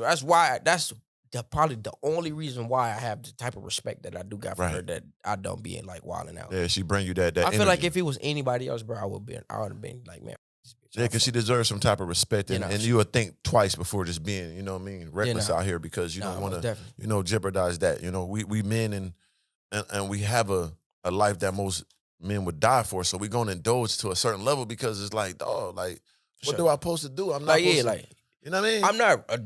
probably the only reason why I have the type of respect that I do got for her, that I don't be in like wilding out. Yeah, she bring you that I feel like if it was anybody else, bro, I would have been like, man. Yeah, because she deserves some type of respect, and you would think twice before just being, you know what I mean, reckless out here, because you don't want to, you know, jeopardize that. You know, we men and we have a life that most men would die for, so we gonna indulge to a certain level because it's like, dog, like, what do I supposed to do? I'm not supposed to, you know what I mean? I'm not a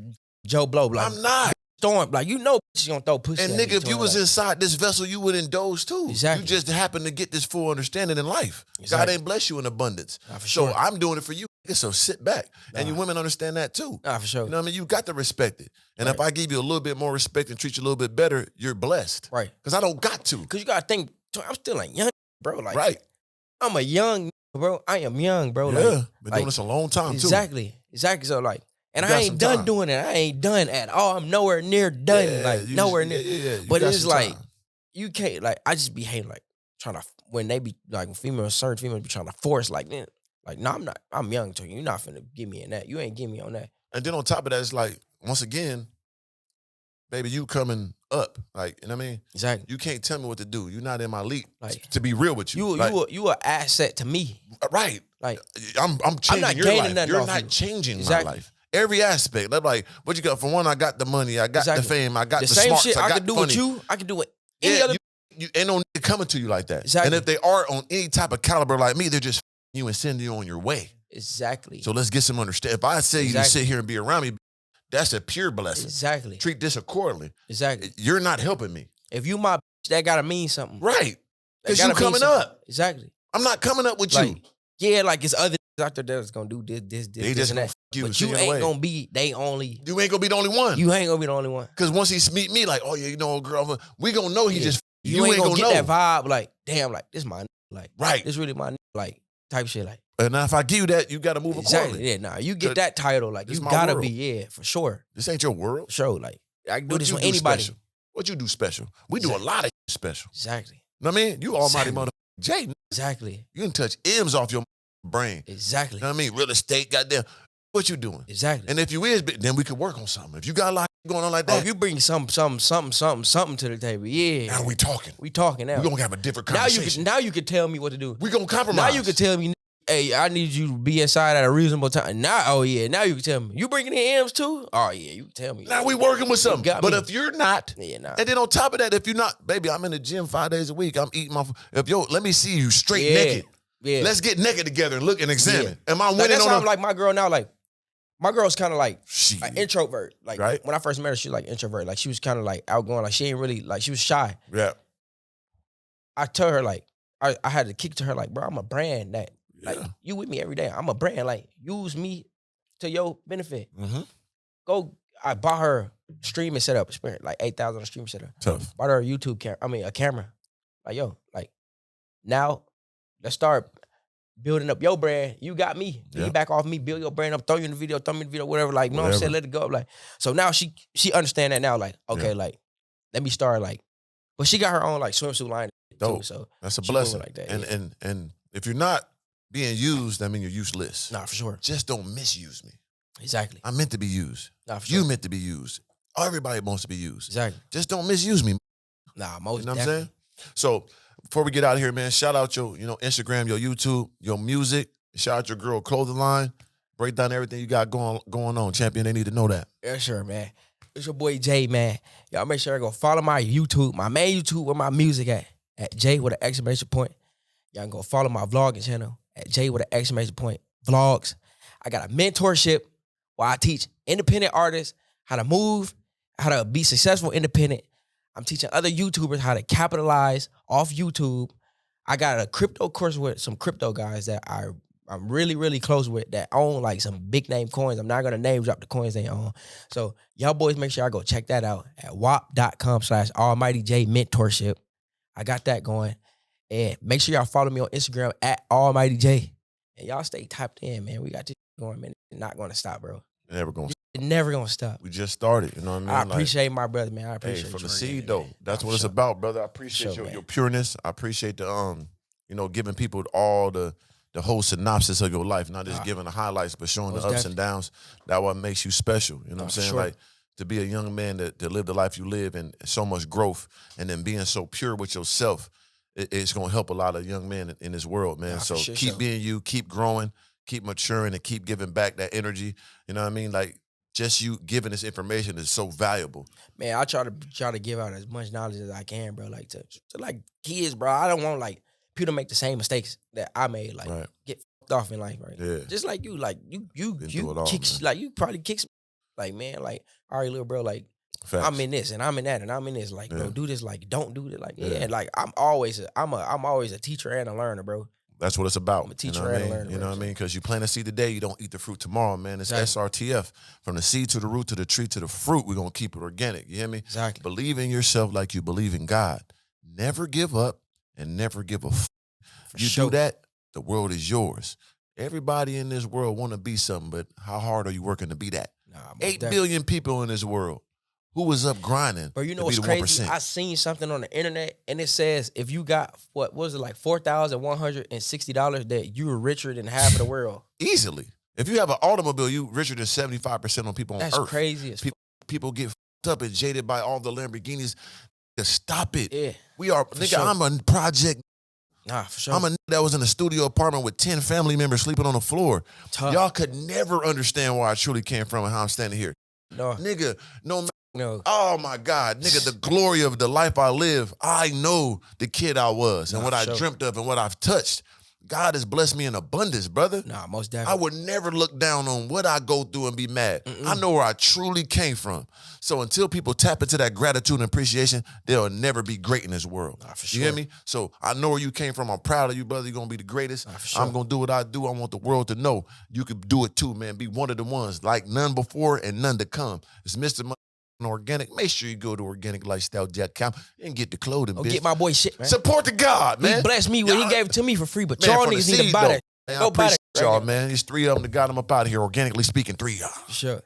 Joe Blow. Like, I'm not. Storm, like, you know, she's gonna throw pussy. And nigga, if you was inside this vessel, you would indulge too. Exactly. You just happen to get this full understanding in life. God ain't bless you in abundance. So I'm doing it for you. So sit back. And you women understand that too. For sure. You know what I mean? You got to respect it. And if I give you a little bit more respect and treat you a little bit better, you're blessed. Right. Because I don't got to. Because you gotta think, I'm still a young bro. Like, right. I'm a young bro. I am young, bro. Yeah. Been doing this a long time too. Exactly. So like, and I ain't done doing it. I ain't done at all. I'm nowhere near done. Nowhere near. Yeah, but it's like, you can't, like, I just be hating, like, trying to, when they be, like, certain females be trying to force, like, no, I'm not, I'm young to you. You're not finna get me in that. You ain't get me on that. And then on top of that, it's like, once again, baby, you coming up. Like, you know what I mean? Exactly. You can't tell me what to do. You're not in my league. Like, to be real with you. You an asset to me. Right. Like, I'm changing your life. You're not changing my life. Every aspect. I'm like, what you got? For one, I got the money, I got the fame, I got the same smarts, shit I could do funny. with you. I could do it. Any other. You ain't no nigga coming to you like that. Exactly. And if they are on any type of caliber like me, they're just you and sending you on your way. Exactly. So let's get some understanding. If I say you to sit here and be around me, that's a pure blessing. Exactly. Treat this accordingly. Exactly. You're not helping me. If you my bitch, that gotta mean something. Right. Because you coming up. Exactly. I'm not coming up with you. Yeah, like it's other out there that's gonna do this, they just and that. You, but you ain't gonna be they only. You ain't gonna be the only one. You ain't gonna be the only one. Because once he meet me, like, oh yeah, you know, girl, we gonna know he just. You ain't gonna get that vibe, like, damn, like this my like, right. This really my like type shit, like. And now if I give you that, you gotta move accordingly. Yeah, nah, you get that title, like you gotta be, for sure. This ain't your world. For sure, like I can do this with anybody. Special? What you do special? We do a lot of special. Exactly. You know what I mean? You almighty mother Jay. Exactly. You can touch M's off your brain. Exactly. You know what I mean? Real estate, goddamn. What you doing? Exactly. And if you is, then we could work on something. If you got a lot going on like that. If you bring something to the table, yeah. Now we talking. We talking now. We gonna have a different conversation. Now you can tell me what to do. We gonna compromise. Now you can tell me, hey, I need you to be inside at a reasonable time. Now you can tell me. You bringing in M's too? Oh yeah, you can tell me. Now we working with something. But me. if you're not, and then on top of that, if you're not, baby, I'm in the gym 5 days a week. I'm eating my. Let me see you straight naked. Yeah. Let's get naked together and look and examine. Am I winning that's on? How I'm like my girl now. Like my girl's kind of like an introvert. Like when I first met her, she was like introvert. Like she was kind of like outgoing. Like she ain't really like she was shy. Yeah. I tell her like I had to kick to her like, bro, I'm a brand that. Like, you with me every day. I'm a brand. Like, use me to your benefit. Mm-hmm. I bought her streaming setup. Spent like $8,000 on a streaming setup. Tough. Bought her a YouTube camera. A camera. Like, yo, like, now let's start building up your brand. You got me. You back off me. Build your brand up. Throw me in the video. Whatever. Like, you know what I'm saying? Let it go. Like, so now she understand that now. Like, okay, like, let me start like But she got her own like swimsuit line too, so that's a blessing. Like that, and if you're not being used, that means you're useless. Nah, for sure. Just don't misuse me. Exactly. I'm meant to be used. Nah, for sure. You meant to be used. Everybody wants to be used. Exactly. Just don't misuse me. Nah, most. You know what I'm saying? So before we get out of here, man, shout out your, Instagram, your YouTube, your music. Shout out your girl clothing line. Break down everything you got going on, champion. They need to know that. Yeah, sure, man. It's your boy Jay, man. Y'all make sure to go follow my YouTube, my main YouTube where my music at Jay with an exclamation point. Y'all can go follow my vlogging channel at Jay with an exclamation point vlogs. I got a mentorship where I teach independent artists how to move, how to be successful independent. I'm teaching other YouTubers how to capitalize off YouTube. I got a crypto course with some crypto guys that I'm really, really close with that own like some big name coins. I'm not going to name drop the coins they own. So y'all boys make sure I go check that out at wop.com/almightyj mentorship. I got that going. And make sure y'all follow me on Instagram at almightyj. And y'all stay tapped in, man. We got this going, man. It's not going to stop, bro. Never going to stop. It's never going to stop. We just started, you know what I mean? I appreciate my brother, man. I appreciate from you the seed, man. though. That's what it's about, brother. I appreciate your pureness. I appreciate the, giving people all the whole synopsis of your life, not just giving the highlights, but showing the ups and downs. That's what makes you special. You know what I'm saying? Like, to be a young man to live the life you live and so much growth and then being so pure with yourself, it's going to help a lot of young men in this world, man. So keep being you, keep growing, keep maturing, and keep giving back that energy. You know what I mean? Like, just you giving this information is so valuable. Man, I try to give out as much knowledge as I can, bro. Like to like kids, bro. I don't want like people to make the same mistakes that I made. Like get fucked off in life, right? Yeah. Just like you, like you kick, like you probably kick some, like man, like all right, little bro, like facts. I'm in this and I'm in that and I'm in this. Like, bro, do this. Like, don't do it. Like, like I'm always a teacher and a learner, bro. That's what it's about. I'm a teacher and a learner. You know what I mean? Because you plant a seed today, you don't eat the fruit tomorrow, man. It's S.R.T.F. From the seed to the root to the tree to the fruit, we're going to keep it organic. You hear me? Exactly. Believe in yourself like you believe in God. Never give up and never give a f***. You do that, the world is yours. Everybody in this world want to be something, but how hard are you working to be that? 8 billion people in this world. Who was up grinding? But you know what's crazy? 1%? I seen something on the internet, and it says if you got what was it like $4,160, that you were richer than half of the world. Easily. If you have an automobile, you richer than 75% of people on Earth. That's crazy. People get f***ed up and jaded by all the Lamborghinis. Just stop it. Yeah. We are nigga. Sure. I'm a project. Nah, for sure. I'm a nigga that was in a studio apartment with 10 family members sleeping on the floor. Tough. Y'all could never understand where I truly came from and how I'm standing here. No. Nigga, no. Oh my God, nigga, the glory of the life I live. I know the kid I was and what I dreamt of and what I've touched. God has blessed me in abundance, brother. Nah, most definitely. I would never look down on what I go through and be mad. I know where I truly came from. So until people tap into that gratitude and appreciation, they'll never be great in this world. Nah, for sure. You hear me? So I know where you came from. I'm proud of you, brother. You're going to be the greatest. Nah, for sure. I'm going to do what I do. I want the world to know you could do it too, man. Be one of the ones like none before and none to come. It's Mr. Organic. Make sure you go to organiclifestyle.com and get the clothing, bitch. Get my boy shit, man. Support the God, man. He blessed me when he gave it to me for free, but y'all niggas need to buy that. Go buy that. Y'all, man. There's 3 of them that got them up out of here. Organically speaking, 3 of y'all. Sure.